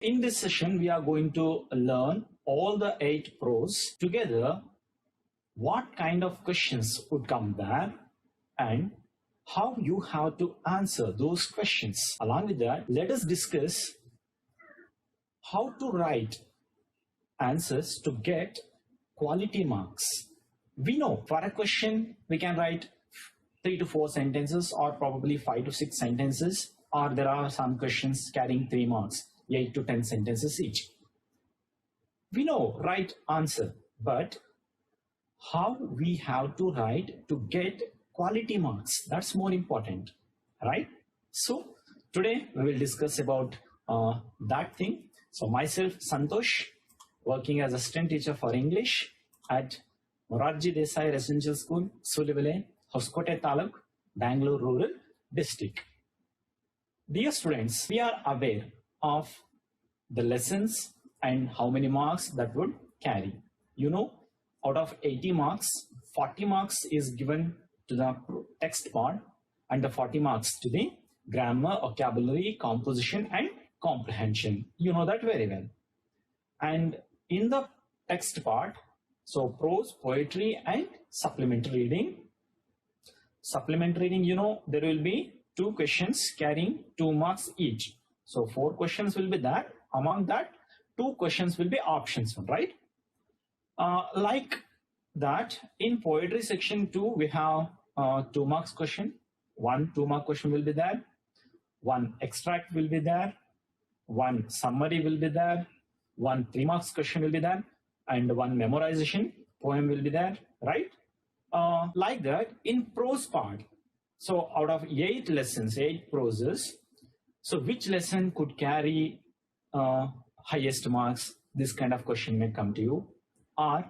In this session, we are going to learn all the 8 prose together, what kind of questions would come there and how you have to answer those questions. Along with that, let us discuss how to write answers to get quality marks. We know for a question, we can write 3 to 4 sentences or probably 5 to 6 sentences, or there are some questions carrying 3 marks. 8 to 10 sentences each. We know right answer, but how we have to write to get quality marks, that's more important, right? So today we will discuss about that thing. So myself, Santosh, working as assistant teacher for English at Morarji Desai Residential School, Sulivale, Hoskote Taluk, Bangalore Rural District. Dear students, we are aware of the lessons and how many marks that would carry. You know, out of 80 marks, 40 marks is given to the text part and the 40 marks to the grammar, vocabulary, composition and comprehension. You know that very well. And in the text part, so prose, poetry and supplementary reading. Supplementary reading, you know, there will be 2 questions carrying 2 marks each. So 4 questions will be there. Among that, 2 questions will be options, right? Like that, in poetry section 2, we have 2 marks question. 1 2-mark question will be there. 1 extract will be there. 1 summary will be there. 1 3 marks question will be there. And 1 memorization poem will be there, right? Like that, in prose part, so out of 8 lessons, 8 proses, so which lesson could carry highest marks? This kind of question may come to you. Or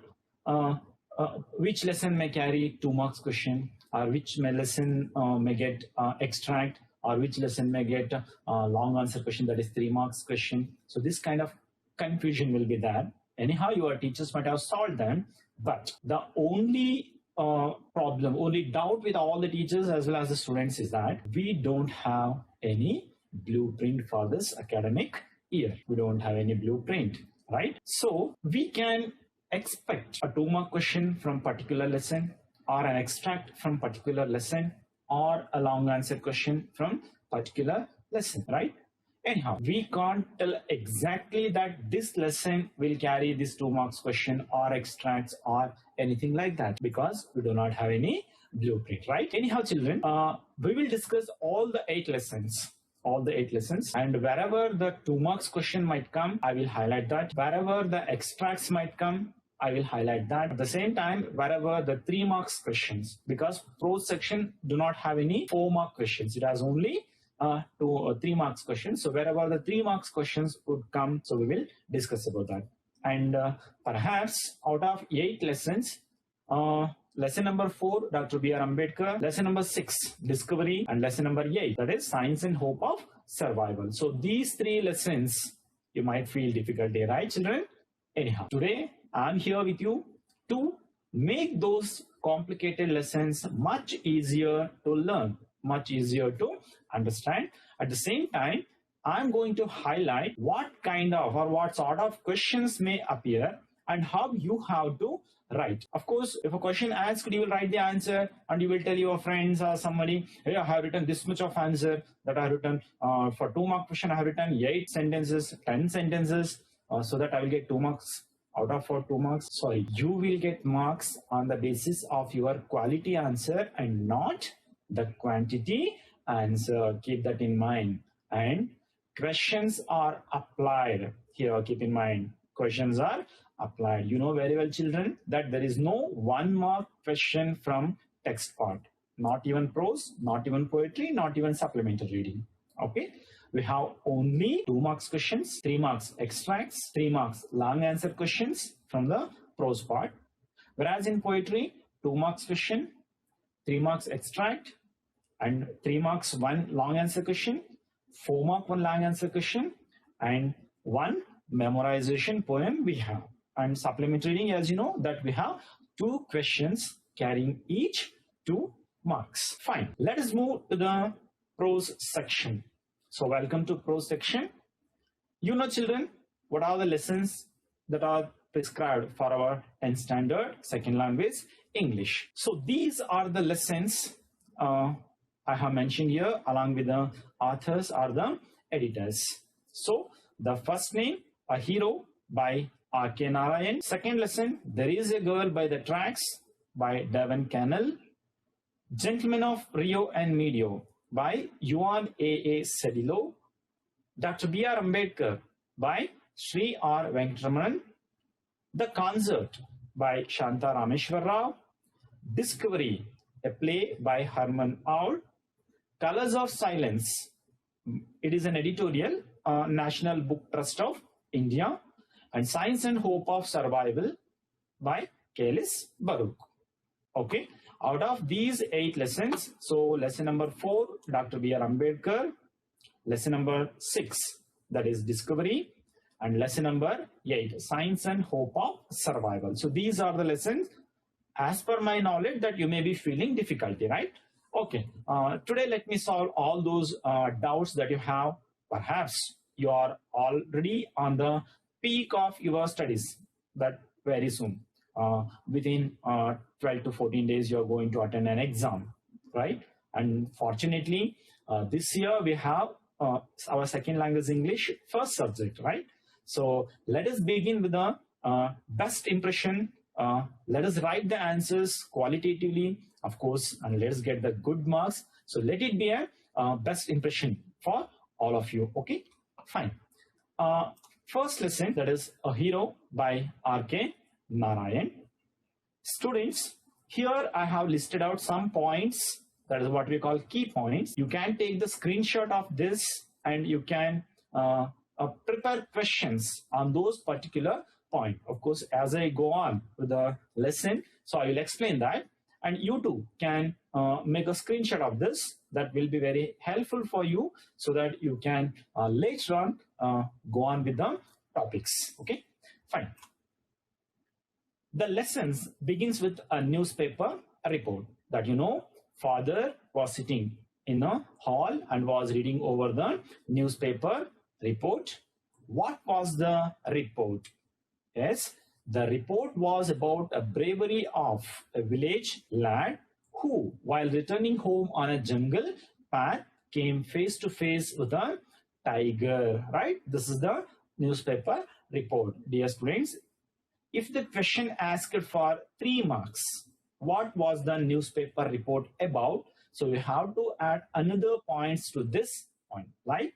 which lesson may carry 2 marks question? Or which lesson may get extract? Or which lesson may get long answer question, that is 3 marks question? So this kind of confusion will be there. Anyhow, your teachers might have solved them, but the only problem, only doubt with all the teachers as well as the students is that we don't have any blueprint for this academic year. We don't have any blueprint, right? So we can expect a 2-mark question from particular lesson, or an extract from particular lesson, or a long answer question from particular lesson, right? Anyhow, we can't tell exactly that this lesson will carry this 2 marks question or extracts or anything like that, because we do not have any blueprint, right? Anyhow, children, we will discuss all the 8 lessons. All the 8 lessons, and wherever the 2 marks question might come, I will highlight that. Wherever the extracts might come, I will highlight that. At the same time, wherever the 3 marks questions, because prose section do not have any 4-mark questions, it has only 2 or 3 marks questions. So wherever the 3 marks questions would come, so we will discuss about that. And perhaps out of 8 lessons, lesson number 4, Dr. BR Ambedkar. Lesson number 6, Discovery. And lesson number 8, that is Science and Hope of Survival. So these 3 lessons, you might feel difficulty, right, children? Anyhow, today I'm here with you to make those complicated lessons much easier to learn, much easier to understand. At the same time, I'm going to highlight what kind of or what sort of questions may appear and how you have to write. Of course, if a question asked, you will write the answer and you will tell your friends or somebody, hey, I have written this much of answer that I have written for 2-mark question. I have written 8 sentences, 10 sentences, so that I will get 2 marks out of 2 marks. Sorry, you will get marks on the basis of your quality answer and not the quantity answer. Keep that in mind. And questions are applied here. Keep in mind, questions are applied. You know very well, children, that there is no 1-mark question from text part, not even prose, not even poetry, not even supplementary reading. Okay, we have only 2 marks questions, 3 marks extracts, 3 marks long answer questions from the prose part. Whereas in poetry, 2 marks question, 3 marks extract, and 3 marks 1 long answer question, 4 mark 1 long answer question, and 1 memorization poem we have. And supplementary reading, as you know, that we have 2 questions carrying each 2 marks. Fine. Let us move to the prose section. So welcome to prose section. You know, children, what are the lessons that are prescribed for our 10th standard second language, English? So these are the lessons I have mentioned here, along with the authors or the editors. So the first name, A Hero by R.K. Narayan. Second lesson, There is a Girl by the Tracks by Devon Cannell. Gentlemen of Rio and Medio by Yuan A.A. Sedillo. Dr. B.R. Ambedkar by Sri R. Venkatramanan. The Concert by Shanta Rameshwar Rao. Discovery, a play by Herman Aul. Colors of Silence, it is an editorial, National Book Trust of India. And Science and Hope of Survival by Kailis Baruch. Okay, out of these 8 lessons, so lesson number 4, Dr. B.R. Ambedkar. Lesson number 6, that is Discovery. And lesson number 8, Science and Hope of Survival. So these are the lessons, as per my knowledge, that you may be feeling difficulty, right? Okay, today let me solve all those doubts that you have. Perhaps you are already on the peak of your studies, but very soon, within 12 to 14 days, you are going to attend an exam, right? And fortunately, this year we have our second language English first subject, right? So let us begin with the best impression. Let us write the answers qualitatively, of course, and let us get the good marks. So let it be a best impression for all of you. Okay, fine. First lesson, that is A Hero by R.K. Narayan. Students, here I have listed out some points, that is what we call key points. You can take the screenshot of this and you can prepare questions on those particular points. Of course, as I go on with the lesson, so I will explain that. And you too can make a screenshot of this. That will be very helpful for you so that you can later on go on with the topics. Okay, fine. The lessons begins with a newspaper report that, you know, father was sitting in a hall and was reading over the newspaper report. What was the report? Yes, the report was about a bravery of a village lad who, while returning home on a jungle path, came face to face with a tiger, right? This is the newspaper report. Dear students, if the question asked for 3 marks, what was the newspaper report about? So we have to add another points to this point, like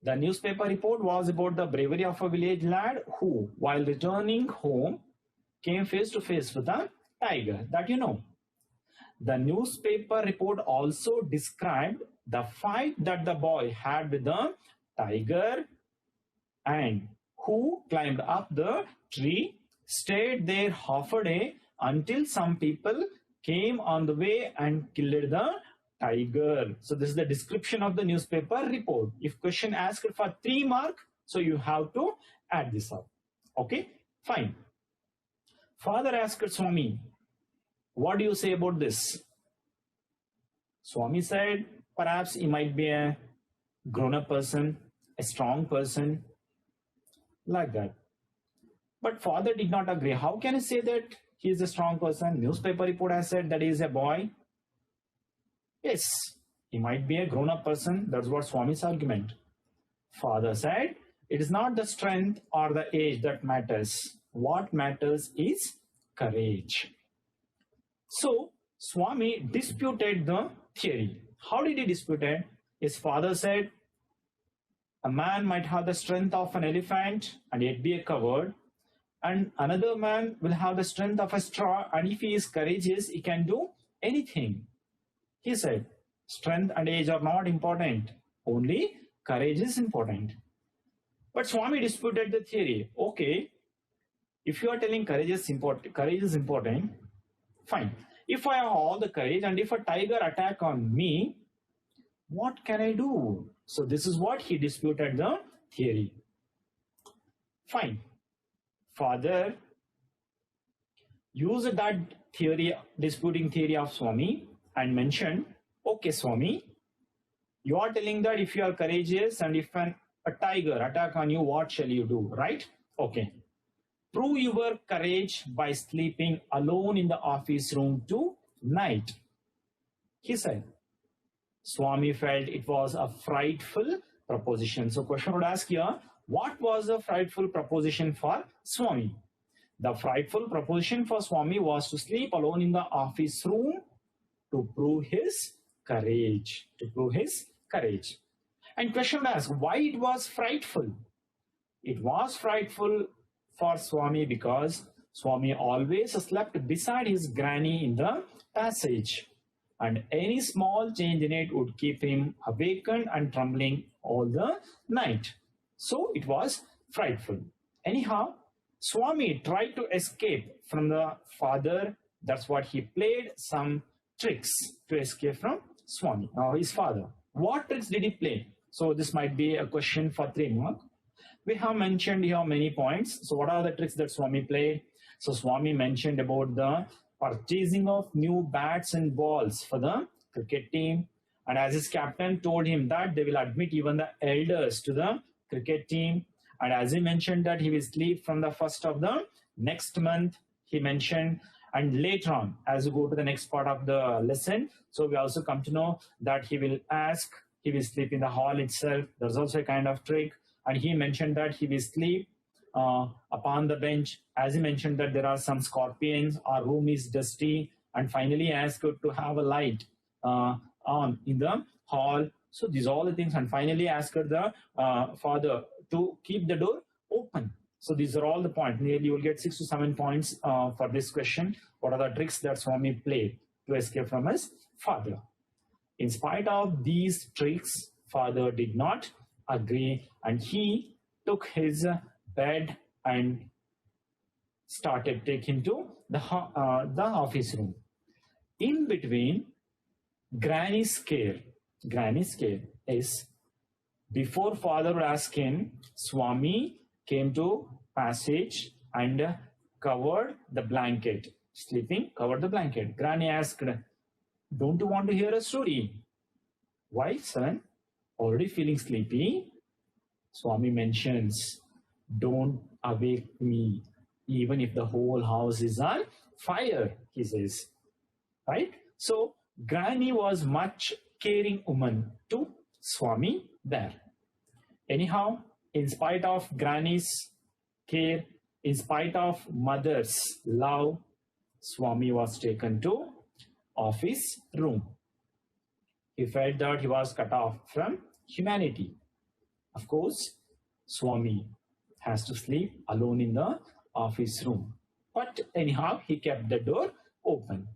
the newspaper report was about the bravery of a village lad who, while returning home, came face to face with a tiger. That you know. The newspaper report also described the fight that the boy had with the tiger and who climbed up the tree, stayed there half a day until some people came on the way and killed the tiger. So this is the description of the newspaper report. If question asked for 3 marks, so you have to add this up. Okay, fine. Father asked Swami, what do you say about this? Swami said, perhaps he might be a grown-up person, a strong person, like that. But father did not agree. How can he say that he is a strong person? Newspaper report has said that he is a boy. Yes, he might be a grown-up person. That's what Swami's argument. Father said, it is not the strength or the age that matters. What matters is courage. So, Swami disputed the theory. How did he dispute it? His father said, a man might have the strength of an elephant and yet be a coward. And another man will have the strength of a straw, and if he is courageous, he can do anything. He said, strength and age are not important. Only courage is important. But Swami disputed the theory. Okay, if you are telling courage is important, fine. If I have all the courage and if a tiger attack on me, what can I do? So this is what he disputed the theory. Fine. Father used that theory, disputing theory of Swami, and mentioned, okay Swami, you are telling that if you are courageous and if an a tiger attack on you, what shall you do, right? Okay. Prove your courage by sleeping alone in the office room tonight, he said. Swami felt it was a frightful proposition. So question would ask here, what was the frightful proposition for Swami? The frightful proposition for Swami was to sleep alone in the office room to prove his courage. To prove his courage. And question would ask, why it was frightful? It was frightful for Swami because Swami always slept beside his granny in the passage, and any small change in it would keep him awakened and trembling all the night. So it was frightful. Anyhow, Swami tried to escape from the father. That's what he played, some tricks to escape from Swami, his father. What tricks did he play? So this might be a question for 3 marks. We have mentioned here many points. So what are the tricks that Swami played? So Swami mentioned about the purchasing of new bats and balls for the cricket team. And as his captain told him that they will admit even the elders to the cricket team. And as he mentioned that he will sleep from the first of the next month, he mentioned. And later on, as we go to the next part of the lesson, so we also come to know that he will sleep in the hall itself. There's also a kind of trick. And he mentioned that he will sleep upon the bench. As he mentioned that there are some scorpions, our room is dusty, and finally asked to have a light on in the hall. So these are all the things, and finally asked the father to keep the door open. So these are all the points. Nearly you will get 6 to 7 points for this question. What are the tricks that Swami played to escape from his father? In spite of these tricks, father did not agree, and he took his bed and started taking to the office room. In between, Granny's care is before father would ask him, Swami came to passage and covered the blanket, sleeping, covered the blanket. Granny asked, don't you want to hear a story? Why, son? Already feeling sleepy? Swami mentions, don't awake me, even if the whole house is on fire, he says. Right? So, Granny was much caring woman to Swami there. Anyhow, in spite of Granny's care, in spite of mother's love, Swami was taken to office room. He felt that he was cut off from humanity. Of course, Swami has to sleep alone in the office room. But anyhow, he kept the door open.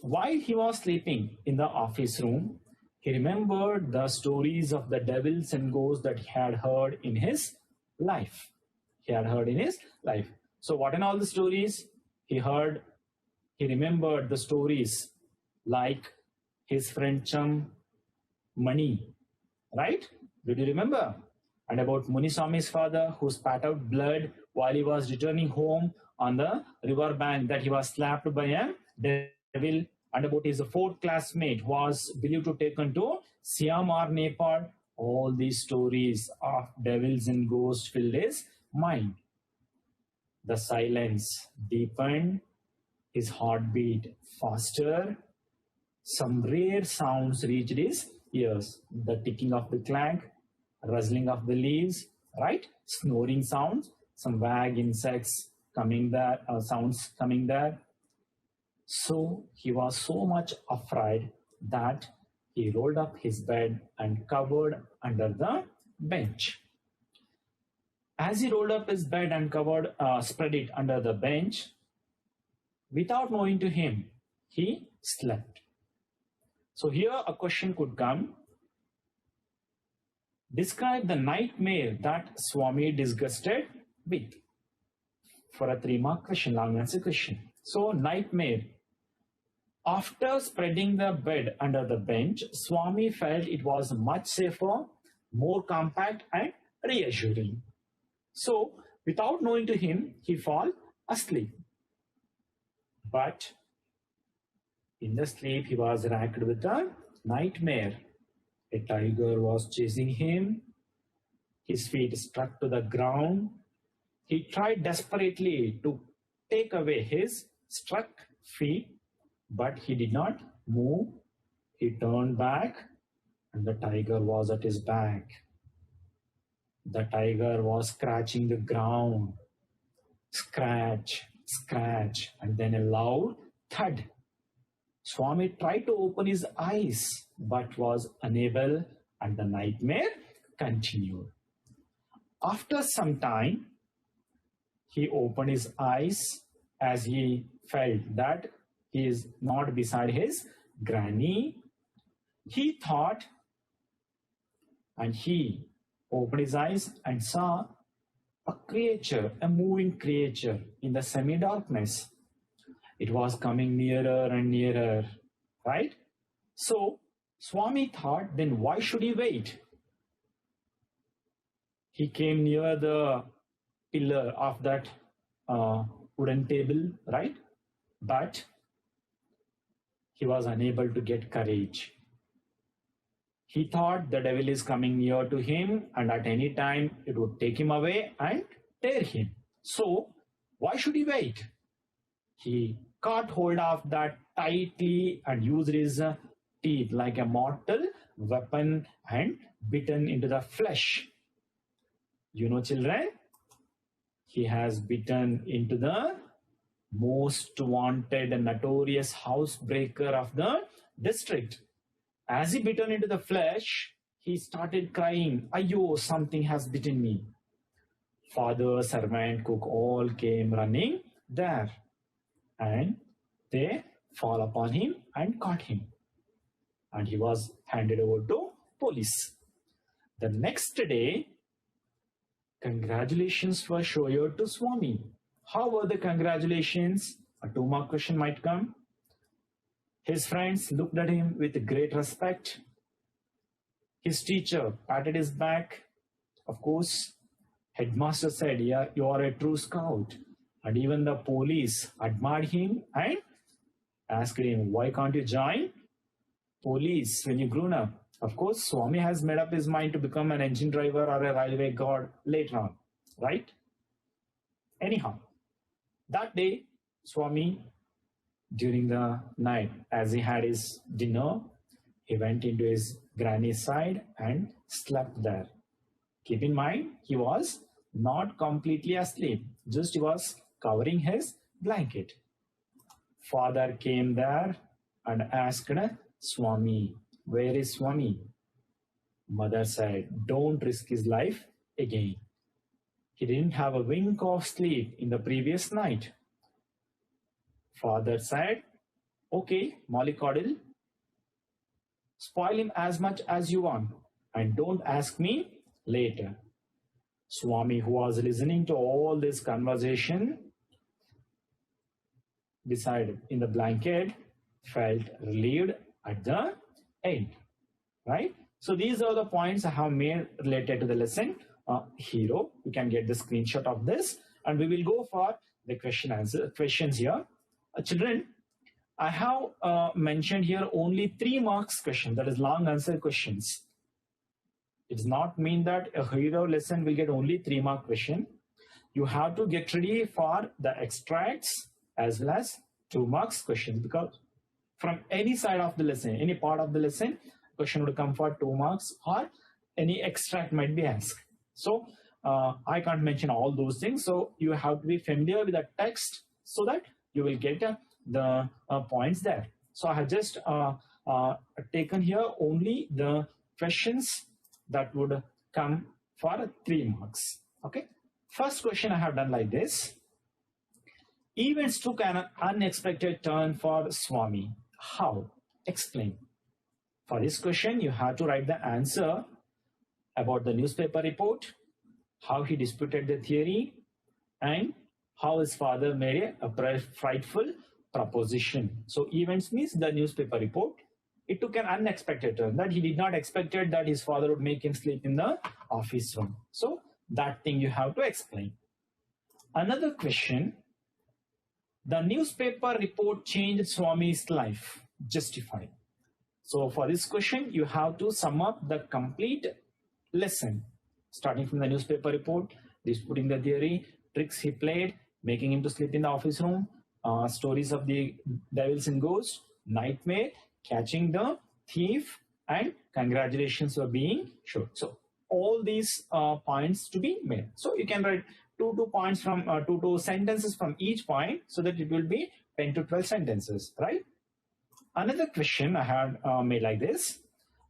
While he was sleeping in the office room, he remembered the stories of the devils and ghosts that he had heard in his life. So what in all the stories he heard? He remembered the stories like his friend chum Mani, right? Did you remember? And about Muniswami's father who spat out blood while he was returning home on the river bank, that he was slapped by a devil, and about his fourth classmate was believed to taken to Siam or Nepal. All these stories of devils and ghosts filled his mind. The silence deepened, his heartbeat faster. Some rare sounds reached his ears. The ticking of the clank, rustling of the leaves, right? Snoring sounds, some vague insects coming there, sounds coming there. So he was so much afraid that he rolled up his bed and covered under the bench. As he rolled up his bed and spread it under the bench, without knowing to him, he slept. So here a question could come. Describe the nightmare that Swami disgusted with. For a 3-mark question, long answer question. So nightmare. After spreading the bed under the bench, Swami felt it was much safer, more compact and reassuring. So without knowing to him, he fell asleep. But in the sleep, he was racked with a nightmare. A tiger was chasing him. His feet struck to the ground. He tried desperately to take away his struck feet, but he did not move. He turned back, and the tiger was at his back. The tiger was scratching the ground. Scratch, scratch, and then a loud thud. Swami tried to open his eyes, but was unable, and the nightmare continued. After some time, he opened his eyes as he felt that he is not beside his granny. He thought, and he opened his eyes and saw a creature, a moving creature in the semi-darkness. It was coming nearer and nearer, right? So Swami thought, then why should he wait? He came near the pillar of that wooden table, right? But he was unable to get courage. He thought the devil is coming near to him, and at any time it would take him away and tear him. So why should he wait? He caught hold of that tightly and used his teeth like a mortal weapon and bitten into the flesh. You know, children, he has bitten into the most wanted and notorious housebreaker of the district. As he bitten into the flesh, he started crying, "Ayyo, something has bitten me." Father, servant, cook all came running there, and they fall upon him and caught him. And he was handed over to police. The next day, congratulations were showered to Swami. How were the congratulations? A 2-mark question might come. His friends looked at him with great respect. His teacher patted his back. Of course, headmaster said, "Yeah, you are a true scout." And even the police admired him and asked him, "Why can't you join police when you grown up?" Of course, Swami has made up his mind to become an engine driver or a railway guard later on, right? Anyhow, that day, Swami, during the night, as he had his dinner, he went into his granny's side and slept there. Keep in mind, he was not completely asleep, just he was covering his blanket. Father came there and asked Swami, "Where is Swami?" Mother said, "Don't risk his life again. He didn't have a wink of sleep in the previous night." Father said, "Okay, mollycoddle, spoil him as much as you want and don't ask me later." Swami, who was listening to all this conversation beside in the blanket, felt relieved at the end, right? So these are the points I have made related to the lesson. Hero, you can get the screenshot of this, and we will go for the questions here. Children, I have mentioned here only 3 marks question, that is long answer questions. It does not mean that a hero lesson will get only 3-mark question. You have to get ready for the extracts as well as 2 marks questions, because from any side of the lesson, any part of the lesson, question would come for 2 marks or any extract might be asked. So I can't mention all those things. So you have to be familiar with the text so that you will get the points there. So I have just taken here only the questions that would come for 3 marks. Okay. First question I have done like this. Events took an unexpected turn for Swami. How? Explain. For this question, you have to write the answer about the newspaper report, how he disputed the theory, and how his father made a frightful proposition. So events means the newspaper report. It took an unexpected turn, that he did not expect that his father would make him sleep in the office room. So that thing you have to explain. Another question. The newspaper report changed Swami's life. Justify. So for this question, you have to sum up the complete lesson. starting from the newspaper report, disputing the theory, tricks he played, making him to sleep in the office room, stories of the devils and ghosts, nightmare, catching the thief, and congratulations for being sure. So all these points to be made. So you can write two points from two sentences from each point, so that it will be 10 to 12 sentences, right? Another question I had made like this.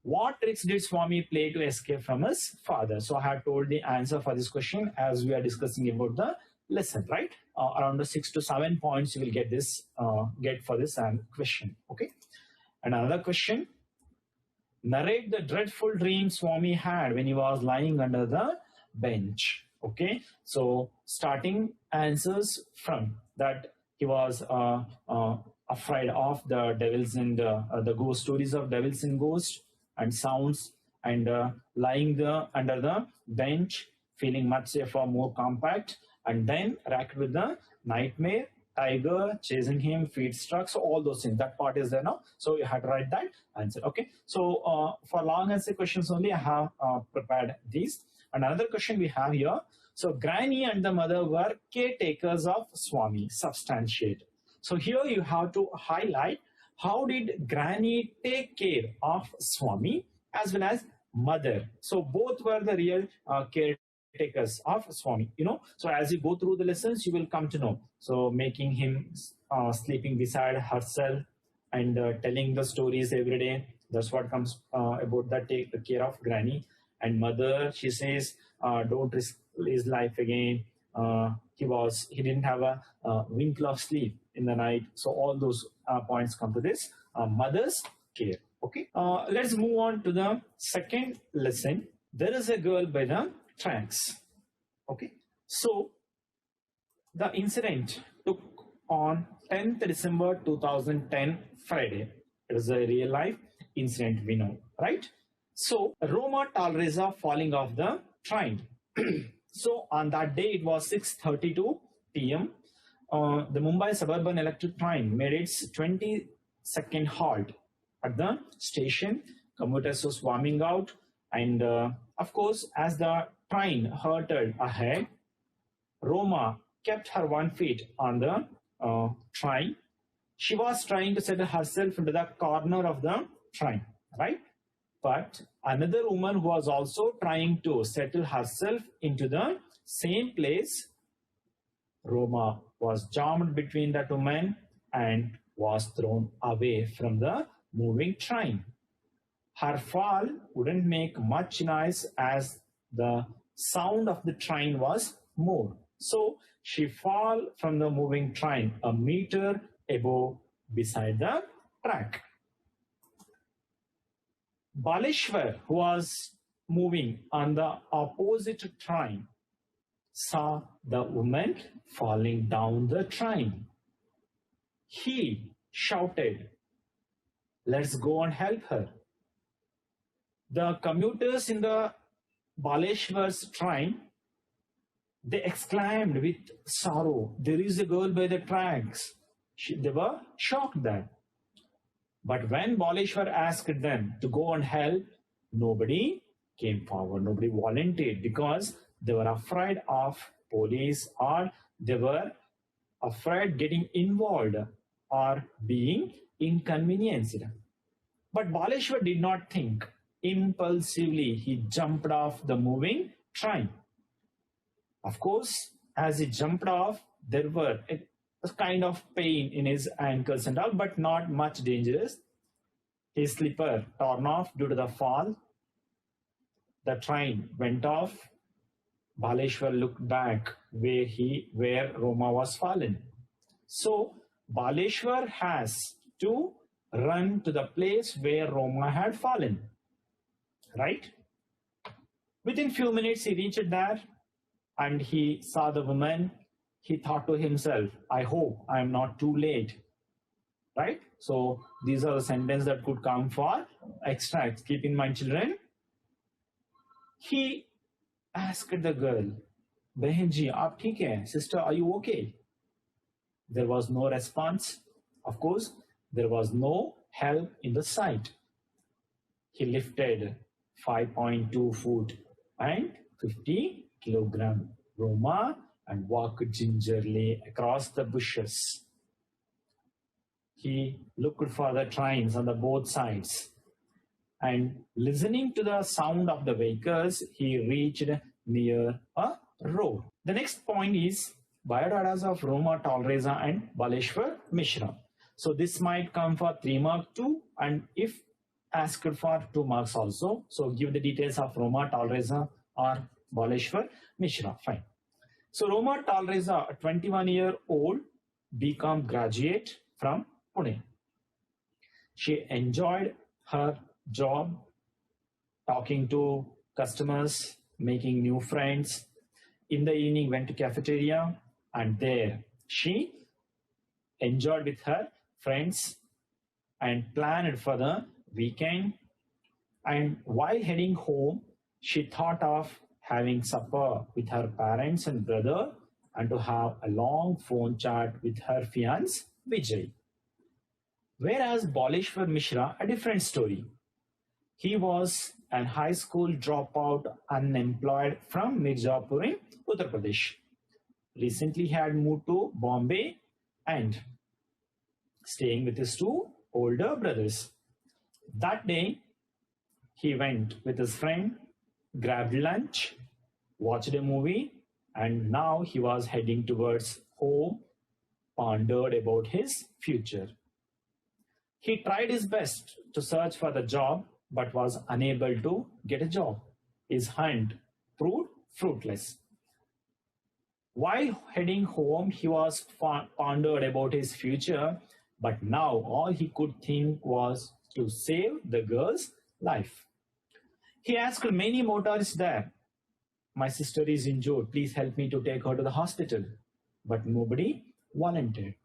What tricks did Swami play to escape from his father? So I had told the answer for this question as we are discussing about the lesson, right? Around the 6 to 7 points you will get this get for this question. Okay. And another question. Narrate the dreadful dream Swami had when he was lying under the bench. Okay. So starting answers from that he was afraid of the devils and the ghost stories of devils and ghosts and sounds, and lying under the bench, feeling much safer, more compact, and then racked with the nightmare, tiger chasing him, feet struck. So all those things, that part is there now. So you had to write that answer. Okay. So for long answer questions only, I have prepared these. Another question we have here. So Granny and the mother were caretakers of Swami. Substantiate. So here you have to highlight how did Granny take care of Swami as well as mother. So both were the real caretakers of Swami. So as you go through the lessons, you will come to know. So making him sleeping beside herself and telling the stories every day. That's what comes about that take care of Granny. And mother, she says, don't risk his life again. He didn't have a wink of sleep in the night. So all those points come to this mother's care. Okay. Let's move on to the second lesson. There is a girl by the tracks. Okay. So the incident took on 10th December 2010 Friday. It is a real life incident, we know, right? So Roma Talreza falling off the train. So on that day, it was 6:32 p.m. The Mumbai Suburban Electric Train made its 22nd halt at the station. Commuters were swarming out, and of course, as the train hurtled ahead, Roma kept her 1 foot on the train. She was trying to settle herself into the corner of the train, right? But another woman who was also trying to settle herself into the same place, Roma was jammed between the two men and was thrown away from the moving train. Her fall wouldn't make much noise as the sound of the train was more. So she fell from the moving train a meter above beside the track. Baleshwar, who was moving on the opposite train, saw the woman falling down the train. He shouted, "Let's go and help her." The commuters in the Baleshwar's train, they exclaimed with sorrow, "There is a girl by the tracks." They were shocked then. But when Baleshwar asked them to go and help, nobody came forward, nobody volunteered, because they were afraid of police, or they were afraid getting involved or being inconvenienced. But Baleshwar did not think. Impulsively, he jumped off the moving train. Of course, as he jumped off, there were a kind of pain in his ankles and all, but not much dangerous. His slipper torn off due to the fall. The train went off. Baleshwar looked back where Roma was fallen. So Baleshwar has to run to the place where Roma had fallen. Right? Within few minutes, he reached there and he saw the woman. He thought to himself, "I hope I am not too late." Right? So these are the sentences that could come for extracts. Keep in mind, children. He asked the girl, "Behan ji, aap theek hai? Sister, are you okay?" There was no response. Of course, there was no help in the sight. He lifted 5.2 foot and 50 kilogram Roma and walked gingerly across the bushes. He looked for the trains on the both sides, and listening to the sound of the vehicles, he reached near a road. The next point is biodatas of Roma Talreza and Baleshwar Mishra. So this might come for 3 marks too, and if asked for 2 marks also. So give the details of Roma Talreza or Baleshwar Mishra. Fine. So Roma Talreza, a 21-year-old, became graduate from Pune. She enjoyed her job, talking to customers, making new friends. In the evening, went to cafeteria, and there she enjoyed with her friends and planned for the weekend. And while heading home, she thought of having supper with her parents and brother and to have a long phone chat with her fiancé Vijay. Whereas Baleshwar Mishra, a different story. He was a high school dropout, unemployed from Mirzapur in Uttar Pradesh. Recently had moved to Bombay and staying with his 2 older brothers. That day, he went with his friend, grabbed lunch, watched a movie, and now he was heading towards home, pondered about his future. He tried his best to search for the job, but was unable to get a job. His hunt proved fruitless. While heading home, he was pondered about his future, but now all he could think was to save the girl's life. He asked many motorists there, "My sister is injured, please help me to take her to the hospital." But nobody volunteered.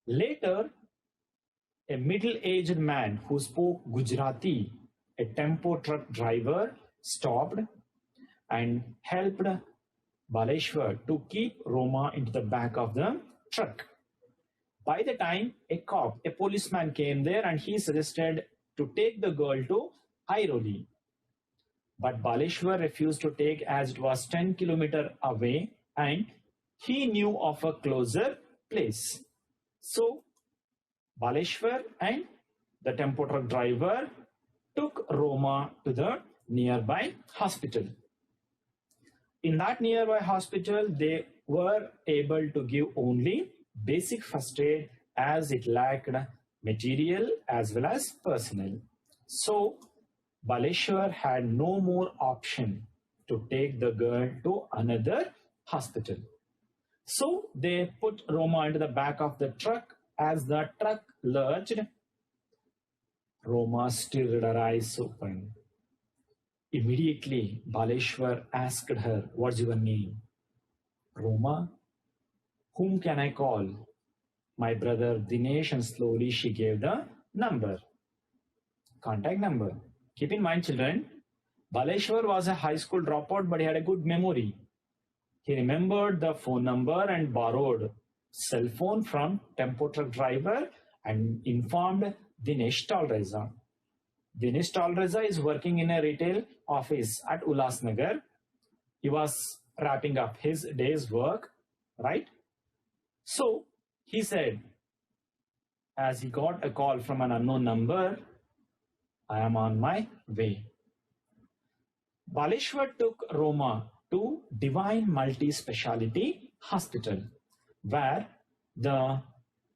Later, a middle-aged man who spoke Gujarati, a tempo truck driver, stopped and helped Baleshwar to keep Roma into the back of the truck. By the time a policeman came there, and he suggested to take the girl to Airoli. But Baleshwar refused to take as it was 10 kilometers away and he knew of a closer place. So Baleshwar and the tempo truck driver took Roma to the nearby hospital. In that nearby hospital, they were able to give only basic first aid as it lacked material as well as personnel. So Baleshwar had no more option to take the girl to another hospital. So they put Roma into the back of the truck. As the truck lurched, Roma stirred her eyes open. Immediately, Baleshwar asked her, "What's your name?" "Roma." "Whom can I call?" "My brother Dinesh," and slowly she gave the contact number. Keep in mind, children, Baleshwar was a high school dropout, but he had a good memory. He remembered the phone number and borrowed cell phone from tempo truck driver and informed Dinesh Talreza. Dinesh Talreza is working in a retail office at Ulhasnagar. He was wrapping up his day's work, right? So he said, as he got a call from an unknown number, "I am on my way." Baleshwar took Roma to Divine Multi-Speciality Hospital, where the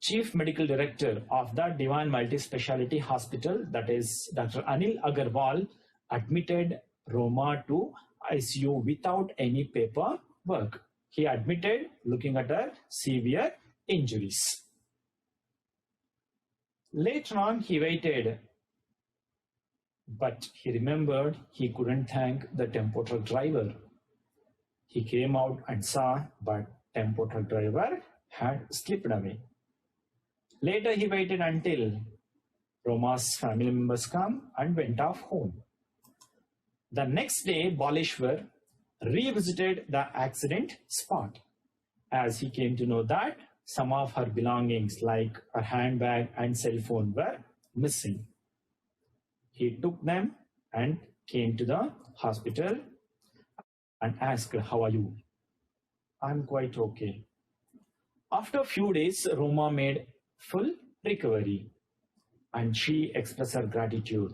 Chief Medical Director of the Divine Multi-Speciality Hospital, that is Dr. Anil Agarwal, admitted Roma to ICU without any paperwork. He admitted looking at her severe injuries. Later on, he waited, but he remembered he couldn't thank the tempo truck driver. He came out and saw, but tempo truck driver had slipped away. Later, he waited until Roma's family members come and went off home. The next day, Baleshwar revisited the accident spot, as he came to know that some of her belongings like her handbag and cell phone were missing. He took them and came to the hospital and asked, "How are you?" "I'm quite okay." After a few days, Roma made full recovery and she expressed her gratitude.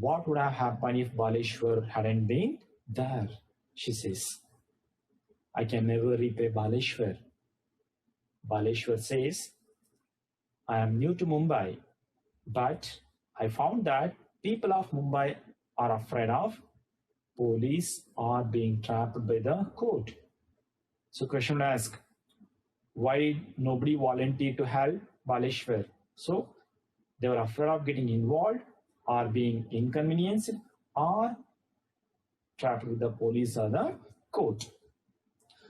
"What would have happened if Baleshwar hadn't been there?" she says. "I can never repay Baleshwar." Baleshwar says, "I am new to Mumbai, but I found that people of Mumbai are afraid of police or being trapped by the court." So question will ask, why did nobody volunteer to help Baleshwar? So they were afraid of getting involved or being inconvenienced or trapped with the police or the court.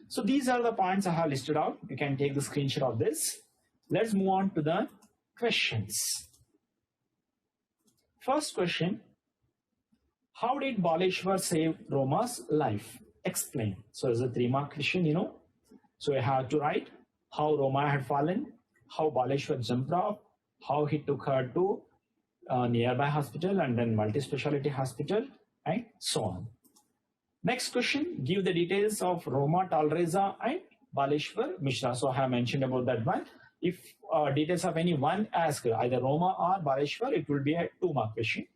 So these are the points I have listed out. You can take the screenshot of this. Let's move on to the questions. First question, how did Baleshwar save Roma's life? Explain. So it's a 3-mark question, you know. So you have to write how Roma had fallen, how Baleshwar jumped off, how he took her to a nearby hospital and then multi-speciality hospital, and so on. Next question, give the details of Roma Talreza and Baleshwar Mishra. So I have mentioned about that one. If details of any one asked, either Roma or Baleshwar, it will be a 2-mark question.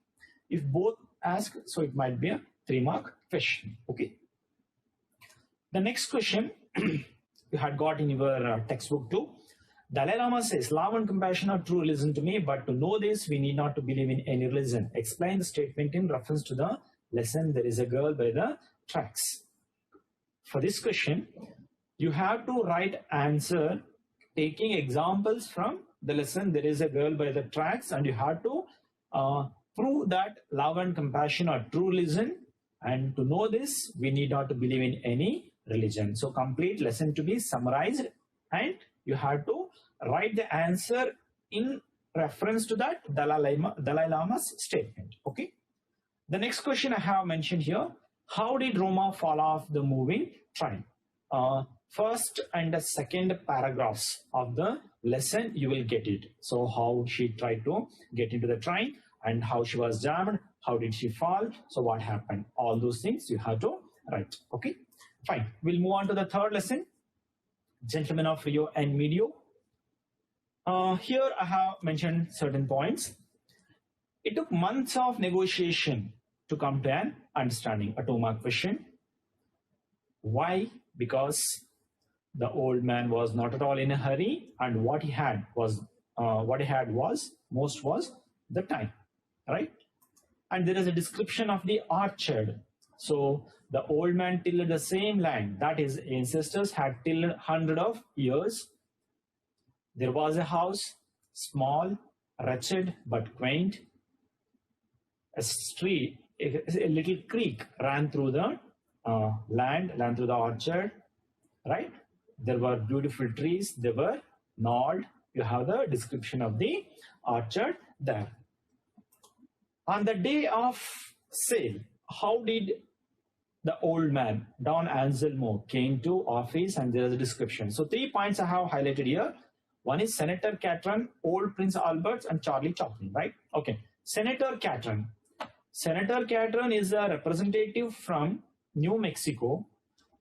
If both asked, so it might be a 3-mark question. Okay. The next question you had got in your textbook too. Dalai Lama says, "Love and compassion are true religion to me, but to know this, we need not to believe in any religion." Explain the statement in reference to the lesson, "There is a girl by the tracks." For this question, you have to write answer taking examples from the lesson, "There is a girl by the tracks," and you have to prove that love and compassion are true religion, and to know this, we need not to believe in any religion. So complete lesson to be summarized, and you have to write the answer in reference to that Dalai Lama's statement. Okay. The next question I have mentioned here, how did Roma fall off the moving train? First and the second paragraphs of the lesson, you will get it. So how she tried to get into the train and how she was jammed, how did she fall, so what happened, all those things you have to write. Okay, fine. We'll move on to the third lesson, gentlemen of Rio and Medio. Here I have mentioned certain points. It took months of negotiation to come to an understanding, a 2-mark question. Why? Because the old man was not at all in a hurry, and what he had was the time, right? And there is a description of the orchard. So the old man tilled the same land that his ancestors had tilled 100 of years. There was a house, small, wretched, but quaint. A street, a little creek ran through the ran through the orchard, right? There were beautiful trees, they were gnawed. You have the description of the orchard there. On the day of sale, how did the old man, Don Anselmo, came to office, and there is a description. So 3 points I have highlighted here. One is Senator Catron, old Prince Albert, and Charlie Chaplin, right? Okay, Senator Catron. Senator Catron is a representative from New Mexico.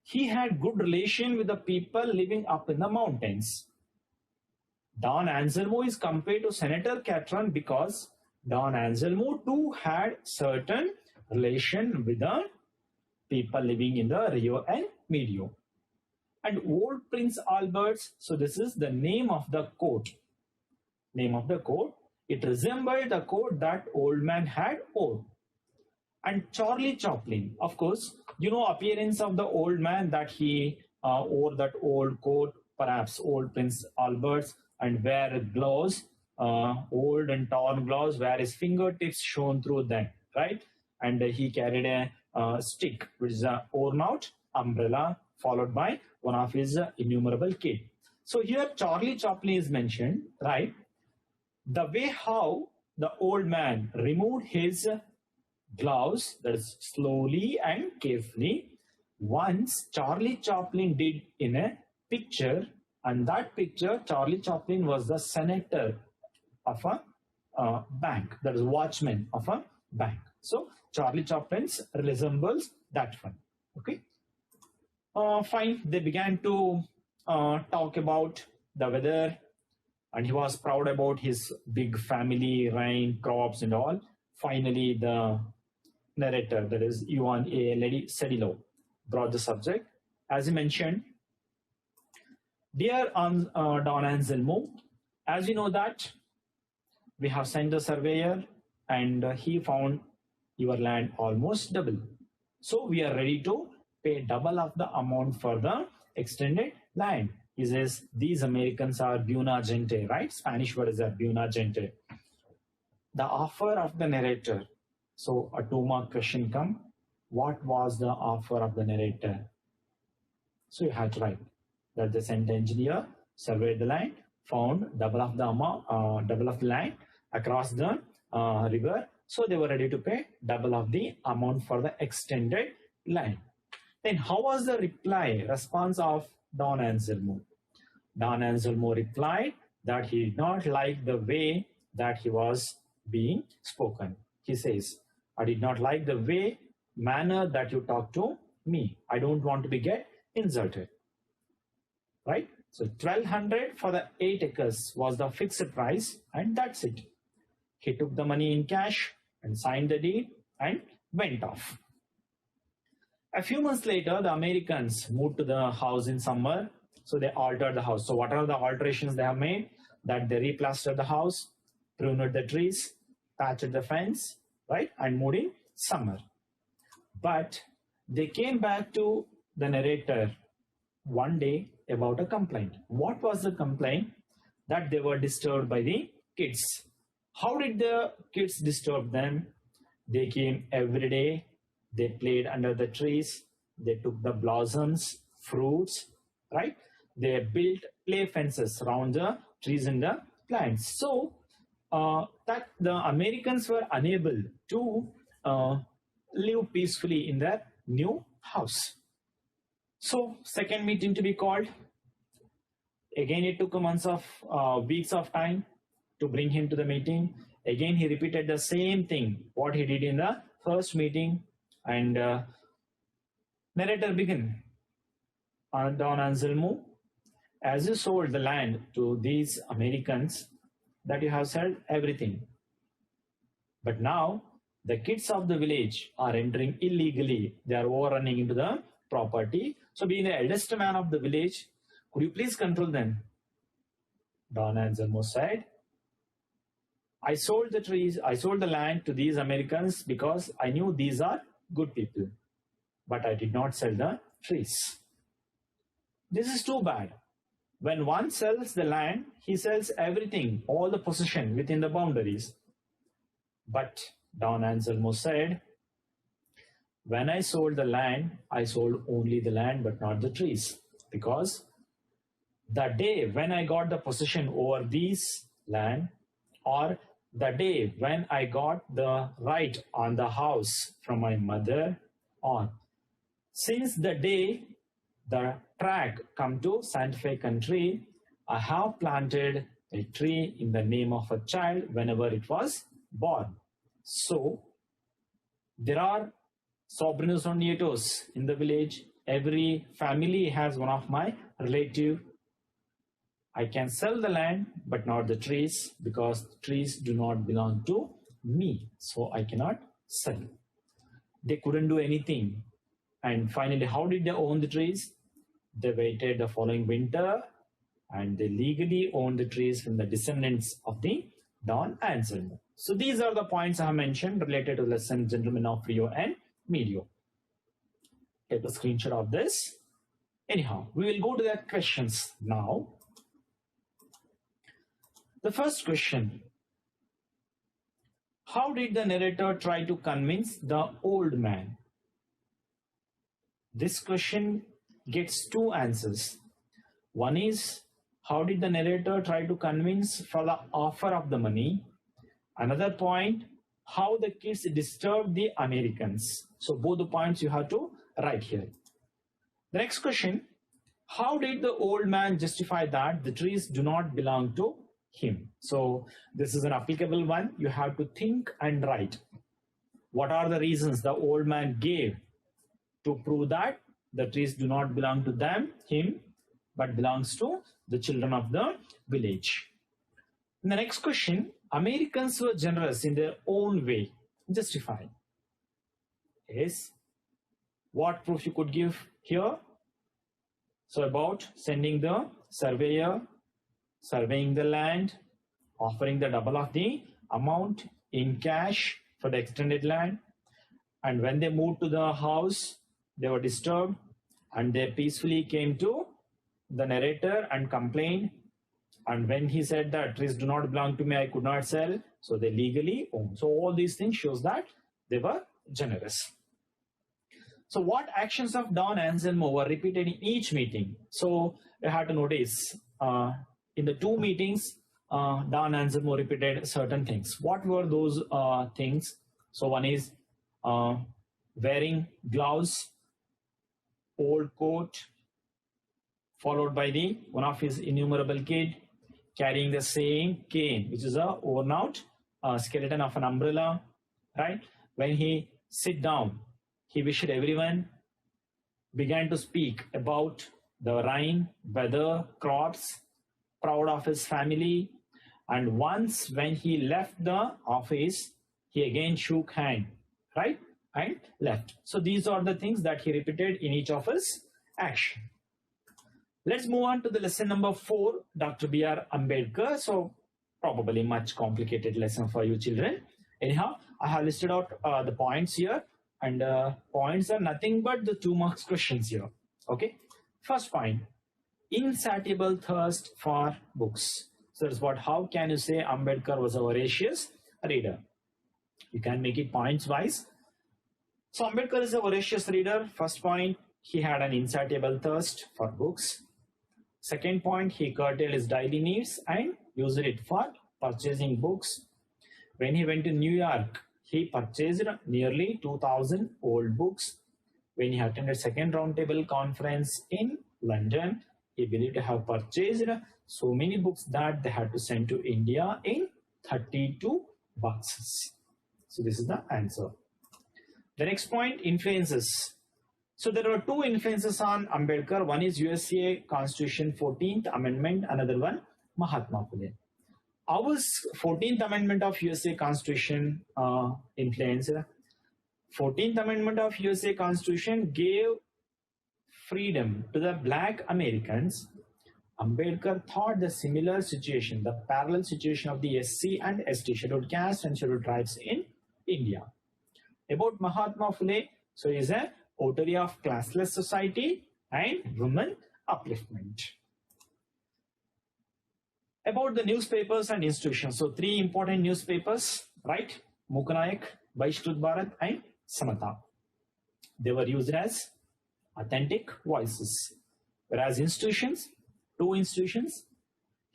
He had good relation with the people living up in the mountains. Don Anselmo is compared to Senator Catron because Don Anselmo too had certain relation with the people living in the Rio and Medio. And old Prince Albert's, so this is the name of the coat. Name of the coat. It resembled the coat that old man had worn. And Charlie Chaplin, of course, you know appearance of the old man, that he wore that old coat, perhaps old Prince Albert's, and wear gloves, old and torn gloves, where his fingertips shone through them, right? And he carried a stick, which is a worn out umbrella, followed by one of his innumerable kids. So here Charlie Chaplin is mentioned, right? The way how the old man removed his gloves, that is slowly and carefully, once Charlie Chaplin did in a picture, and that picture, Charlie Chaplin was the senator of a bank, that is watchman of a bank. So Charlie Chaplin's resembles that one. Okay. Fine. They began to talk about the weather, and he was proud about his big family, rain, crops, and all. Finally, the narrator, that is Yuan A. Lady Sedilo, brought the subject. As he mentioned, dear Don Anselmo, as you know that we have sent a surveyor and he found your land almost double. So we are ready to pay double of the amount for the extended land. He says these Americans are buena gente, right? Spanish word is buena gente. The offer of the narrator. So a 2-mark question come. What was the offer of the narrator? So you have to write that the sent engineer surveyed the land, found double of the amount, double of the land across the river. So they were ready to pay double of the amount for the extended land. Then how was the response of Don Anselmo? Don Anselmo replied that he did not like the way that he was being spoken. He says, I did not like the manner that you talk to me. I don't want to get insulted. Right? So 1,200 for the 8 acres was the fixed price, and that's it. He took the money in cash and signed the deed and went off. A few months later, the Americans moved to the house in summer, so they altered the house. So what are the alterations they have made? That they replastered the house, pruned the trees, patched the fence, right, and moved in summer. But they came back to the narrator one day about a complaint. What was the complaint? That they were disturbed by the kids. How did the kids disturb them? They came every day. They played under the trees. They took the blossoms, fruits, right? They built play fences around the trees and the plants. So that the Americans were unable to live peacefully in their new house. So second meeting to be called. Again, it took weeks of time to bring him to the meeting. Again, he repeated the same thing, what he did in the first meeting. And narrator began. Don Anselmo, as you sold the land to these Americans, that you have sold everything. But now the kids of the village are entering illegally. They are overrunning into the property. So being the eldest man of the village, could you please control them? Don Anselmo said, I sold the trees, I sold the land to these Americans because I knew these are good people, but I did not sell the trees. This is too bad. When one sells the land, he sells everything, all the possession within the boundaries. But Don Anselmo said, when I sold the land, I sold only the land, but not the trees. Because the day when I got the possession over these land, or the day when I got the right on the house from my mother on, since the day the track come to Santa Fe country, I have planted a tree in the name of a child whenever it was born. So there are sobrinos or nietos in the village. Every family has one of my relative. I can sell the land, but not the trees, because the trees do not belong to me. So I cannot sell. They couldn't do anything. And finally, how did they own the trees? They waited the following winter and they legally owned the trees from the descendants of the Don Anselmo. So these are the points I have mentioned related to the lesson, gentlemen of Rio and Medio. Take a screenshot of this. Anyhow, we will go to the questions now. The first question, how did the narrator try to convince the old man? This question gets two answers. One is, how did the narrator try to convince for the offer of the money? Another point, how the kids disturbed the Americans. So both the points you have to write here. The next question, how did the old man justify that the trees do not belong to him? So this is an applicable one. You have to think and write. What are the reasons the old man gave to prove that the trees do not belong to him, but belongs to the children of the village? In the next question, Americans were generous in their own way. Justify. Yes. What proof you could give here? So about sending the surveyor, surveying the land, offering the double of the amount in cash for the extended land. And when they moved to the house, they were disturbed and they peacefully came to the narrator and complained. And when he said that trees do not belong to me, I could not sell, so they legally own. So all these things shows that they were generous. So what actions of Don Anselmo were repeated in each meeting? So you have to notice in the two meetings, Don Anselmo repeated certain things. What were those things? So one is wearing gloves, old coat, followed by one of his innumerable kid, carrying the same cane, which is a worn out skeleton of an umbrella, right? When he sit down, he wished everyone, began to speak about the rain, weather, crops, proud of his family. And once when he left the office, he again shook hand, right? And left. So these are the things that he repeated in each of his action. Let's move on to the lesson number 4, Dr. BR Ambedkar. So probably much complicated lesson for you children. Anyhow, I have listed out the points here, and points are nothing but the 2 marks questions here. Okay. First point, insatiable thirst for books. So that's what, how can you say Ambedkar was a voracious reader? You can make it points wise. So Ambedkar is a voracious reader. First point, he had an insatiable thirst for books. Second point, he curtailed his daily needs and used it for purchasing books. When he went to New York, he purchased nearly 2,000 old books. When he attended second roundtable conference in London, he believed to have purchased so many books that they had to send to India in 32 boxes. So this is the answer. The next point, influences. So there were 2 influences on Ambedkar. One is USA Constitution 14th Amendment, another one Mahatma Phule. How was 14th Amendment of USA Constitution influenced? 14th Amendment of USA Constitution gave freedom to the black Americans. Ambedkar thought the similar situation, the parallel situation of the SC and ST, scheduled caste and scheduled tribes in India. About Mahatma Phule, so he is a votary of classless society and women upliftment. About the newspapers and institutions, so 3 important newspapers, right? Mukanayak, Vaishnut Bharat and Samata. They were used as authentic voices. Whereas institutions, 2 institutions,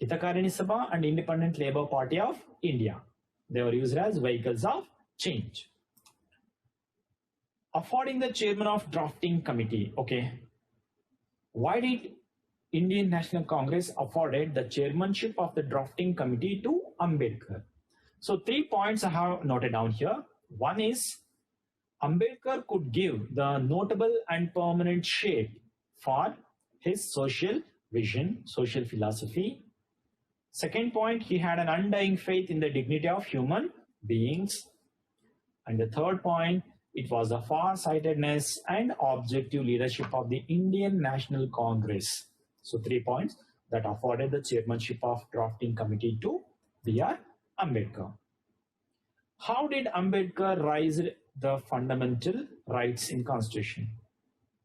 Hitakarini Sabha and Independent Labour Party of India, they were used as vehicles of change. Affording the chairman of drafting committee. Okay, why did Indian National Congress afforded the chairmanship of the drafting committee to Ambedkar? So 3 points I have noted down here. One is Ambedkar could give the notable and permanent shape for his social vision, social philosophy. Second point, he had an undying faith in the dignity of human beings. And the third point, it was the far-sightedness and objective leadership of the Indian National Congress. So 3 points that afforded the chairmanship of drafting committee to BR Ambedkar. How did Ambedkar raise the fundamental rights in Constitution?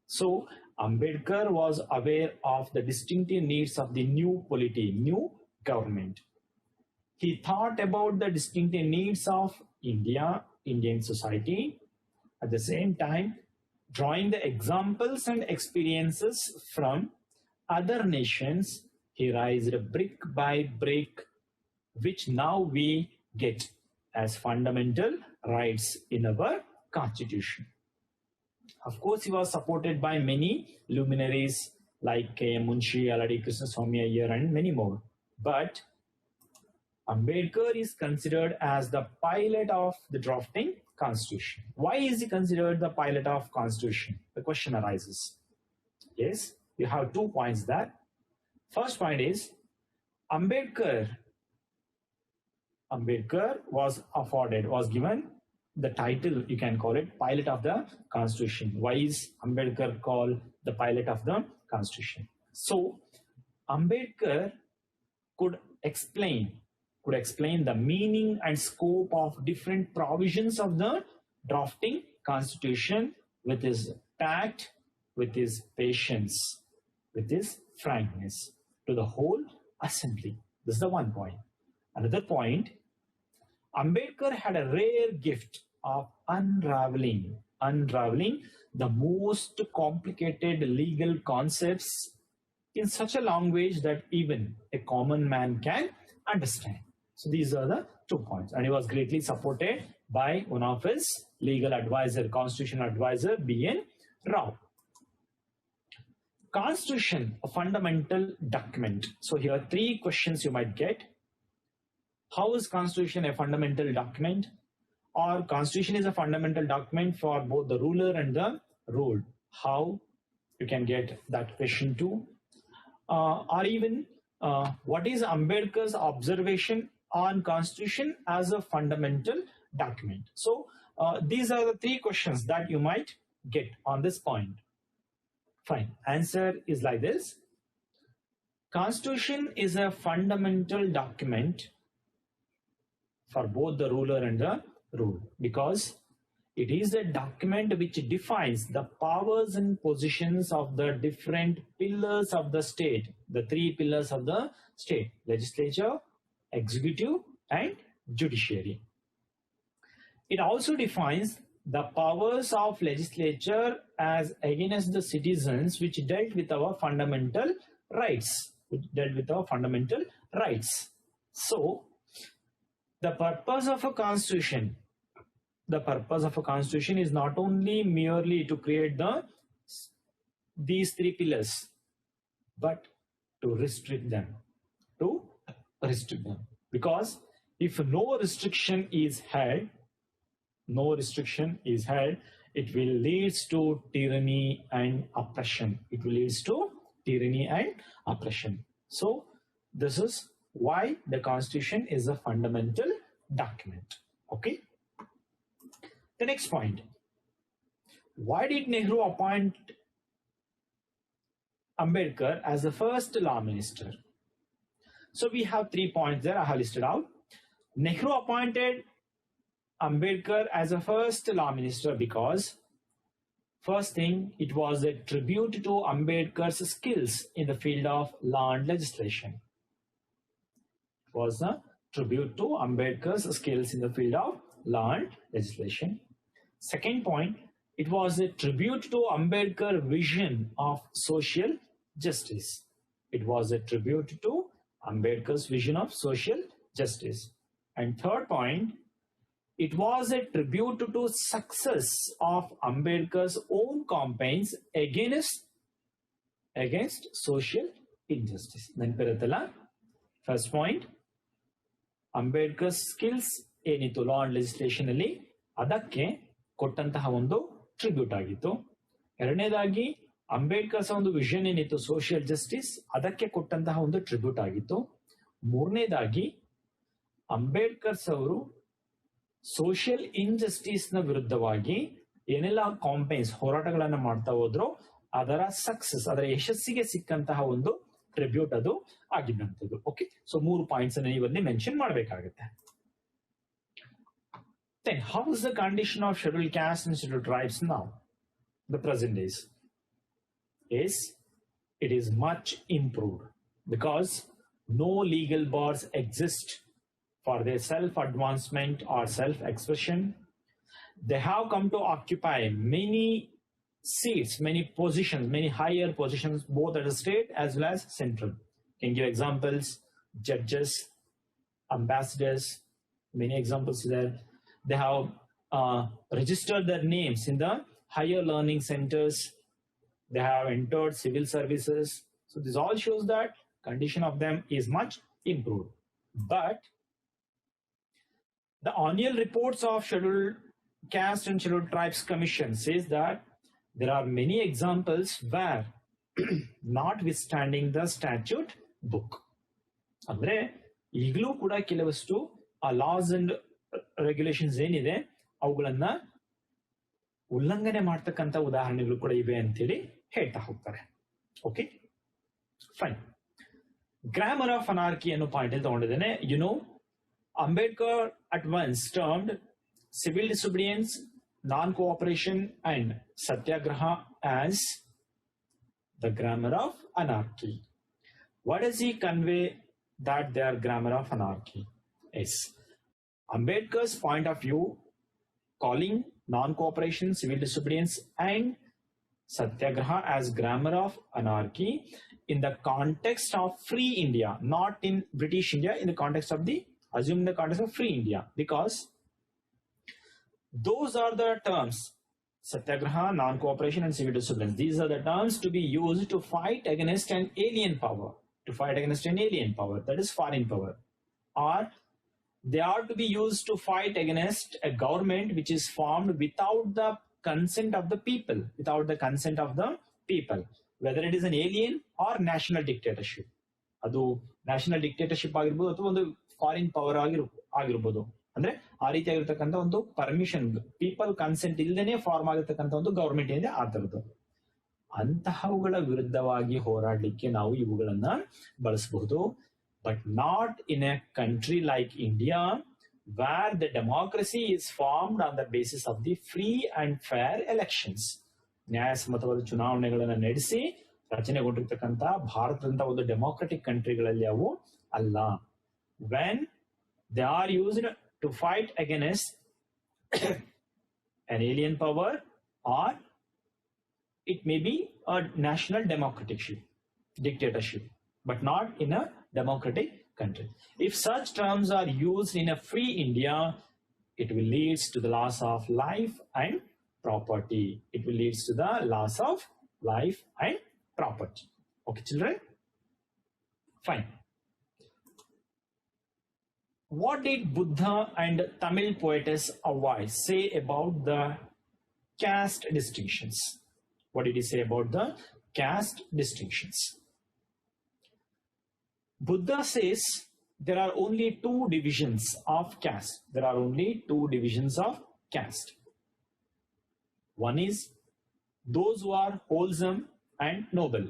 So Ambedkar was aware of the distinctive needs of the new polity, new government. He thought about the distinctive needs of India, Indian society. At the same time, drawing the examples and experiences from other nations, he raised brick by brick, which now we get as fundamental rights in our Constitution. Of course, he was supported by many luminaries like K. Munshi, Aladi Krishnaswamy Iyer, and many more. But Ambedkar is considered as the pilot of the drafting constitution. Why is he considered the pilot of constitution? The question arises. Yes, you have 2 points there. First point is Ambedkar was given the title, you can call it, pilot of the constitution. Why is Ambedkar called the pilot of the constitution? So Ambedkar could explain the meaning and scope of different provisions of the drafting constitution with his tact, with his patience, with his frankness to the whole assembly. This is the one point. Another point, Ambedkar had a rare gift of unraveling the most complicated legal concepts in such a language that even a common man can understand. So these are the 2 points. And he was greatly supported by one of his legal advisor, constitutional advisor, B.N. Rao. Constitution, a fundamental document. So here are 3 questions you might get. How is Constitution a fundamental document? Or Constitution is a fundamental document for both the ruler and the ruled. How? You can get that question too. Or even what is Ambedkar's observation on Constitution as a fundamental document? So these are the 3 questions that you might get on this point. Fine. Answer is like this. Constitution is a fundamental document for both the ruler and the ruled, because it is a document which defines the powers and positions of the different pillars of the state, the 3 pillars of the state: legislature, executive, and judiciary. It also defines the powers of legislature as against the citizens, which dealt with our fundamental rights. So, the purpose of a constitution is not only merely to create these 3 pillars, but to restrict them. Because if no restriction is held, it will lead to tyranny and oppression. So this is why the Constitution is a fundamental document. Okay. The next point. Why did Nehru appoint Ambedkar as the first law minister? So we have 3 points there I have listed out. Nehru appointed Ambedkar as a first law minister because, first thing, it was a tribute to Ambedkar's skills in the field of law and legislation. It was a tribute to Ambedkar's skills in the field of law and legislation. Second point, it was a tribute to Ambedkar's vision of social justice. It was a tribute to Ambedkar's vision of social justice. And third point, it was a tribute to success of Ambedkar's own campaigns against social injustice. First point, Ambedkar's skills ಏನಿತ್ತು law and legislation ಅಲ್ಲಿ ಅದಕ್ಕೆ ಕೊಟ್ಟಂತಹ ಒಂದು tribute ಆಗಿತ್ತು. ಎರಡನೇದಾಗಿ ಅಂಬೇಡ್ಕರ್ಸ್ ಒಂದು vision ಏನಿತ್ತು social justice, ಅದಕ್ಕೆ ಕೊಟ್ಟಂತಹ ಒಂದು ಟ್ರಿಬ್ಯೂಟ್ ಆಗಿತ್ತು. ಮೂರನೇದಾಗಿ ಅಂಬೇಡ್ಕರ್ಸ್ ಅವರು ಸೋಷಿಯಲ್ ಇನ್ಜಸ್ಟಿಸ್ ನ ವಿರುದ್ಧವಾಗಿ ಏನೆಲ್ಲ ಕಾಂಪೇನ್ಸ್ ಹೋರಾಟಗಳನ್ನ ಮಾಡ್ತಾ ಹೋದ್ರು ಅದರ ಸಕ್ಸಸ್, ಅದರ ಯಶಸ್ಸಿಗೆ ಸಿಕ್ಕಂತಹ ಒಂದು ಟ್ರಿಬ್ಯೂಟ್ ಅದು ಆಗಿದ್ದಂಥದ್ದು. ಓಕೆ, ಸೊ 3 ಪಾಯಿಂಟ್ಸ್ ಅನ್ನು ನೀವಲ್ಲಿ ಮೆನ್ಷನ್ ಮಾಡಬೇಕಾಗುತ್ತೆ. Then how is the condition of scheduled castes and scheduled tribes now, the present days? Yes, it is much improved because no legal bars exist for their self-advancement or self-expression. They have come to occupy many seats, many positions, many higher positions, both at the state as well as central. Can give examples: judges, ambassadors, many examples there. They have registered their names in the higher learning centers. They have entered civil services. So this all shows that condition of them is much improved. But the annual reports of scheduled Caste and Scheduled Tribes Commission says that there are many examples where notwithstanding the statute book, ಅಂದ್ರೆ ಈಗಲೂ ಕೂಡ ಕೆಲವಷ್ಟು ಆ loss and regulations ಏನಿದೆ ಅವುಗಳನ್ನ ಉಲ್ಲಂಘನೆ ಮಾಡ್ತಕ್ಕಂಥ ಉದಾಹರಣೆಗಳು ಕೂಡ ಇವೆ ಅಂತೇಳಿ ಹೇಳ್ತಾ ಹೋಗ್ತಾರೆ. Okay fine. Grammar of anarchy ಅನ್ನೋ ಪಾಯಿಂಟ್ ಅಲ್ಲಿ ತಗೊಂಡಿದ್ದೇನೆ. Ambedkar at once termed civil disobedience, non-cooperation and satyagraha as the grammar of anarchy. What does he convey that they are grammar of anarchy is? Ambedkar's point of view, calling non-cooperation, civil disobedience and satyagraha as grammar of anarchy in the context of free India, not in British India, in the context of assume the context of free India, because those are the terms, satyagraha, non-cooperation and civil disobedience. These are the terms to be used to fight against an alien power, that is foreign power. Or they are to be used to fight against a government which is formed without the consent of the people, whether it is an alien or national dictatorship. ಅದು national dictatorship ಆಗಿರ್ಬೋದು ಅಥವಾ ಒಂದು foreign power ಆಗಿರ್ಬೋದು. ಅಂದ್ರೆ ಆ ರೀತಿಯಾಗಿರ್ತಕ್ಕಂಥ ಒಂದು permission, people consent ಇಲ್ಲದೇನೆ ಫಾರ್ಮ್ ಆಗಿರ್ತಕ್ಕಂಥ ಒಂದು ಗವರ್ಮೆಂಟ್ ಏನಿದೆ ಆ ತರದ್ದು, ಅಂತಹವುಗಳ ವಿರುದ್ಧವಾಗಿ ಹೋರಾಡಲಿಕ್ಕೆ ನಾವು ಇವುಗಳನ್ನ ಬಳಸಬಹುದು. But not in a country like India where the democracy is formed on the basis of the free and fair elections. ನ್ಯಾಯಸಮ್ಮತವಾದ ಚುನಾವಣೆಗಳನ್ನು ನಡೆಸಿ ರಚನೆಗೊಂಡಿರ್ತಕ್ಕಂಥ ಭಾರತದಂತ ಒಂದು ಡೆಮೋಕ್ರೆಟಿಕ್ ಕಂಟ್ರಿಗಳಲ್ಲಿ ಅವು ಅಲ್ಲ. When they are used to fight against an alien power, or it may be a national dictatorship, but not in a democratic country. If such terms are used in a free India, it will lead to the loss of life and property. Okay, children? Fine. What did Buddha and Tamil poetess Avai say about the caste distinctions? What did he say about the caste distinctions? Buddha says there are only two divisions of caste. One is those who are wholesome and noble,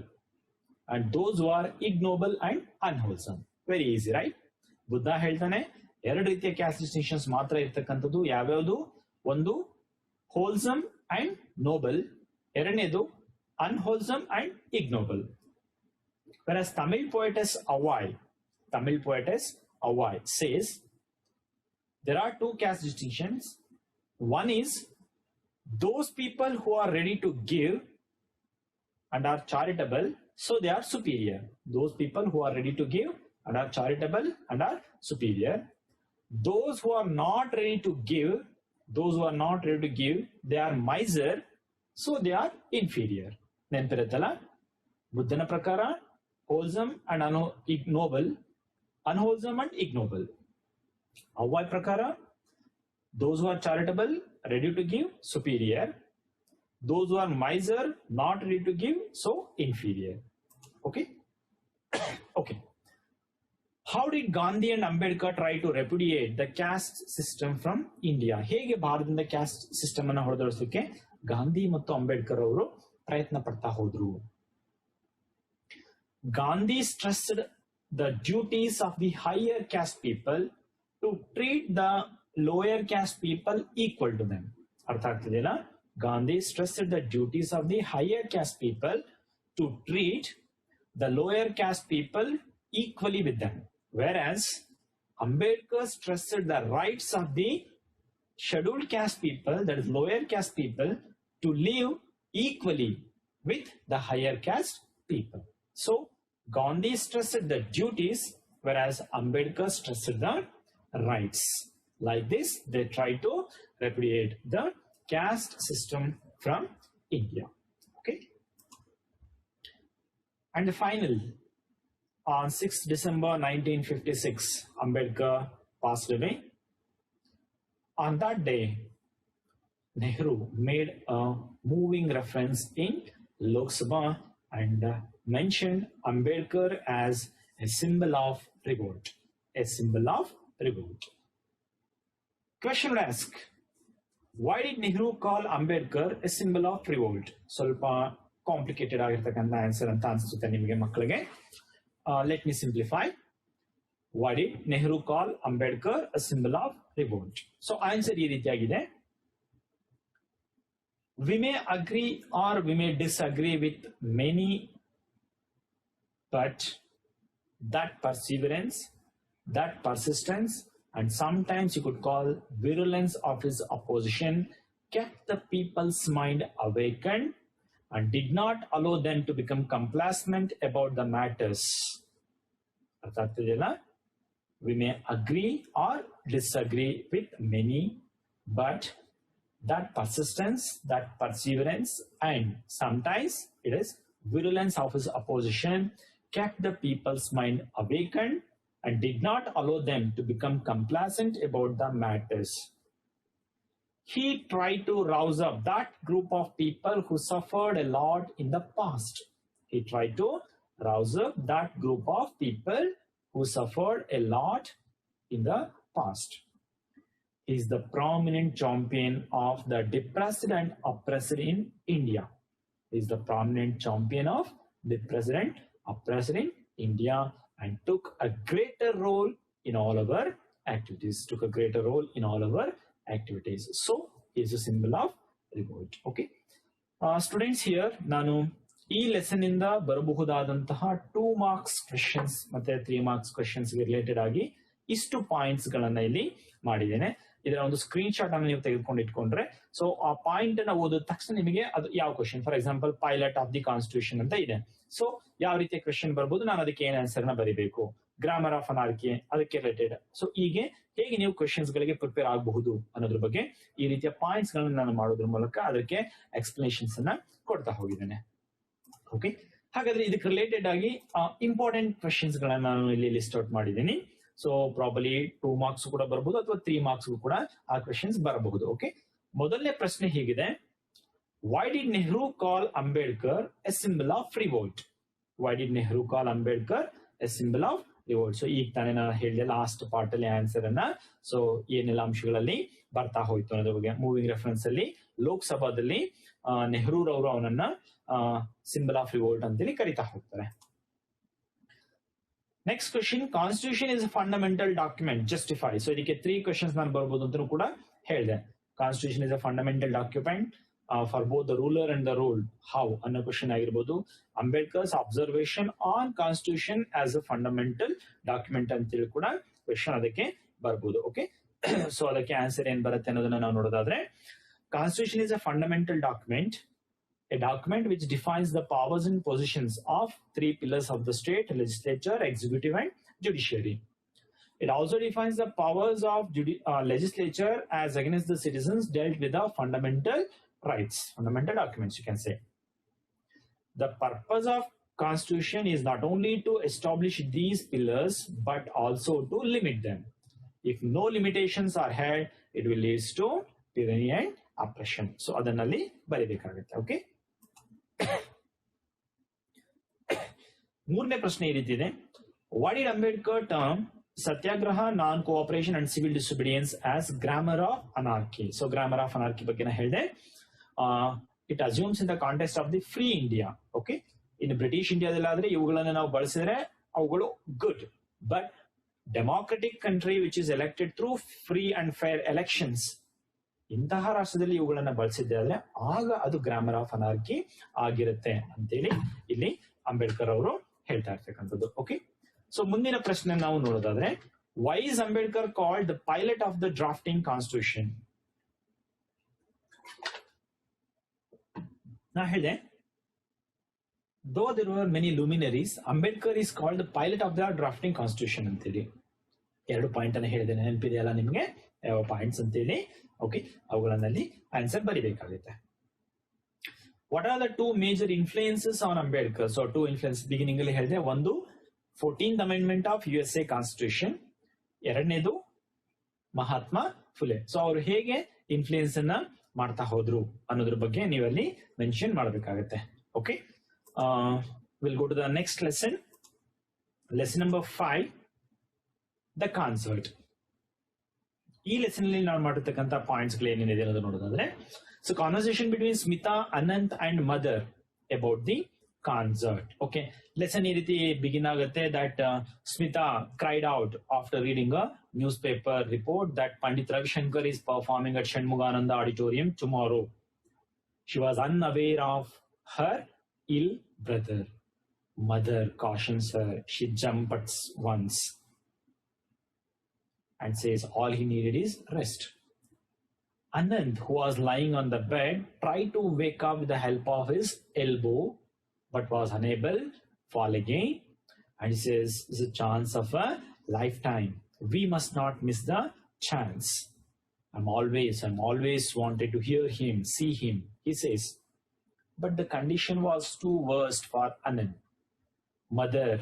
and those who are ignoble and unwholesome. Very easy, right? Buddha ಹೇಳ್ತಾನೆ ಎರಡು ರೀತಿಯ caste distinctions ಮಾತ್ರ ಇರ್ತಕ್ಕಂಥದ್ದು. ಯಾವ್ಯಾವುದು? ಒಂದು wholesome and noble, ಎರಡನೇದು unwholesome and ignoble. Whereas Tamil poetess Avai says there are two caste distinctions. One is those people who are ready to give and are charitable, so they are superior. Those people who are ready to give and are charitable and are superior. Those who are not ready to give, they are miser, so they are inferior. ನೆನಪಿರುತ್ತಲ್ಲ, ಬುದ್ಧನ ಪ್ರಕಾರ wholesome and ignoble, unwholesome and ignoble. Avai ಪ್ರಕಾರ those who are charitable, ready to give, superior. Those who are miser, not ready to give, so inferior. Okay. Okay. How did Gandhi and Ambedkar try to repudiate the caste system from India? ಹೇಗೆ ಭಾರತದಿಂದ caste system ಅನ್ನು ಹೊರದೋಡಿಸಲಿಕ್ಕೆ ಗಾಂಧಿ ಮತ್ತು ಅಂಬೇಡ್ಕರ್ ಅವರು ಪ್ರಯತ್ನ ಪಡ್ತಾ ಹೋದ್ರು? Gandhi stressed the duties of the higher caste people to treat the lower caste people equal to them. ಅರ್ಥ ಆಗ್ತಿದೆಯಲ್ಲ? Gandhi stressed the duties of the higher caste people to treat the lower caste people equally with them. Whereas Ambedkar stressed the rights of the scheduled caste people, that is lower caste people, to live equally with the higher caste people. So Gandhi stressed the duties, whereas Ambedkar stressed the rights. Like this, they try to repudiate the caste system from India. Okay. And the final, on 6th December 1956, Ambedkar passed away. On that day, Nehru made a moving reference in Lok Sabha and mentioned Ambedkar as a symbol of revolt. A symbol of revolt. Question would ask, why did Nehru call Ambedkar a symbol of revolt? ಸ್ವಲ್ಪ complicated ಆಗಿರ್ತಕ್ಕಂಥ answer ಅಂತ ಅನ್ಸುತ್ತೆ ನಿಮಗೆ ಮಕ್ಕಳಿಗೆ. Let me simplify. Why did Nehru call Ambedkar a symbol of revolt? So answer ಈ ರೀತಿಯಾಗಿದೆ. We may agree or we may disagree with many, but that perseverance, that persistence, and sometimes you could call virulence of his opposition kept the people's mind awakened and did not allow them to become complacent about the matters. We may agree or disagree with many, but that persistence, that perseverance, and sometimes it is virulence of his opposition kept the people's mind awakened and did not allow them to become complacent about the matters. He tried to rouse up that group of people who suffered a lot in the past. He tried to rouse up that group of people who suffered a lot in the past. He is the prominent champion of the depressed and oppressed in India. He is the prominent champion of depressed and oppressed in India and took a greater role in all our activities. Took a greater role in all our activities. So he is a symbol of revolt. Okay. Students, here ನಾನು ಈ lesson ಇಂದ ಬರಬಹುದಾದಂತಹ 2 marks questions ಮತ್ತೆ 3 marks questions related ಆಗಿ ಇಷ್ಟು points ಗಳನ್ನ ಇಲ್ಲಿ ಮಾಡಿದ್ದೇನೆ. ಇದರ ಒಂದು ಸ್ಕ್ರೀನ್ ಶಾಟ್ ಅನ್ನು ನೀವು ತೆಗೆದುಕೊಂಡು ಇಟ್ಕೊಂಡ್ರೆ ಸೊ ಆ ಪಾಯಿಂಟ್ ಅನ್ನ ಓದಿದ ತಕ್ಷಣ ನಿಮಗೆ ಅದು ಯಾವ question, for example pilot of the constitution ಅಂತ ಇದೆ. ಸೊ ಯಾವ ರೀತಿಯ ಕ್ವಶನ್ ಬರ್ಬೋದು, ನಾನು ಅದಕ್ಕೆ ಏನ್ ಆನ್ಸರ್ ನ ಬರೀಬೇಕು, ಗ್ರಾಮರ್ ಆಫ್ ಅನಾರ್ಕಿ ಅದಕ್ಕೆ ರಿಲೇಟೆಡ್. ಸೊ ಹೀಗೆ ಹೇಗೆ ನೀವು ಕ್ವಶನ್ಸ್ ಗಳಿಗೆ ಪ್ರಿಪೇರ್ ಆಗಬಹುದು ಅನ್ನೋದ್ರ ಬಗ್ಗೆ ಈ ರೀತಿಯ ಪಾಯಿಂಟ್ಸ್ ಗಳನ್ನ ನಾನು ಮಾಡೋದ್ರ ಮೂಲಕ ಅದಕ್ಕೆ ಎಕ್ಸ್ಪ್ಲನೇಷನ್ಸ್ ಅನ್ನ ಕೊಡ್ತಾ ಹೋಗಿದ್ದೇನೆ. ಓಕೆ, ಹಾಗಾದ್ರೆ ಇದಕ್ಕೆ ರಿಲೇಟೆಡ್ ಆಗಿ ಇಂಪಾರ್ಟೆಂಟ್ ಕ್ವಶನ್ಸ್ ಗಳನ್ನ ನಾನು ಇಲ್ಲಿ ಲಿಸ್ಟ್ ಔಟ್ ಮಾಡಿದ್ದೀನಿ. ಸೊ ಪ್ರಾಬಲಿ 2 marks ಕೂಡ ಬರಬಹುದು ಅಥವಾ 3 marks ಕೂಡ ಆ ಕ್ವೆಶನ್ಸ್ ಬರಬಹುದು. ಓಕೆ, ಮೊದಲನೇ ಪ್ರಶ್ನೆ ಹೀಗಿದೆ, why did Nehru call Ambedkar A symbol of revolt? Why did Nehru call Ambedkar A symbol of revolt? So ಈಗ ತಾನೇ ನಾನು ಹೇಳಿದೆ ಲಾಸ್ಟ್ ಪಾರ್ಟ್ ಅಲ್ಲಿ ಆನ್ಸರ್ ಅನ್ನ. ಸೊ ಏನೆಲ್ಲ ಅಂಶಗಳಲ್ಲಿ ಬರ್ತಾ ಹೋಯ್ತು ಅನ್ನೋದ್ರ ಬಗ್ಗೆ. ಮೂವಿಂಗ್ ರೆಫರೆನ್ಸ್ ಅಲ್ಲಿ ಲೋಕಸಭಾದಲ್ಲಿ ನೆಹರು ರವರು ಅವನನ್ನ ಸಿಂಬಲ್ ಆಫ್ ರಿವೋಲ್ಟ್ ಅಂತೇಳಿ ಕರಿತಾ ಹೋಗ್ತಾರೆ. Next question, constitution is a fundamental document, justify. So ಇದಕ್ಕೆ 3 questions ನಾನು ಬರ್ಬೋದು ಅಂತ ಕೂಡ ಹೇಳಿದೆ. Constitution is a fundamental document for both the ruler and the ruled, how ಅನ್ನೋ ಕ್ವೆಶನ್ ಆಗಿರ್ಬೋದು. Ambedkar's observation on constitution as a fundamental document ಅಂತೇಳಿ ಕೂಡ ಕ್ವೆಶನ್ ಅದಕ್ಕೆ ಬರ್ಬೋದು. ಓಕೆ, ಸೊ ಅದಕ್ಕೆ ಆನ್ಸರ್ ಏನ್ ಬರುತ್ತೆ ಅನ್ನೋದನ್ನ ನಾವು ನೋಡೋದಾದ್ರೆ, constitution is a fundamental document, a document which defines the powers and positions of 3 pillars of the state: legislature, executive, and judiciary. It also defines the powers of legislature as against the citizens dealt with the fundamental rights, fundamental documents you can say. The purpose of constitution is not only to establish these pillars but also to limit them. If no limitations are had, it will lead to tyranny and oppression. So adanalli ಬರಿಬೇಕಾಗುತ್ತೆ. Okay, ಮೂರನೇ ಪ್ರಶ್ನೆ ಈ ರೀತಿ ಇದೆ, why did Ambedkar term satyagraha, non cooperation and civil disobedience as grammar of anarchy? So grammar of anarchy ಬಗ್ಗೆ ನಾ ಹೇಳಿದೆ. It assumes in the context of the free India. Okay, ಇನ್ನು ಬ್ರಿಟಿಷ್ ಇಂಡಿಯಾದಲ್ಲಾದ್ರೆ ಇವುಗಳನ್ನ ನಾವು ಬಳಸಿದ್ರೆ ಅವುಗಳು good, but democratic country which is elected through free and fair elections, ಇಂತಹ ರಾಷ್ಟ್ರದಲ್ಲಿ ಇವುಗಳನ್ನ ಬಳಸಿದ್ದೆ ಆದ್ರೆ ಆಗ ಅದು ಗ್ರಾಮರ್ ಆಫ್ ಅನಾರ್ಕಿ ಆಗಿರುತ್ತೆ ಅಂತೇಳಿ ಇಲ್ಲಿ ಅಂಬೇಡ್ಕರ್ ಅವರು ಹೇಳ್ತಾ ಇರ್ತಕ್ಕಂಥದ್ದು. ಓಕೆ, ಸೊ ಮುಂದಿನ ಪ್ರಶ್ನೆ ನಾವು ನೋಡೋದಾದ್ರೆ, why is Ambedkar called the pilot of the drafting constitution? ನಾ ಹೇಳಿದೆ, though there were many luminaries, Ambedkar is called the pilot of the drafting constitution ಅಂತೇಳಿ 2 ಪಾಯಿಂಟ್ ಅನ್ನ ಹೇಳಿದೆ, ನೆನಪಿದೆಯಲ್ಲ ನಿಮ್ಗೆ ಯಾವ ಪಾಯಿಂಟ್ಸ್ ಅಂತೇಳಿ? ಓಕೆ, ಅವುಗಳಲ್ಲಿ ಆನ್ಸರ್ ಬರಿಬೇಕಾಗುತ್ತೆ. What are the 2 major influences on Ambedkar? So 2 influence beginning ಅಲ್ಲಿ ಹೇಳಿದೆ. ಒಂದು 14th amendment of USA constitution, ಎರಡನೇದು ಮಹಾತ್ಮ ಫುಲೆ. ಸೊ ಅವರು ಹೇಗೆ ಇನ್ಫ್ಲೂಯೆನ್ಸ್ ಅನ್ನ ಮಾಡ್ತಾ ಹೋದ್ರು ಅನ್ನೋದ್ರ ಬಗ್ಗೆ ನೀವಲ್ಲಿ ಮೆನ್ಷನ್ ಮಾಡಬೇಕಾಗತ್ತೆ. Okay, will go to the next lesson. Lesson number 5, the concert. ಈ ಲೆಸನ್ ಅಲ್ಲಿ ನಾವು ಮಾಡಿರ್ತಕ್ಕಂಥ ಪಾಯಿಂಟ್ಸ್ ಏನೇನಿದೆ ಅನ್ನೋದು ನೋಡೋದಾದ್ರೆ, so conversation between Smita, Anant and mother about the concert. Okay, lesson ಈ ರೀತಿ ಬಿಗಿನ್ ಆಗುತ್ತೆ that Smita cried out after reading a newspaper report that Pandit Ravishankar is performing at Shanmugananda Auditorium tomorrow. She was unaware of her ill brother. Mother cautions her. She jumps once and says all he needed is rest. Anand, who was lying on the bed, tried to wake up with the help of his elbow but was unable, fall again, and he says it's a chance of a lifetime. We must not miss the chance. I'm always wanted to hear him, see him, he says. But the condition was too worst for Anand. Mother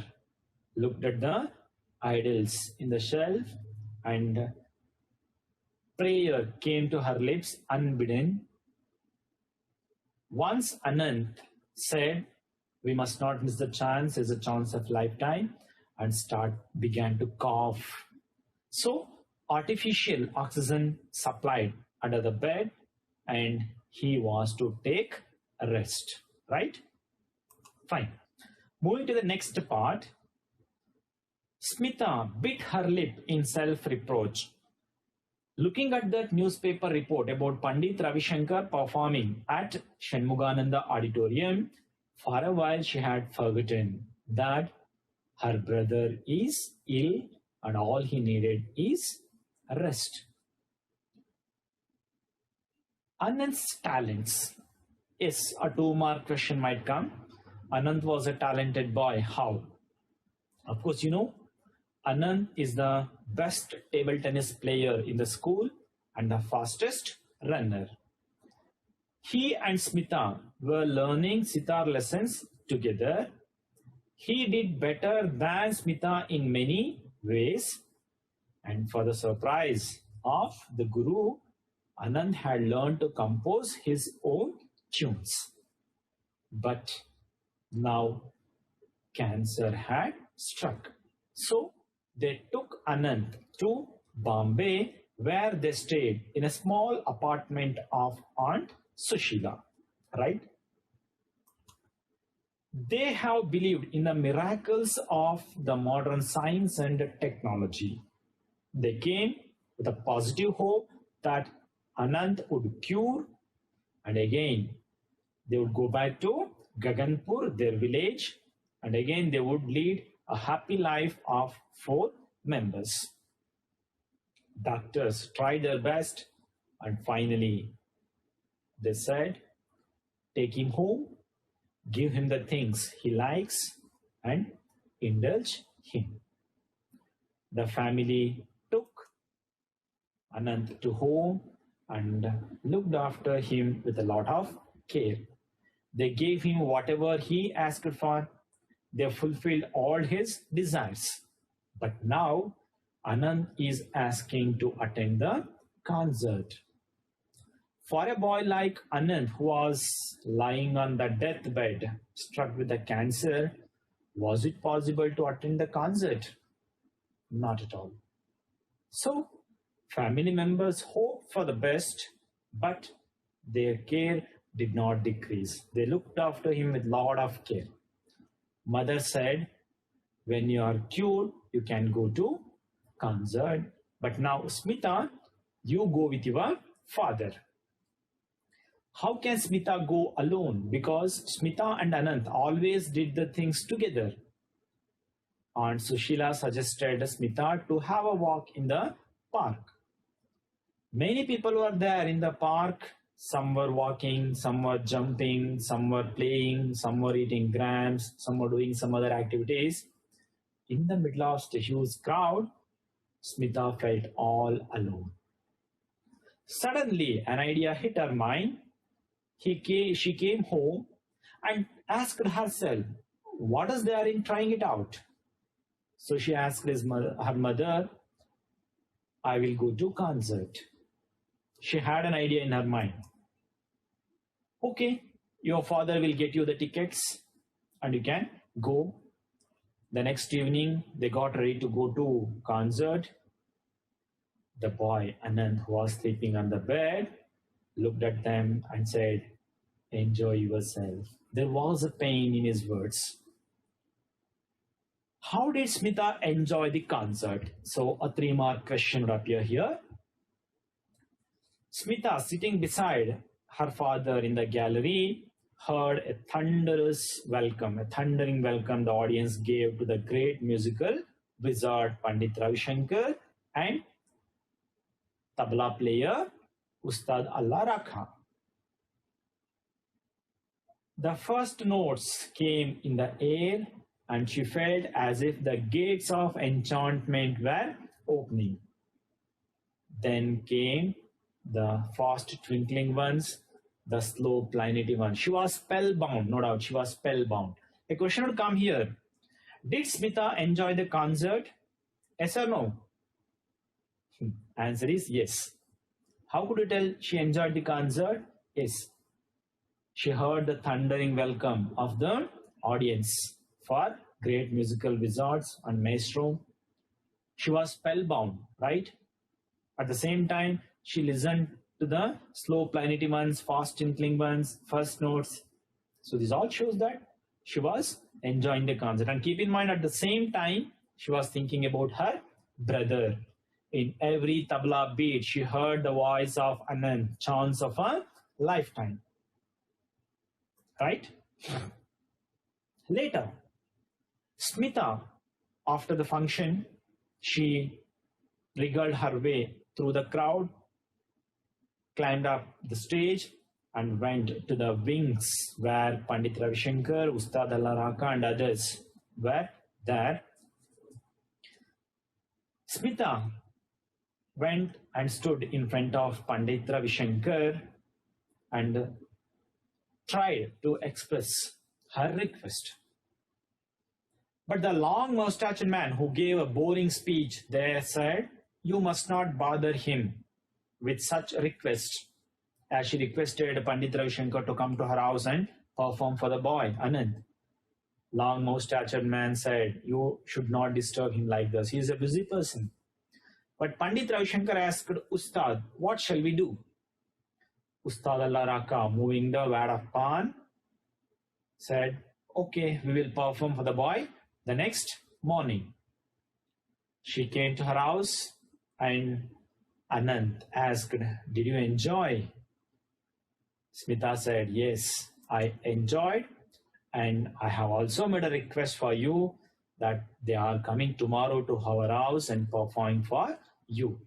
looked at the idols in the shelf and prayer came to her lips unbidden. Once Anand said, we must not miss the chance, is a chance of lifetime, and began to cough. So artificial oxygen supplied under the bed and he was to take a rest, right? Fine. Moving to the next part, Smita bit her lip in self-reproach. Looking at that newspaper report about Pandit Ravishankar performing at Shanmugananda Auditorium, for a while she had forgotten that her brother is ill and all he needed is rest. Anand's talents. Yes, a 2-mark question might come. Anand was a talented boy. How? Of course, you know, Anand is the best table tennis player in the school and the fastest runner. He and Smita were learning sitar lessons together. He did better than Smita in many ways, and for the surprise of the Guru, Anand had learned to compose his own tunes. But now cancer had struck. So they took Anand to Bombay, where they stayed in a small apartment of Aunt Sushila, right? They have believed in the miracles of the modern science and technology. They came with a positive hope that Anand would cure, and again they would go back to Gaganpur, their village, and again they would lead a happy life of 4 members. Doctors tried their best, and finally they said, take him home, give him the things he likes, and indulge him. The family took Anand to home and looked after him with a lot of care. They gave him whatever he asked for. They fulfilled all his desires. But now Anand is asking to attend the concert. For a boy like Anand, who was lying on the deathbed, struck with the cancer, was it possible to attend the concert? Not at all. So, family members hoped for the best, but their care did not decrease. They looked after him with a lot of care. Mother said, when you are cured, you can go to concert. But now, Smita, you go with your father. How can Smita go alone? Because Smita and Anand always did the things together. Aunt Sushila suggested Smita to have a walk in the park. Many people were there in the park. Some were walking, some were jumping, some were playing, some were eating grams, some were doing some other activities. In the middle of the huge crowd, Smita felt all alone. Suddenly, an idea hit her mind. She came home and asked herself, what is there in trying it out? So she asked her mother, I will go to concert. She had an idea in her mind. Okay, your father will get you the tickets and you can go. The next evening, they got ready to go to concert. The boy, Anand, who was sleeping on the bed, looked at them and said, enjoy yourself. There was a pain in his words. How did Smita enjoy the concert? So a 3-mark question would appear here. Smita, sitting beside her father in the gallery, heard a thunderous welcome, a thundering welcome the audience gave to the great musical wizard Pandit Ravi Shankar and tabla player Ustad Allah Rakha. The first notes came in the air and she felt as if the gates of enchantment were opening. Then came the fast twinkling ones, the slow plaintive ones. She was spellbound, no doubt, she was spellbound. A question would come here. Did Smita enjoy the concert? Yes or no? Answer is yes. How could you tell she enjoyed the concert? Yes. She heard the thundering welcome of the audience for great musical wizards and maestro. She was spellbound, right? At the same time, she listened to the slow plaintive ones, fast tinkling ones, first notes. So this all shows that she was enjoying the concert. And keep in mind, at the same time, she was thinking about her brother. In every tabla beat, she heard the voice of Anand, chants of a lifetime. Right? Later, Smita, after the function, she wriggled her way through the crowd, climbed up the stage and went to the wings where Pandit Ravi Shankar, Ustad Allah Rakha and others were there. Smita went and stood in front of Pandit Ravi Shankar and tried to express her request. But the long mustached man who gave a boring speech there said, you must not bother him with such requests, as she requested Pandit Ravi Shankar to come to her house and perform for the boy, Anand. Long mustached man said, you should not disturb him like this. He is a busy person. But Pandit Ravi Shankar asked Ustad, what shall we do? Ustad Allah Rakha, moving the wad of pan, said, okay, we will perform for the boy the next morning. She came to her house and Anand asked, did you enjoy? Smita said, yes, I enjoyed, and I have also made a request for you that they are coming tomorrow to our house and performing for you.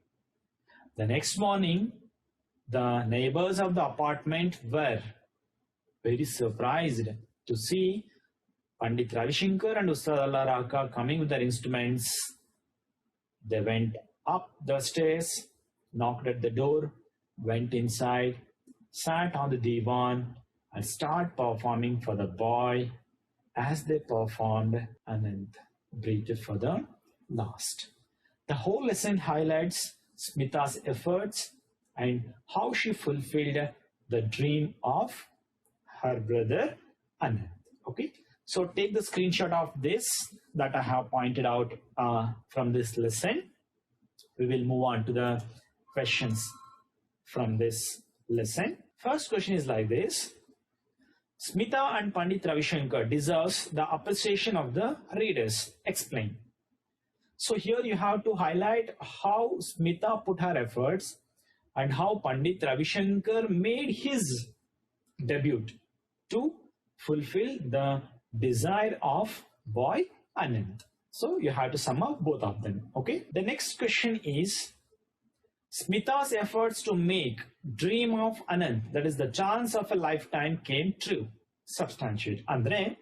The next morning, the neighbors of the apartment were very surprised to see Pandit Ravi Shankar and Ustad Allah Rakha coming with their instruments. They went up the stairs, knocked at the door, went inside, sat on the divan and started performing for the boy. As they performed, Anand breathed for the last. The whole lesson highlights Smita's efforts and how she fulfilled the dream of her brother Anand. Okay, so take the screenshot of this that I have pointed out from this lesson. We will move on to the questions from this lesson. First question is like this. Smita and Pandit Ravi Shankar deserves the appreciation of the readers. Explain. So here you have to highlight how Smita put her efforts and how Pandit Ravi Shankar made his debut to fulfill the desire of boy Anand. So you have to sum up both of them. Okay. The next question is Smita's efforts to make dream of Anand, that is the chance of a lifetime, came true. Substantiate. Andre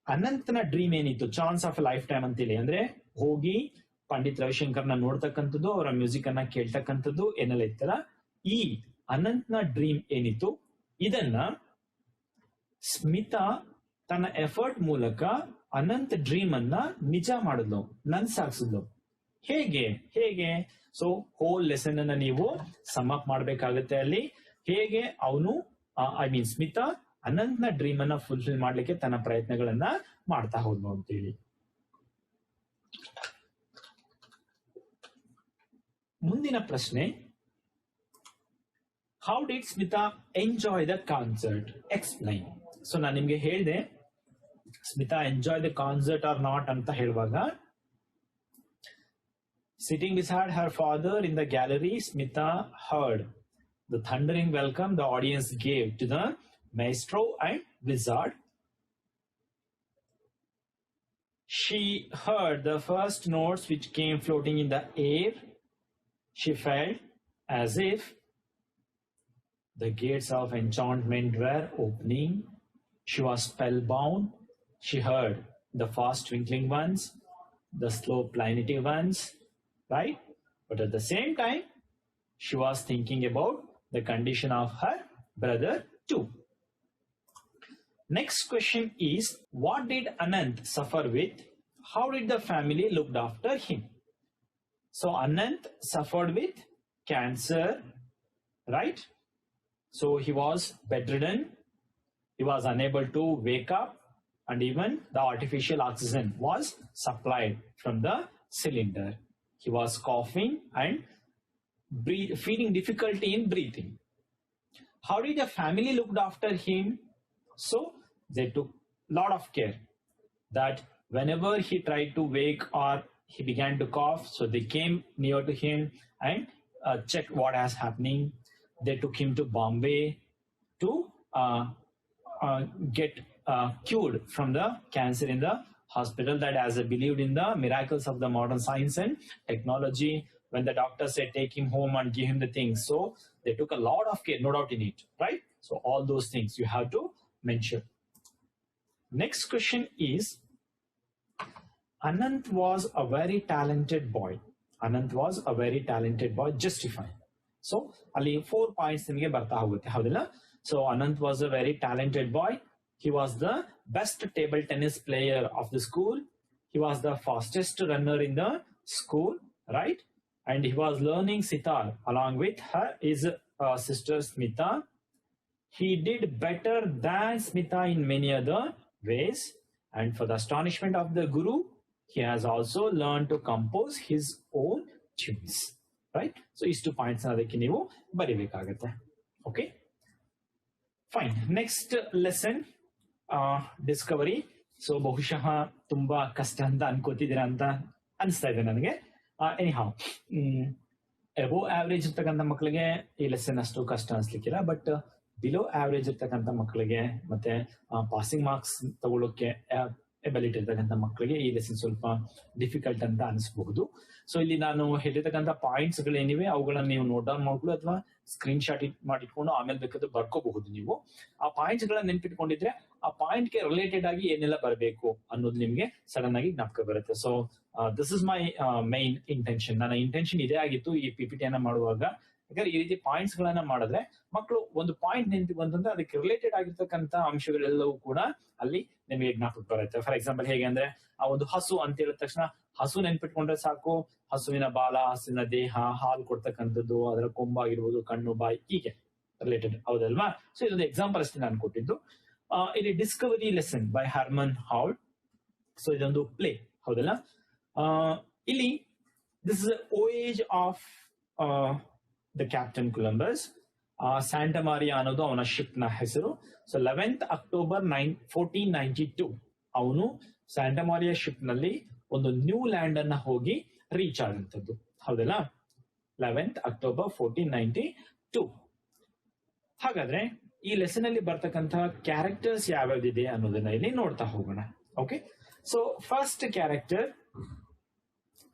Anantna dream ಏನಿತ್ತು, chance of life time ಅಂತೇಳಿ ಅಂದ್ರೆ ಹೋಗಿ ಪಂಡಿತ್ ರವಿಶಂಕರ್ನ ನೋಡ್ತಕ್ಕಂಥದ್ದು, ಅವರ music ಅನ್ನ ಕೇಳ್ತಕ್ಕಂಥದ್ದು ಏನೆಲ್ಲ ಇತ್ತಲ್ಲ, ಈ ಅನಂತ್ನ dream ಏನಿತ್ತು ಇದನ್ನ ಸ್ಮಿತಾ ತನ್ನ ಎಫರ್ಟ್ ಮೂಲಕ ಅನಂತ್ ಡ್ರೀಮ್ ಅನ್ನ ನಿಜ ಮಾಡಿದ್ಲು, ನನ್ಸಾಗ್ಸಿದ್ಲು. ಹೇಗೆ ಹೇಗೆ ಸೊ ಹೋಲ್ ಲೆಸನ್ ಅನ್ನ ನೀವು ಸಮ್ ಅಪ್ ಮಾಡ್ಬೇಕಾಗತ್ತೆ. ಅಲ್ಲಿ ಹೇಗೆ ಅವನು ಸ್ಮಿತಾ ಅನಂತ್ನ ಡ್ರೀಮ್ ಅನ್ನ ಫುಲ್ಫಿಲ್ ಮಾಡ್ಲಿಕ್ಕೆ ತನ್ನ ಪ್ರಯತ್ನಗಳನ್ನ ಮಾಡ್ತಾ ಹೋದ್ನು ಅಂತೇಳಿ. ಮುಂದಿನ ಪ್ರಶ್ನೆ, how did Smita enjoy the concert, explain. So ನಾನು ನಿಮ್ಗೆ ಹೇಳಿದೆ Smita enjoy the concert or not ಅಂತ ಹೇಳುವಾಗ, sitting beside her father in the gallery, Smita heard the thundering welcome the audience gave to the maestro and wizard. She heard the first notes which came floating in the air. She felt as if the gates of enchantment were opening. She was spellbound. She heard the fast twinkling ones, the slow plaintive ones, right? But at the same time, she was thinking about the condition of her brother too. Next question is, what did Anant suffer with? How did the family looked after him? So Anant suffered with cancer, right? So he was bedridden. He was unable to wake up, and even the artificial oxygen was supplied from the cylinder. He was coughing and feeling difficulty in breathing. How did the family looked after him? So they took a lot of care that whenever he tried to wake or he began to cough, so they came near to him and checked what is happening. They took him to Bombay to get cured from the cancer in the hospital. That as they believed in the miracles of the modern science and technology, when the doctor said take him home and give him the things, so they took a lot of care, no doubt in it, right? So all those things you have to mention. Next question is, Anant was a very talented boy. Anant was a very talented boy. Justify. So ಅಲ್ಲಿ 4 points ನಿಮಗೆ ಬರ್ತಾ ಹೋಗುತ್ತೆ, ಹೌದಿಲ್ಲ? So Anant was a very talented boy. He was the best table tennis player of the school. He was the fastest runner in the school, right? And he was learning sitar along with his sister Smita. He did better than Smita in many other ways. And for the astonishment of the Guru, he has also learned to compose his own tunes, right? So these 2 points ಅದಕ್ಕೆ ನೀವು ಬರಿಬೇಕಾಗುತ್ತೆ. Okay, fine. Next lesson, Discovery. So ಬಹುಶಃ ತುಂಬಾ ಕಷ್ಟ ಅಂತ ಅನ್ಕೋತಿದ್ದೀರಾ ಅಂತ ಅನಿಸ್ತಾ ಇದೆ ನನಗೆ. ಎನಿಹಾವ್, ಎಬೋ ಆವರೇಜ್ ಇರ್ತಕ್ಕಂಥ ಮಕ್ಕಳಿಗೆ ಈ ಲೆಸನ್ ಅಷ್ಟು ಕಷ್ಟ ಅನ್ಸ್ಲಿಕ್ಕಿಲ್ಲ, ಬಟ್ ಬಿಲೋ ಆವರೇಜ್ ಇರ್ತಕ್ಕಂಥ ಮಕ್ಕಳಿಗೆ ಮತ್ತೆ ಪಾಸಿಂಗ್ ಮಾರ್ಕ್ಸ್ ತಗೊಳ್ಳೋಕೆ ಎಬಿಲಿಟಿ ಇರ್ತಕ್ಕಂಥ ಮಕ್ಕಳಿಗೆ ಈ ಲೆಸನ್ ಸ್ವಲ್ಪ ಡಿಫಿಕಲ್ಟ್ ಅಂತ ಅನಿಸಬಹುದು. ಸೊ ಇಲ್ಲಿ ನಾನು ಹೇಳಿರ್ತಕ್ಕಂಥ ಪಾಯಿಂಟ್ಸ್ ಗಳೇನಿವೆ ಅವುಗಳನ್ನ ನೀವು ನೋಟ್ ಡೌನ್ ಮಾಡ್ಕೊಳ್ಳಿ ಅಥವಾ ಸ್ಕ್ರೀನ್ ಶಾಟ್ ಮಾಡಿಟ್ಕೊಂಡು ಆಮೇಲೆ ಬೇಕಾದ್ರೆ ಬರ್ಕೋಬಹುದು. ನೀವು ಆ ಪಾಯಿಂಟ್ಸ್ ಗಳನ್ನ ನೆನ್ಪಿಟ್ಕೊಂಡಿದ್ರೆ ಆ ಪಾಯಿಂಟ್ ಗೆ ರಿಲೇಟೆಡ್ ಆಗಿ ಏನೆಲ್ಲ ಬರಬೇಕು ಅನ್ನೋದು ನಿಮ್ಗೆ ಸಡನ್ ಆಗಿ ಜ್ಞಾಪಕ ಬರುತ್ತೆ. So this is my main intention. ನನ್ನ ಇಂಟೆನ್ಷನ್ ಇದೇ ಆಗಿತ್ತು ಈ PPT ಅನ್ನ ಮಾಡುವಾಗ. ಯಾಕಂದ್ರೆ ಈ ರೀತಿ ಪಾಯಿಂಟ್ಸ್ ಗಳನ್ನ ಮಾಡಿದ್ರೆ ಮಕ್ಕಳು ಒಂದು ಪಾಯಿಂಟ್ ನೆನಪಿ ಬಂತಂದ್ರೆ ಅದಕ್ಕೆ ರಿಲೇಟೆಡ್ ಆಗಿರ್ತಕ್ಕಂಥ ಅಂಶಗಳೆಲ್ಲವೂ ಕೂಡ ಅಲ್ಲಿ ನಿಮಗೆ ಜ್ಞಾಪಕ ಬರುತ್ತೆ. ಫಾರ್ ಎಕ್ಸಾಂಪಲ್ ಹೇಗೆ ಅಂದ್ರೆ, ಆ ಒಂದು ಹಸು ಅಂತ ಹೇಳಿದ ತಕ್ಷಣ ಹಸು ನೆನ್ಪಿಟ್ಕೊಂಡ್ರೆ ಸಾಕು, ಹಸುವಿನ ಬಾಲ, ಹಸುವಿನ ದೇಹ, ಹಾಲು ಕೊಡ್ತಕ್ಕಂಥದ್ದು, ಅದರ ಕೊಂಬಾಗಿರ್ಬೋದು, ಕಣ್ಣು, ಬಾಯಿ, ಹೀಗೆ ರಿಲೇಟೆಡ್, ಹೌದಲ್ವಾ? ಸೊ ಇದೊಂದು ಎಕ್ಸಾಂಪಲ್ ಅಷ್ಟೇ ನಾನು ಕೊಟ್ಟಿದ್ದು. ಇಲ್ಲಿ discovery lesson by Herman Hall. So ಇದೊಂದು ಪ್ಲೇ, ಹೌದಲ್ಲ? ಇಲ್ಲಿ this is voyage of the captain Columbus. Santa Maria ಅನ್ನೋದು ಅವನ ಶಿಪ್ ನ ಹೆಸರು. ಸೊ 11th October 1492 ಅವನು ಸ್ಯಾಂಟಾ ಮಾರಿಯಾ ಶಿಪ್ ನಲ್ಲಿ ಒಂದು ನ್ಯೂ ಲ್ಯಾಂಡ್ ಅನ್ನ ಹೋಗಿ ರೀಚ್ ಆದಂಥದ್ದು, ಹೌದಲ್ಲ? 11th October 1492. ಹಾಗಾದ್ರೆ ಈ ಲೆಸನ್ ಅಲ್ಲಿ ಬರ್ತಕ್ಕಂಥ ಕ್ಯಾರೆಕ್ಟರ್ಸ್ ಯಾವ್ಯಾವ್ದಿದೆ ಅನ್ನೋದನ್ನ ಇಲ್ಲಿ ನೋಡ್ತಾ ಹೋಗೋಣ. Okay, so first character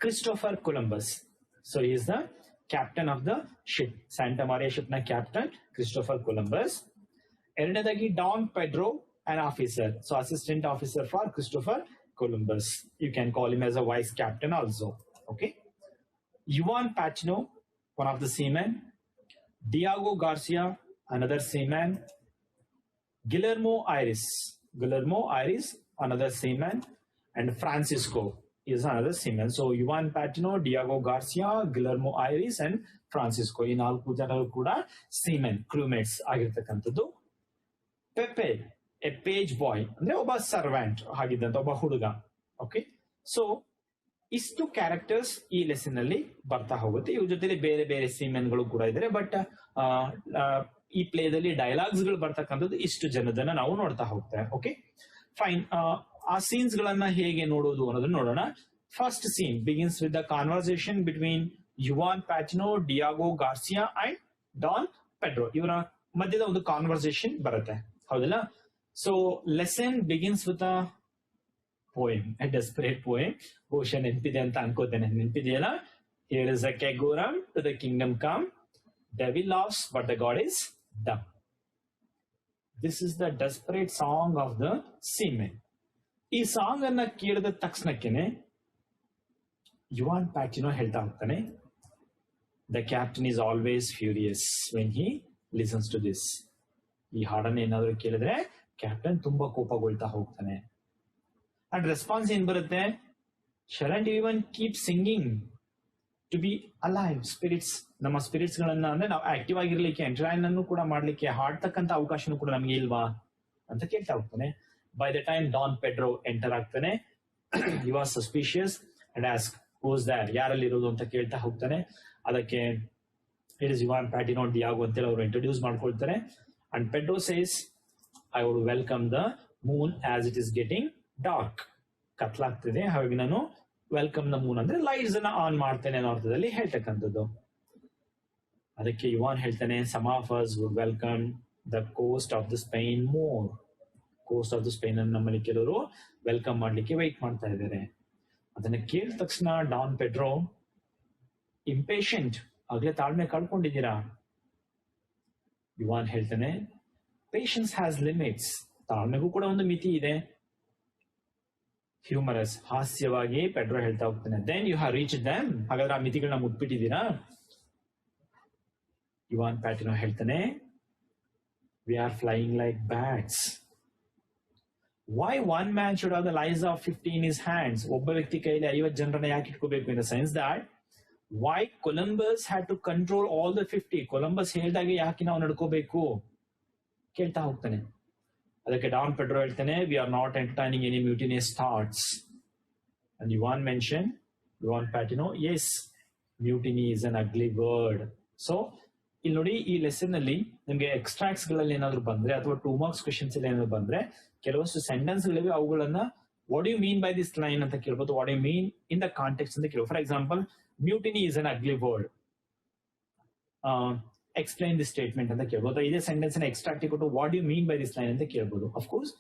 Christopher Columbus. So is the captain of the ship. Santa Maria ship ನ ಕ್ಯಾಪ್ಟನ್ ಕ್ರಿಸ್ಟೋಫರ್ ಕೊಲಂಬಸ್. ಎರಡನೇದಾಗಿ Don Pedro, an officer. So assistant officer for Christopher Columbus. You can call him as a vice captain also. Okay. Juan Pachino, one of the seamen. Diego Garcia, another seaman. Guillermo Iris, another seaman. And Francisco is another seaman. So Juan Pachino, Diego Garcia, Guillermo Iris and Francisco. In all ಜನರು ಕೂಡ seamen, crewmates ಆಗಿರ್ತಕ್ಕಂಥದ್ದು. Pepe, a page boy, ಅಂದ್ರೆ ಒಬ್ಬ servant ಆಗಿದ್ದಂತ ಒಬ್ಬ ಹುಡುಗ. Okay, so ಇಷ್ಟು characters ಈ lesson ಅಲ್ಲಿ ಬರ್ತಾ ಹೋಗುತ್ತೆ. ಇವ್ರ ಜೊತೆಲಿ ಬೇರೆ ಬೇರೆ ಸೀಮೆನ್ಗಳು ಕೂಡ ಇದ್ದಾರೆ. ಬಟ್ ಈ ಪ್ಲೇದಲ್ಲಿ ಡೈಲಾಗ್ಸ್ ಗಳು ಬರ್ತಕ್ಕಂಥದ್ದು ಇಷ್ಟು ಜನದನ್ನ ನಾವು ನೋಡ್ತಾ ಹೋಗ್ತೇವೆ. Okay, fine. ಆ ಸೀನ್ಸ್ ಗಳನ್ನ ಹೇಗೆ ನೋಡೋದು ಅನ್ನೋದನ್ನ ನೋಡೋಣ. First scene begins with the conversation between Juan Patino, Diego Garcia and Don Pedro. ಇವರ ಮಧ್ಯದ ಒಂದು ಕಾನ್ವರ್ಸೇಷನ್ ಬರುತ್ತೆ, ಹೌದಲ್ಲ? So lesson begins with a poem, a desperate poem. ಬಹುಶಃ ನೆನಪಿದೆ ಅಂತ ಅನ್ಕೋತೇನೆ. ನೆನಪಿದೆಯಲ್ಲ? Here is a kegoram to the kingdom come. Devil laughs, but the god is dumb. This is the desperate song of the seamen. ಈ song ಅನ್ನ ಕೇಳಿದ ತಕ್ಷಣಕ್ಕೇನೆ Juan Patino ಹೇಳ್ತಾ ಹೋಗ್ತಾನೆ, the captain is always furious when he listens to this. ಈ ಹಾಡನ್ನ ಏನಾದ್ರು ಕೇಳಿದ್ರೆ ಕ್ಯಾಪ್ಟನ್ ತುಂಬಾ ಕೋಪಗೊಳ್ತಾ ಹೋಗ್ತಾನೆ. ಅಂಡ್ ರೆಸ್ಪಾನ್ಸ್ ಏನ್ ಬರುತ್ತೆ? Shouldn't even keep singing to be alive. Spirits, ನಮ್ಮ ಸ್ಪಿರಿಟ್ಸ್ ಗಳನ್ನ ಅಂದ್ರೆ ನಾವು ಆಕ್ಟಿವ್ ಆಗಿರ್ಲಿಕ್ಕೆ, ಎಂಟರ್ಟೈನ್ ಅನ್ನು ಕೂಡ ಮಾಡ್ಲಿಕ್ಕೆ ಹಾಡ್ತಕ್ಕಂಥ ಅವಕಾಶನೂ ಕೂಡ ನಮ್ಗೆ ಇಲ್ವಾ ಅಂತ ಕೇಳ್ತಾ ಹೋಗ್ತಾನೆ. By the time Don Pedro enter ಆಗ್ತಾನೆ. He was suspicious and ask who's that, ಯಾರಲ್ಲಿ ಇರೋದು ಅಂತ ಕೇಳ್ತಾ ಹೋಗ್ತಾನೆ. ಅದಕ್ಕೆ it is Juan Patino Diego ಅಂತೇಳಿ ಅವರು ಇಂಟ್ರೊಡ್ಯೂಸ್ ಮಾಡ್ಕೊಳ್ತಾರೆ. And Pedro says, I would welcome the moon as it is getting dark. ಕತ್ಲಾಗ್ತಿದೆ, ಹಾಗಾಗಿ ನಾನು ವೆಲ್ಕಮ್ ದ ಮೂನ್ ಅಂದ್ರೆ ಲೈಟ್ಸ್ ಅನ್ನ ಆನ್ ಮಾಡ್ತೇನೆ ಅನ್ನೋ ಅರ್ಥದಲ್ಲಿ ಹೇಳ್ತಕ್ಕಂಥದ್ದು. ಅದಕ್ಕೆ ಯುವಾನ್ ಹೇಳ್ತಾನೆ, some of us would welcome the coast of the Spain more. Coast of the Spain ಅನ್ನು ನಮ್ಮಲ್ಲಿ ಕೆಲವರು ವೆಲ್ಕಮ್ ಮಾಡ್ಲಿಕ್ಕೆ ವೈಟ್ ಮಾಡ್ತಾ ಇದ್ದಾರೆ. ಅದನ್ನ ಕೇಳಿದ ತಕ್ಷಣ ಡಾನ್ ಪೆಡ್ರೋ ಇಂಪೇಷಂಟ್, ಆಗ್ಲೇ ತಾಳ್ಮೆ ಕಳ್ಕೊಂಡಿದ್ದೀರಾ. ಯುವಾನ್ ಹೇಳ್ತಾನೆ, ಪೇಷನ್ಸ್ ಹ್ಯಾಸ್ ಲಿಮಿಟ್ಸ್. ತಾಳ್ಮೆಗೂ ಕೂಡ ಒಂದು ಮಿತಿ ಇದೆ. ಹ್ಯೂಮರಸ್, ಹಾಸ್ಯವಾಗಿ ಪೆಡ್ರೋ ಹೇಳ್ತಾ ಹೋಗ್ತಾನೆ, then you have reach them. ಹಾಗಾದ್ರೆ ಆ ಮಿತಿಗಳನ್ನ ಮುಟ್ಬಿಟ್ಟಿದ್ದೀರಾ? ಯುವಾನ್ ಪ್ಯಾಟಿನೋ ಹೇಳ್ತಾನೆ, we are flying like bats. Why one man should have the lives of 50 in his hands. ಒಬ್ಬ ವ್ಯಕ್ತಿ ಕೈಲಿ 50 ಜನರನ್ನ ಯಾಕೆ ಇಟ್ಕೋಬೇಕು? In the sense that why Columbus had to control all the 50. Columbus ಹೇಳ್ದಾಗೆ ಯಾಕೆ ನಾವು ನಡ್ಕೋಬೇಕು ಕೇಳ್ತಾ ಹೋಗ್ತಾನೆ. ಅದಕ್ಕೆ ಡಾನ್ ಪೆಡ್ರೋ ಹೇಳ್ತಾನೆ, we are not entertaining any mutinous thoughts. And Juan mention, Juan Patino, yes, mutiny is an ugly word. So ಇಲ್ಲಿ ನೋಡಿ, ಈ ಲೆಸನ್ ಅಲ್ಲಿ ನಿಮ್ಗೆ ಎಕ್ಸ್ಟ್ರಾಕ್ಟ್ಸ್ ಗಳಲ್ಲಿ ಏನಾದ್ರು ಬಂದ್ರೆ ಅಥವಾ 2 marks ಕ್ವೆಶನ್ಸ್ ಅಲ್ಲಿ ಏನಾದ್ರು ಬಂದ್ರೆ ಕೆಲವಷ್ಟು ಸೆಂಟೆನ್ಸ್ ಗಳಿವೆ, ಅವುಗಳನ್ನ what you mean by this line ಅಂತ ಕೇಳ್ಬೋದು, what you mean in the context ಅಂತ ಕೇಳ್ಬೋದು. For example, mutiny is an ugly word, explain this statement ಅಂತ ಕೇಳ್ಬೋದು. ಇದೇ ಸೆಂಟೆನ್ಸ್ ನ ಎಕ್ಸ್ಟ್ರಾಕ್ಟ್ ಕೊಟ್ಟು what you mean by this line ಅಂತ ಕೇಳ್ಬೋದು. Of course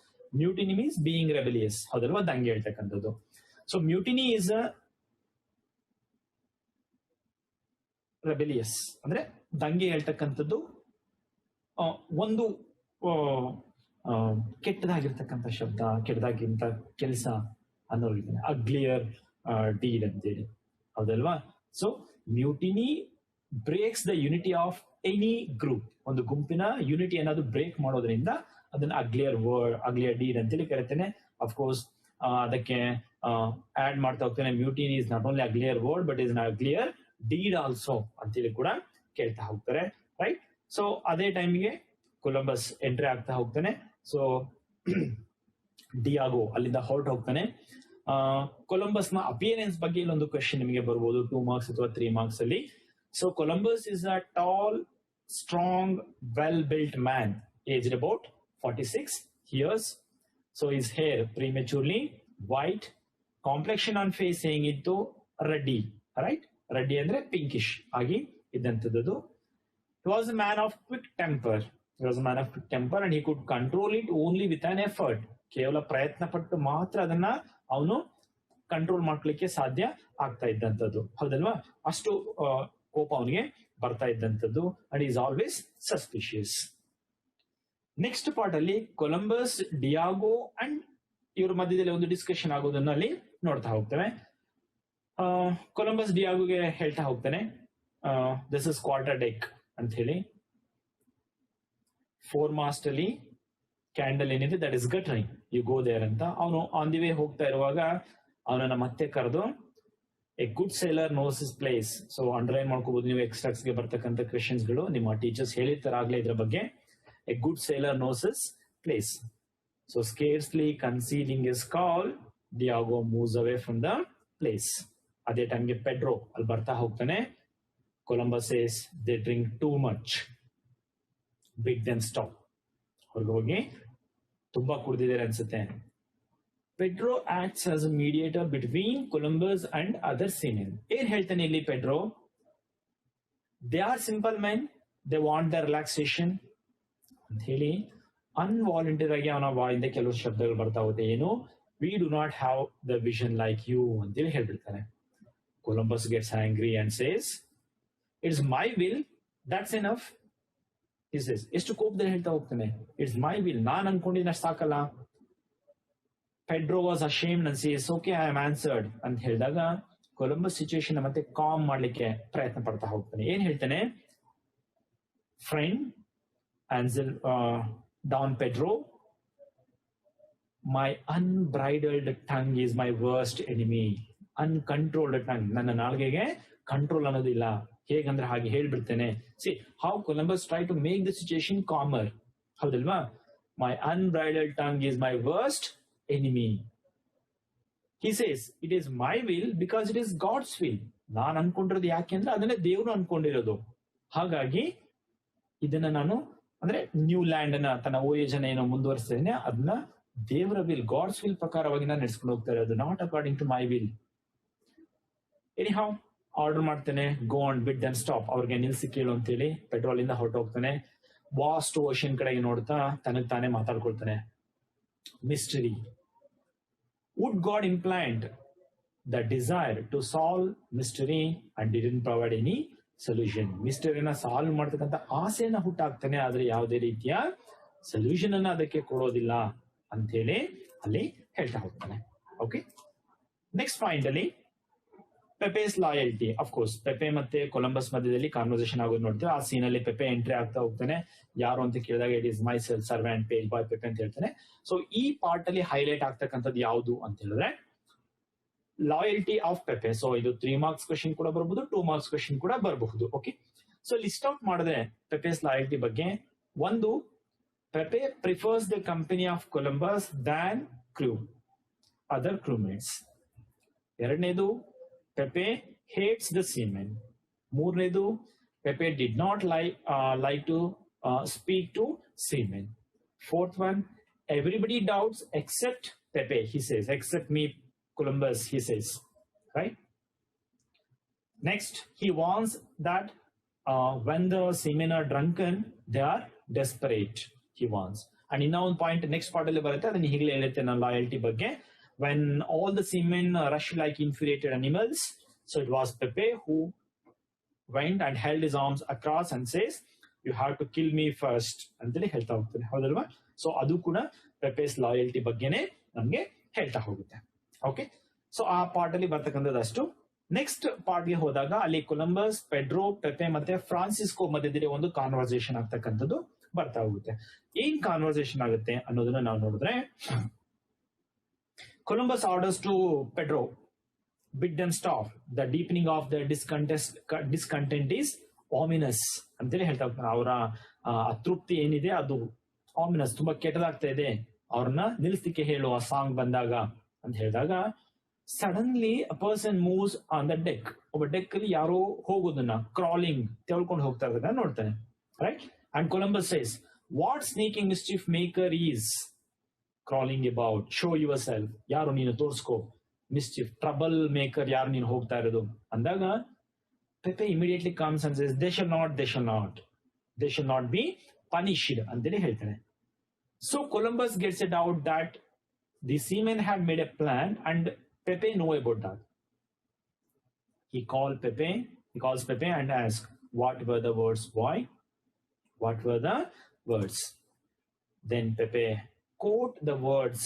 mutiny means being rebellious, ಹೌದಲ್ವಾ? ದಂಗೆ ಹೇಳ್ತಕ್ಕಂಥದ್ದು. So mutiny is a rebellious ಅಂದ್ರೆ ದಂಗೆ ಹೇಳ್ತಕ್ಕಂಥದ್ದು ಒಂದು ಕೆಟ್ಟದಾಗಿರ್ತಕ್ಕಂಥ ಶಬ್ದ, ಕೆಟ್ಟದಾಗಿಂತ ಕೆಲಸ ಅನ್ನೋ ರೀತಿಯ ಅಗ್ಲಿಯರ್ ಡೀಡ್ ಅಂತೇಳಿ, ಹೌದಲ್ವಾ? So mutiny breaks the unity of any group. ಒಂದು ಗುಂಪಿನ ಯೂನಿಟಿ ಏನಾದ್ರು ಬ್ರೇಕ್ ಮಾಡೋದ್ರಿಂದ ಅದನ್ನ ಅಗ್ಲಿಯರ್ ವರ್ಡ್, ಅಗ್ಲಿಯರ್ ಡೀಡ್ ಅಂತೇಳಿ ಕರಿತೇನೆ. ಅಫ್ಕೋರ್ಸ್ ಅದಕ್ಕೆ ಆಡ್ ಮಾಡ್ತಾ ಹೋಗ್ತೇನೆ, mutiny is not only uglier word but is an uglier deed also ಅಂತೇಳಿ ಕೂಡ ಕೇಳ್ತಾ ಹೋಗ್ತಾರೆ, ರೈಟ್? ಸೊ ಅದೇ ಟೈಮಿಗೆ ಕೊಲಂಬಸ್ ಎಂಟ್ರಿ ಆಗ್ತಾ ಹೋಗ್ತಾನೆ. ಸೊ ಡಿಯಾಗೋ ಅಲ್ಲಿಂದ ಹೊರಟು ಹೋಗ್ತಾನೆ. ಕೊಲಂಬಸ್ ನ ಅಪಿಯರೆನ್ಸ್ ಬಗ್ಗೆ ಇಲ್ಲೊಂದು ಕ್ವೆಶನ್ ನಿಮಗೆ ಬರ್ಬೋದು 2 marks ಅಥವಾ 3 marks ಅಲ್ಲಿ. So Columbus is a tall, strong, well built man, aged about 46 years. So is hair prematurely white, complexion on face ಹೇಗಿತ್ತು? Ruddy, right? ರೆಡ್ಡಿ ಅಂದ್ರೆ ಪಿಂಕಿಶ್ ಆಗಿ ಇದ್ದಂಥದ್ದು. He was a man of quick temper. He was a man of quick temper and he could control it only with an effort. ಕೇವಲ ಪ್ರಯತ್ನ ಪಟ್ಟು ಮಾತ್ರ ಅದನ್ನ ಅವನು control ಮಾಡ್ಲಿಕ್ಕೆ ಸಾಧ್ಯ ಆಗ್ತಾ ಇದ್ದಂಥದ್ದು, ಹೌದಲ್ವಾ? ಅಷ್ಟು ಕೋಪ ಅವನಿಗೆ ಬರ್ತಾ ಇದ್ದಂಥದ್ದು. And is always suspicious. Next part ಅಲ್ಲಿ ಕೊಲಂಬಸ್, ಡಿಯಾಗೋ ಅಂಡ್ ಇವ್ರ ಮಧ್ಯದಲ್ಲಿ ಒಂದು ಡಿಸ್ಕಷನ್ ಆಗೋದನ್ನ ಅಲ್ಲಿ ನೋಡ್ತಾ ಹೋಗ್ತೇವೆ. ಕೊಲಂಬಸ್ ಡಿಯಾಗೋಗೆ ಹೇಳ್ತಾ ಹೋಗ್ತಾನೆ, ದಿಸ್ ಇಸ್ ಕ್ವಾರ್ಟರ್ ಡೆಕ್ ಅಂತ ಹೇಳಿ. 4mast ಅಲ್ಲಿ ಕ್ಯಾಂಡಲ್ ಏನಿದೆ that is guttering, you go there ಅಂತ. ಅವನು ಆನ್ ದಿ ವೇ ಹೋಗ್ತಾ ಇರುವಾಗ ಅವನನ್ನ ಮತ್ತೆ ಕರೆದು, a good sailor knows his place. So underline ಮಾಡ್ಕೋಬಹುದು ನೀವು, ಎಕ್ಸ್ಟ್ರಾಕ್ಟ್ಸ್ ಗೆ ಬರ್ತಕ್ಕಂಥ ಕ್ವೆಶನ್ಸ್ ಗಳು ನಿಮ್ಮ ಟೀಚರ್ಸ್ ಹೇಳಿರ್ತಾರೆ ಆಗ್ಲೇ ಇದ್ರ ಬಗ್ಗೆ. A good sailor knows his place. So scarcely concealing his call, Diego moves away from the place. At the time Pedro Alberta Hoktane, Columbus says they drink too much. Bid them stop. ಹೊರಗೋಗಿ ತುಂಬಾ ಕುಡಿದಿದ್ದಾರೆ ಅನ್ಸುತ್ತೆ. Pedro acts as a mediator between Columbus and other seamen. ಏನ್ ಹೇಳ್ತಾನೆ ಇಲ್ಲಿ Pedro? They are simple men. They want the relaxation. ಅಂತ ಹೇಳಿ ಅನ್ವಾಲಂಟಿಯರ್ ಆಗಿ ಅವನ ಬಾಯಿಂದ ಕೆಲವು ಶಬ್ದಗಳು ಬರ್ತಾ ಹೋಗುತ್ತೆ. ಏನು, we do not have the vision like you ಅಂತೇಳಿ ಹೇಳ್ಬಿಡ್ತಾನೆ. Columbus gets angry and says, "It's my will. That's enough." He says, ಎಷ್ಟು ಕೋಪದಲ್ಲಿ ಹೇಳ್ತಾ ಹೋಗ್ತಾನೆ, "It's my will. ನಾನು ಅನ್ಕೊಂಡಿದ್ದೀನಿ ಅಷ್ಟು ಸಾಕಲ್ಲ." Pedro was ashamed and says, "Okay, I am answered." ಅಂತ ಹೇಳಿದಾಗ ಕೊಲಂಬಸ್ ಸಿಚುಯೇಷನ್ ಮತ್ತೆ ಕಾಮ್ ಮಾಡ್ಲಿಕ್ಕೆ ಪ್ರಯತ್ನ ಪಡ್ತಾ ಹೋಗ್ತಾನೆ. ಏನ್ ಹೇಳ್ತಾನೆ, "Friend, answer Don Pedro, my unbridled tongue is my worst enemy." Uncontrolled tongue, ನನ್ನ ನಾಲ್ಗೆಗೆ ಕಂಟ್ರೋಲ್ ಅನ್ನೋದಿಲ್ಲ. ಹೇಗಂದ್ರೆ ಹಾಗೆ ಹೇಳ್ಬಿಡ್ತೇನೆ. See how Columbus try to make the situation calmer, ಹೌದಲ್ವಾ? My unbridled tongue is my worst enemy. He says, "It is my will because it is God's will." ನಾನು ಅನ್ಕೊಂಡಿರೋದು ಯಾಕೆಂದ್ರೆ ಅದನ್ನೇ ದೇವರು ಅನ್ಕೊಂಡಿರೋದು. ಹಾಗಾಗಿ ಇದನ್ನ ನಾನು ಅಂದ್ರೆ ನ್ಯೂ ಲ್ಯಾಂಡ್ ಅನ್ನ ತನ್ನ ಓಯೇಜನ ಏನೋ ಮುಂದುವರಿಸ್ತೇನೆ, ಅದನ್ನ ದೇವರ ವಿಲ್, ಗಾಡ್ಸ್ ವಿಲ್ ಪ್ರಕಾರವಾಗಿ ನಾನು ನಡೆಸ್ಕೊಂಡು ಹೋಗ್ತಾ ಇರೋದು, not according to my will. Anyhow order ಮಾಡ್ತೇನೆ, go and bid them stop, ಅವ್ರಿಗೆ ನಿಲ್ಸಿ ಕೇಳು ಅಂತೇಳಿ ಪೆಟ್ರೋಲ್ ಇಂದ ಹೊರಟೋಗ್ತಾನೆ. ವಾಸ್ಟ್ ಓಷನ್ ಕಡೆಗೆ ನೋಡ್ತಾ ತನಗ್ ತಾನೇ ಮಾತಾಡ್ಕೊಳ್ತಾನೆ. Mystery. Would God implant the desire to solve mystery and didn't provide any solution. ಮಿಸ್ಟರಿನ ಸಾಲ್ವ್ ಮಾಡ್ತಕ್ಕಂಥ ಆಸೆಯನ್ನ ಹುಟ್ಟಾಕ್ತಾನೆ, ಆದ್ರೆ ಯಾವುದೇ ರೀತಿಯ ಸೊಲ್ಯೂಷನ್ ಅನ್ನ ಅದಕ್ಕೆ ಕೊಡೋದಿಲ್ಲ ಅಂತ ಹೇಳಿ ಅಲ್ಲಿ ಹೇಳ್ತಾ ಹೋಗ್ತಾನೆ. ಓಕೆ, ನೆಕ್ಸ್ಟ್ ಪಾಯಿಂಟ್ ಅಲ್ಲಿ ಪೆಪೆಸ್ ಲಾಯಲ್ಟಿ. ಅಫ್ಕೋರ್ಸ್ ಪೆಪೆ ಮತ್ತೆ ಕೊಲಂಬಸ್ ಮಧ್ಯದಲ್ಲಿ ಕಾನ್ವರ್ಸೇಷನ್ ಆಗೋದು ನೋಡ್ತೇವೆ. ಆ ಸೀನ್ ಅಲ್ಲಿ ಪೆಪೆ ಎಂಟ್ರಿ ಆಗ್ತಾ ಹೋಗ್ತಾನೆ. ಯಾರು ಅಂತ ಕೇಳಿದಾಗ it is myself servant page boy Pepe ಅಂತ ಹೇಳ್ತಾನೆ. ಸೊ ಈ ಪಾರ್ಟ್ ಅಲ್ಲಿ ಹೈಲೈಟ್ ಆಗ್ತಕ್ಕಂಥದ್ದು ಯಾವುದು ಅಂತ ಹೇಳಿದ್ರೆ ಲಾಯಲ್ಟಿ ಆಫ್ ಪೆಪೆ. ಸೊ ಇದು 3 ಮಾರ್ಕ್ಸ್ ಕ್ವೆಶನ್ ಕೂಡ ಬರಬಹುದು, 2 ಮಾರ್ಕ್ಸ್ ಕ್ವೆಶನ್ ಕೂಡ ಬರಬಹುದು. ಓಕೆ, ಸೊ ಲಿಸ್ಟ್ ಔಟ್ ಮಾಡಿದ್ರೆ ಪೆಪೆಸ್ ಲಾಯಲ್ಟಿ ಬಗ್ಗೆ, ಒಂದು, Pepe prefers the company of Columbus than crew, other crewmates. ಎರಡನೇದು, Pepe hates the seamen. ಮೂರನೇದು, Pepe did not like to speak to seamen. Fourth one, everybody doubts except Pepe, he says, except me, Columbus, he says, right? Next, he warns that when the seamen are drunken, they are desperate, he warns. And in our point, next part ಅಲ್ಲಿ ಬರುತ್ತೆ, ಅದನ್ನ ಹೀಗೆ ಹೇಳುತ್ತೆ ನನ್ನ loyalty ಬಗ್ಗೆ. When all the seamen rushed like infuriated animals, so it was Pepe who went and held his arms across and says, "You have to kill me first." ಅಂತೇಳಿ ಹೇಳ್ತಾ ಹೋಗ್ತಾನೆ, ಹೌದಲ್ವಾ? ಸೊ ಅದು ಕೂಡ ಪೆಪೆಸ್ ಲಾಯಲ್ಟಿ ಬಗ್ಗೆನೆ ನಮ್ಗೆ ಹೇಳ್ತಾ ಹೋಗುತ್ತೆ. ಓಕೆ, ಸೊ ಆ ಪಾರ್ಟ್ ಅಲ್ಲಿ ಬರ್ತಕ್ಕಂಥದ್ದು ಅಷ್ಟು. ನೆಕ್ಸ್ಟ್ ಪಾರ್ಟ್ಗೆ ಹೋದಾಗ ಅಲ್ಲಿ ಕೊಲಂಬಸ್, ಪೆಡ್ರೋ, ಪೆಪೆ ಮತ್ತೆ ಫ್ರಾನ್ಸಿಸ್ಕೋ ಮಧ್ಯದಲ್ಲಿ ಒಂದು ಕಾನ್ವರ್ಸೇಷನ್ ಆಗ್ತಕ್ಕಂಥದ್ದು ಬರ್ತಾ ಹೋಗುತ್ತೆ. ಏನ್ ಕಾನ್ವರ್ಸೇಷನ್ ಆಗುತ್ತೆ ಅನ್ನೋದನ್ನ ನಾವು ನೋಡಿದ್ರೆ, Columbus orders to Pedro, bid them stop. The deepening of the discontent is ominous ಅಂತೇಳಿ ಹೇಳ್ತಾ ಹೋಗ್ತಾನೆ. ಅವರ ಅತೃಪ್ತಿ ಏನಿದೆ ಅದು ಆಮಿನಸ್, ತುಂಬಾ ಕೆಟ್ಟದಾಗ್ತಾ ಇದೆ, ಅವ್ರನ್ನ ನಿಲ್ಲಿಸ್ಲಿಕ್ಕೆ ಹೇಳುವ ಸಾಂಗ್ ಬಂದಾಗ ಅಂತ ಹೇಳಿದಾಗ, suddenly a person moves on the deck. ಒಬ್ಬ ಡೆಕ್ ಅಲ್ಲಿ ಯಾರೋ ಹೋಗೋದನ್ನ, ಕ್ರಾಲಿಂಗ್, ತೆಳ್ಕೊಂಡು ಹೋಗ್ತಾ ಇರೋದನ್ನ ನೋಡ್ತಾನೆ, right? And Columbus says, "what snaking mischief maker is crawling about, show yourself, ಯಾರು ನೀನು, ತೋರ್ಸ್ಕೋ, ಮಿಸ್ಚಿಫ್, ಟ್ರಬಲ್ ಮೇಕರ್ ಯಾರು ನೀನು ಹೋಗ್ತಾ ಇರೋದು" ಅಂದಾಗ Pepe immediately comes and says, they shall not be punished ಅಂತೇಳಿ ಹೇಳ್ತಾನೆ. So Columbus gets a doubt that the seamen had made a plan and Pepe know about that. He calls Pepe and asks, "What were the words, boy? What were the words?" Then Pepe quote the words,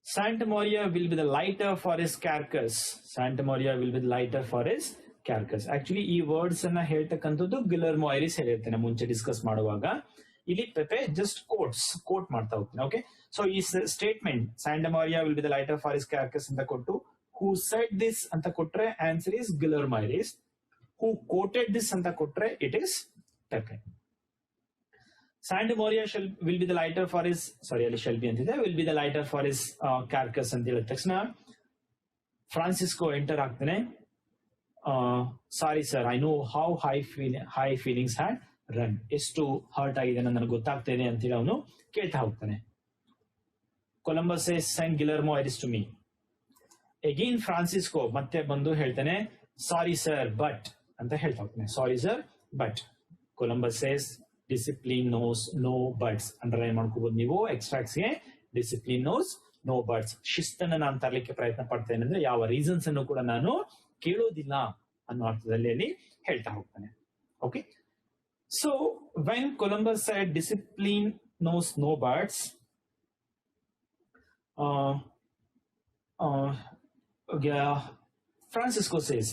"Santa Maria will be the lighter for his carcass." Santa Maria will be the lighter for his carcass. Actually ಈ words ಅನ್ನ ಹೇಳ್ತಕ್ಕಂಥದ್ದು ಗಿಲರ್ಮೋ iris ಹೇಳಿರ್ತಾನೆ ಮುಂಚೆ discuss ಮಾಡುವಾಗ. ಇಲ್ಲಿ ಪೆಪೆ just quote ಮಾಡ್ತಾ ಹೋಗ್ತಾನೆ. Okay, so ಈ statement Santa Maria will be the lighter for his carcass ಅಂತ ಕೊಟ್ಟು, ಹೂ ಸೆಡ್ ದಿಸ್ ಅಂತ ಕೊಟ್ರೆ answer is Guillermo Ires. Who quoted this ಅಂತ ಕೊಟ್ರೆ it is Pepe. Santa Maria will be the lighter for his, sorry, ಅಲ್ಲಿ shall be ಅಂತಿದೆ, will be the lighter for his carcass ಅಂತ ಹೇಳಿದ ತಕ್ಷಣ Francisco enter ಆಗ್ತಾನೆ. Sorry sir, I know how high feelings had run, ಎಷ್ಟು hurt ಆಗಿದೆ ನನಗೆ ಗೊತ್ತಾಗ್ತೇನೆ ಅಂತೇಳಿ ಅವನು ಕೇಳ್ತಾ ಹೋಗ್ತಾನೆ. Columbus send Guillermo Ires to me. Again Francisco ಮತ್ತೆ ಬಂದು ಹೇಳ್ತಾನೆ ಸಾರಿ ಸರ್ ಬಟ್ ಅಂತ ಹೇಳ್ತಾ ಹೋಗ್ತಾನೆ. Sorry sir but. Columbus says discipline knows no buts. Underline ಮಾಡ್ಕೋಬಹುದು ನೀವು ಎಕ್ಸ್ಟ್ರಾಕ್ಟ್ಸ್ ಗೆ. Discipline knows no buts. ಶಿಸ್ತನ್ನ ನಾನು ತರಲಿಕ್ಕೆ ಪ್ರಯತ್ನ ಪಡ್ತೇನೆ ಅಂದ್ರೆ ಯಾವ ರೀಸನ್ಸ್ ಅನ್ನು ಕೂಡ ನಾನು ಕೇಳೋದಿಲ್ಲ ಅನ್ನೋ ಅರ್ಥದಲ್ಲಿ ಅಲ್ಲಿ ಹೇಳ್ತಾ ಹೋಗ್ತಾನೆ. Okay, so when Columbus said discipline knows no buts, Francisco says,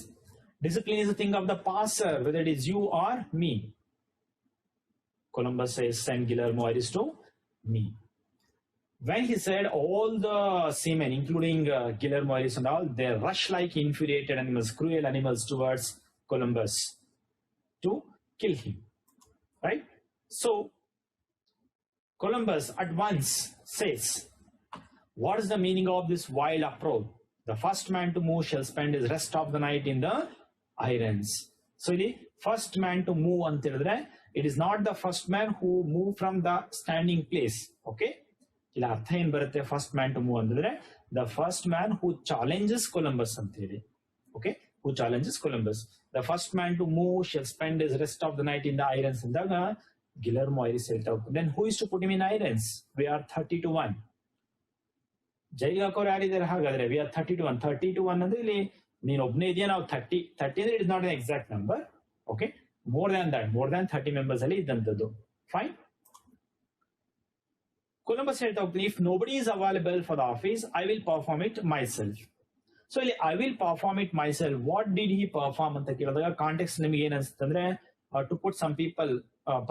discipline is a thing of the past, sir, whether it is you or me. Columbus says, send Guillermo Iris to me. When he said, all the seamen, including Guillermo Iris and all, they rush like infuriated animals, cruel animals towards Columbus to kill him. Right? So, Columbus at once says, what is the meaning of this wild uproar? The first man to move shall spend his rest of the night in the irons. So, the first man to move anta helidre, it is not the first man who moved from the standing place. Okay, ila artha en barutte first man to move andre, the first man who challenges Columbus anta heli. Okay, who challenges Columbus. The first man to move shall spend his rest of the night in the irons andaga Guillermo Iris helta. Then who is to put him in irons? We are 30-1. ಜೈಲಿಗೆ ಹಾಕೋರು ಯಾರಿದ್ದಾರೆ ಹಾಗಾದ್ರೆ? We are 30-1. 30-1 ಅಂದ್ರೆ ಇಲ್ಲಿ ನೀನು ಒಬ್ಬನೇ ಇದೆಯಾ, ನಾವು 30 ಅಂದ್ರೆ it is not an exact number. Okay, more than 30 members ಅಲ್ಲಿ ಇದ್ದಂಥದ್ದು. ಫೈನ್. ಕೊಲಂಬಸ್ ಹೇಳ್ತಾ ಹೋಗ್ತೀನಿ, if nobody is available for the office I will perform it myself. So ಇಲ್ಲಿ I will perform it myself, what did he perform ಅಂತ ಕೇಳಿದಾಗ context ನಿಮ್ಗೆ ಏನ್ ಅನ್ಸುತ್ತಂದ್ರೆ, to put some people,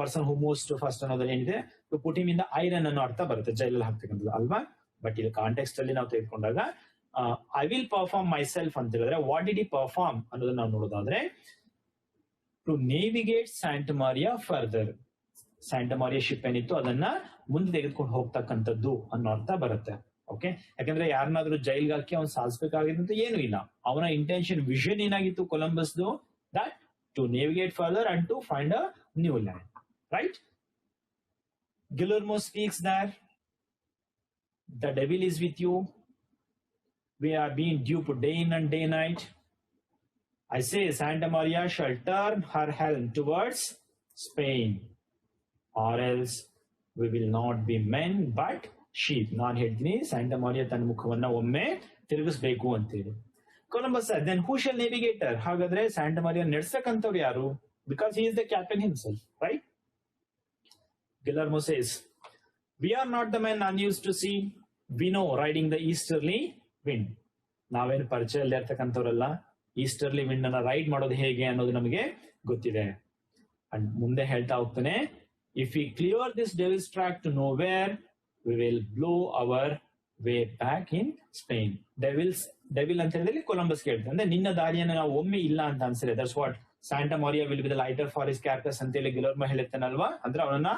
person who moves to first ಅನ್ನೋದ್ರಲ್ಲಿ ಏನಿದೆ, to put him in the iron ಅನ್ನೋ ಅರ್ಥ ಬರುತ್ತೆ, ಜೈಲಲ್ಲಿ ಹಾಕ್ತಕ್ಕಂಥದ್ದು ಅಲ್ವಾ. ಬಟ್ ಇಲ್ಲಿ ಕಾಂಟೆಕ್ಸ್ಟ್ ಅಲ್ಲಿ ನಾವು ತೆಗೆದುಕೊಂಡಾಗ I will perform myself ಅಂತ ಹೇಳಿದ್ರೆ, ವಾಟ್ ಡಿಡ್ ಹಿ ಪರ್ಫಾರ್ಮ್ ಅನ್ನೋದನ್ನ ನಾವು ನೋಡೋದಾದ್ರೆ, to navigate Santa Maria further. Santa Maria ship ಏನಿತ್ತು ಅದನ್ನ ಮುಂದೆ ತೆಗೆದುಕೊಂಡು ಹೋಗ್ತಕ್ಕಂಥದ್ದು ಅನ್ನೋ ಅರ್ಥ ಬರುತ್ತೆ. ಓಕೆ, ಯಾಕಂದ್ರೆ ಯಾರನ್ನಾದ್ರೂ ಜೈಲ್ಗೆ ಹಾಕಿ ಅವ್ನು ಸಾಧಿಸಬೇಕಾಗಿದ್ದಂತ ಏನು ಇಲ್ಲ. ಅವನ ಇಂಟೆನ್ಷನ್, ವಿಷನ್ ಏನಾಗಿತ್ತು ಕೊಲಂಬಸ್ದು, that to navigate further and to find a new land. Right. Guillermo speaks there. The devil is with you. We are being duped day in and day night. I say Santa Maria shall turn her helm towards Spain, or else we will not be men but sheep. ನಾನು ಹೇಳ್ತೀನಿ Santa Maria ತನ್ನ ಮುಖವನ್ನ ಒಮ್ಮೆ ತಿರುಗಿಸ್ಬೇಕು ಅಂತೇಳಿ. Columbus said, then who shall navigate her? ಹಾಗಾದ್ರೆ Santa Maria ನಡೆಸಕ್ಕಂಥವ್ರು ಯಾರು? Because he is the captain himself, right? Guillermo says, we are not the men unused to sea. We know riding the easterly wind. ನಾವೇನು ಪರಿಚಯ ಇಲ್ಲ ಇರ್ತಕ್ಕಂಥವ್ರಲ್ಲ, easterly wind ಅನ್ನ ride ಮಾಡೋದು ಹೇಗೆ ಅನ್ನೋದು ನಮಗೆ ಗೊತ್ತಿದೆ. ಅಂಡ್ ಮುಂದೆ ಹೇಳ್ತಾ ಹೋಗ್ತಾನೆ, if we clear this devil's track to know where we will blow our way back in Spain. Devil ಅಂತ ಹೇಳಿದ್ರೆ ಕೊಲಂಬಸ್ ಕೇಳ್ತಾನೆ, ಅಂದ್ರೆ ನಿನ್ನ ದಾರಿಯನ್ನು ನಾವು ಒಮ್ಮೆ ಇಲ್ಲ ಅಂತ ಅನ್ಸಿದೆ. That's what Santa Maria will be the lighter for his carcass ಅಂತ ಹೇಳಿ ಗಿಲರ್ಮೋ ಹೇಳ್ತಾನಲ್ವಾ. ಅಂದ್ರೆ ಅವನನ್ನ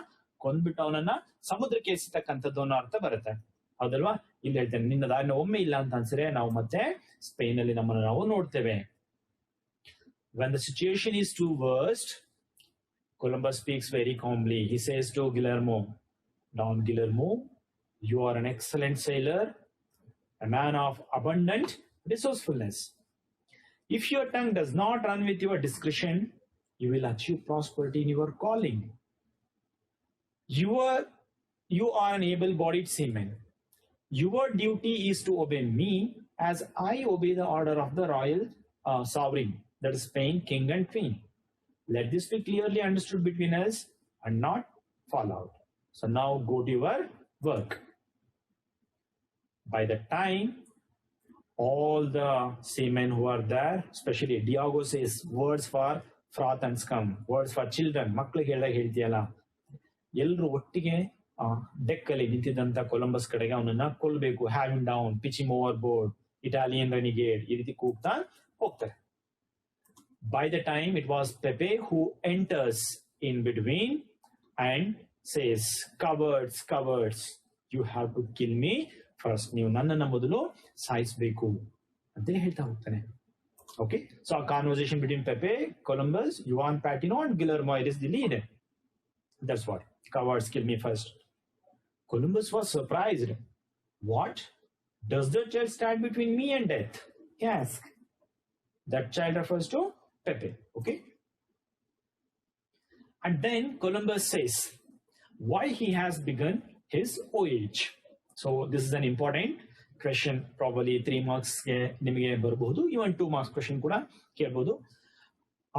ಕೊಂದ್ಬಿಟ್ಟು ಅವನನ್ನ ಸಮುದ್ರಕ್ಕೆ ಎಸಿತಕ್ಕಂಥದ್ದು ಅನ್ನೋ ಅರ್ಥ ಬರುತ್ತೆ, ಹೌದಲ್ವಾ. ಇಲ್ಲಿ ಹೇಳ್ತೇನೆ, ನಿನ್ನ ದಾರಿನ ಒಮ್ಮೆ ಇಲ್ಲ ಅಂತ ಅನ್ಸಿದ್ರೆ ನಾವು ಮತ್ತೆ ಸ್ಪೇನ್ ಅಲ್ಲಿ ನಮ್ಮನ್ನು ನಾವು ನೋಡ್ತೇವೆ. When the situation is too worst, Columbus speaks very calmly. He says to Guillermo, Don Guillermo, you are an excellent sailor, a man of abundant resourcefulness. If your tongue does not run with your discretion, you will achieve prosperity in your calling. You are an able-bodied seaman. Your duty is to obey me as I obey the order of the royal sovereign, that is Spain, king and queen. Let this be clearly understood between us and not fall out. So now go to your work. By the time all the seamen who are there, especially Diego says words for froth and scum, words for children, ಮಕ್ಕಳಿಗೆ ಹೇಳ್ತೀಯಲ್ಲ, ಎಲ್ಲರೂ ಒಟ್ಟಿಗೆ deck ಅಲ್ಲಿ ನಿಂತಿದ್ದಂತ Columbus ಕಡೆಗೆ ಅವನನ್ನ ಕೊಲ್ಬೇಕು, have him down, pitch him overboard, Italian renegade, ಈ ರೀತಿ ಕೂಗ್ತಾ ಹೋಗ್ತಾರೆ. By the time it was Pepe who enters in between and says, cowards, cowards, you have to kill me first. ನೀವು ನನ್ನನ್ನು ಮೊದಲು ಸಾಯಿಸಬೇಕು ಅಂತೇಳಿ ಹೇಳ್ತಾ ಹೋಗ್ತಾನೆ. Okay, so a conversation between Pepe, Columbus, Juan Patino, and Guillermo is the lead. That's what. Cowards, kill me first. Columbus was surprised. What? Does the child stand between me and death? He asked. That child refers to Pepe. Okay. And then Columbus says why he has begun his voyage. So this is an important question, probably 3 marks ನಿಮಗೆ ಬರಬಹುದು, even 2 marks question ಕೂಡ ಕೇಳಬಹುದು.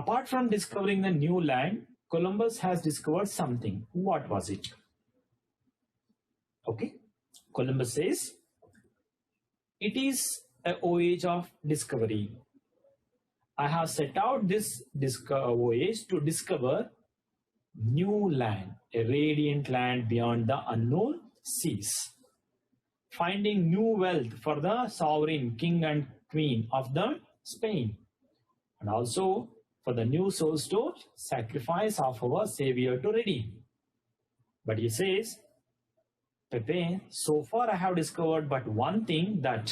Apart from discovering the new land, Columbus has discovered something. What was it? Okay, Columbus says it is a voyage of discovery. I have set out this voyage to discover new land, a radiant land beyond the unknown seas, finding new wealth for the sovereign king and queen of the Spain, and also for the new souls to sacrifice of our savior to redeem. But he says, Pepe, so far I have discovered but one thing, that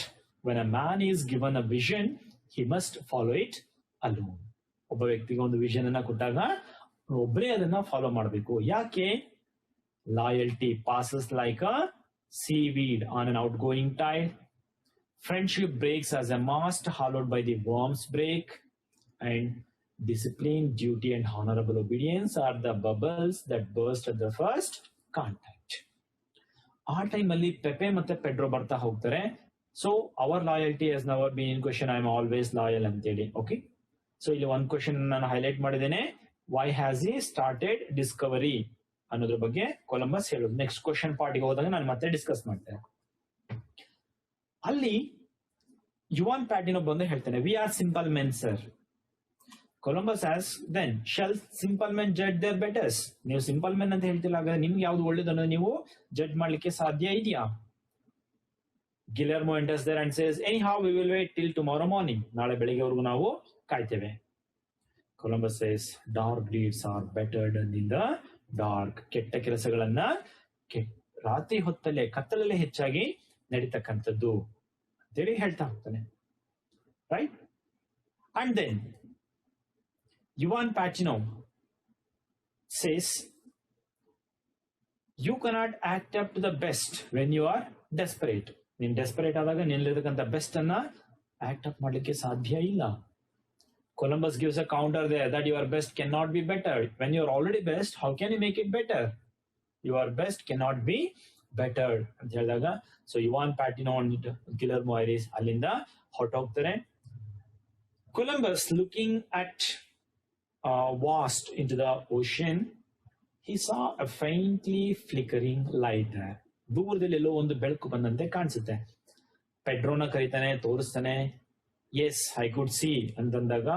when a man is given a vision, he must follow it alone. ಒಬ್ಬ ವ್ಯಕ್ತಿಗೆ ಒಂದು vision ಅನ್ನ ಕೊಟ್ಟಾಗ ಒಬ್ಬರೇ ಅದನ್ನ follow ಮಾಡಬೇಕು. ಯಾಕೆ? Loyalty passes like a seaweed on an outgoing tide. Friendship breaks as a mast hollowed by the worms break. And discipline, duty, and honorable obedience are the bubbles that burst at the first contact. ಆ ಟೈಮಲ್ಲಿ ಪೆಪೆ ಮತ್ತೆ Pedro ಬರ್ತಾ ಹೋಗ್ತಾರೆ. So our loyalty has never been in question, I am always loyal ಅಂತೇಳಿ. Okay, so ಇಲ್ಲಿ ಒಂದು question ನಾನು highlight ಮಾಡಿದ್ದೇನೆ, why has he started discovery ಅನ್ನೋದ್ರ ಬಗ್ಗೆ ಕೊಲಂಬಸ್ ಹೇಳೋದು. ನೆಕ್ಸ್ಟ್ ಕ್ವೆಶ್ಚನ್ ಪಾರ್ಟಿಗೆ ಹೋದಾಗ ನಾನು ಮತ್ತೆ ಡಿಸ್ಕಸ್ ಮಾಡ್ತೇನೆ. ಅಲ್ಲಿ ಯುವಾನ್ ಪ್ಯಾಟಿನೋ ಬಂದು ಹೇಳ್ತಾನೆ, we are simple men sir. Columbus as then shall simple men judge their betters. ನೀವು ಸಿಂಪಲ್ ಮೆನ್ ಅಂತ ಹೇಳ್ತಿಲ್ಲ, ಹಾಗಾದ್ರೆ ನಿಮ್ಗೆ ಯಾವ್ದು ಒಳ್ಳೇದು ಅನ್ನೋದು ನೀವು ಜಡ್ಜ್ ಮಾಡ್ಲಿಕ್ಕೆ ಸಾಧ್ಯ ಇದೆಯಾ? Guillermo enters there and says, anyhow we will wait till tomorrow morning. ನಾಳೆ ಬೆಳಿಗ್ಗೆವರೆಗೂ ನಾವು ಕಾಯ್ತೇವೆ. Columbus says, dark deeds are better done in the dark. ಕೆಟ್ಟ ಕೆಲಸಗಳನ್ನ ರಾತ್ರಿ ಹೊತ್ತಲ್ಲೇ, ಕತ್ತಲಲ್ಲೇ ಹೆಚ್ಚಾಗಿ ನಡೀತಕ್ಕಂಥದ್ದು ಅಂತೇಳಿ ಹೇಳ್ತಾ ಹೋಗ್ತಾನೆ. Right? And then Juan Patino says, you cannot act up to the best when you are desperate. ನೀನ್ ಡೆಸ್ಪರೇಟ್ ಆದಾಗ ನಿಲ್ಲಿರ್ತಕ್ಕಂಥ ಬೆಸ್ಟ್ ಅನ್ನ ಆಕ್ಟ್ ಅಪ್ ಮಾಡ್ಲಿಕ್ಕೆ ಸಾಧ್ಯ ಇಲ್ಲ. Columbus gives a counter there that your best cannot be better. When you are already best, how can you make it better? Your best cannot be better ಅಂತ ಹೇಳಿದಾಗ, so Juan Patino and Guillermo Ires ಅಲ್ಲಿಂದ ಹೊರಟೋಗ್ತಾರೆ. Columbus looking at vast into the ocean, he saw a faintly flickering light there. ದೂರದಲ್ಲಿ ಎಲ್ಲೋ ಒಂದು ಬೆಳಕು ಬಂದಂತೆ ಕಾಣಿಸುತ್ತೆ. ಪೆಡ್ರೋನ ಕರೀತಾನೆ, ತೋರಿಸ್ತಾನೆ. ಎಸ್ ಐ ಕುಡ್ ಸಿ ಅಂತಂದಾಗ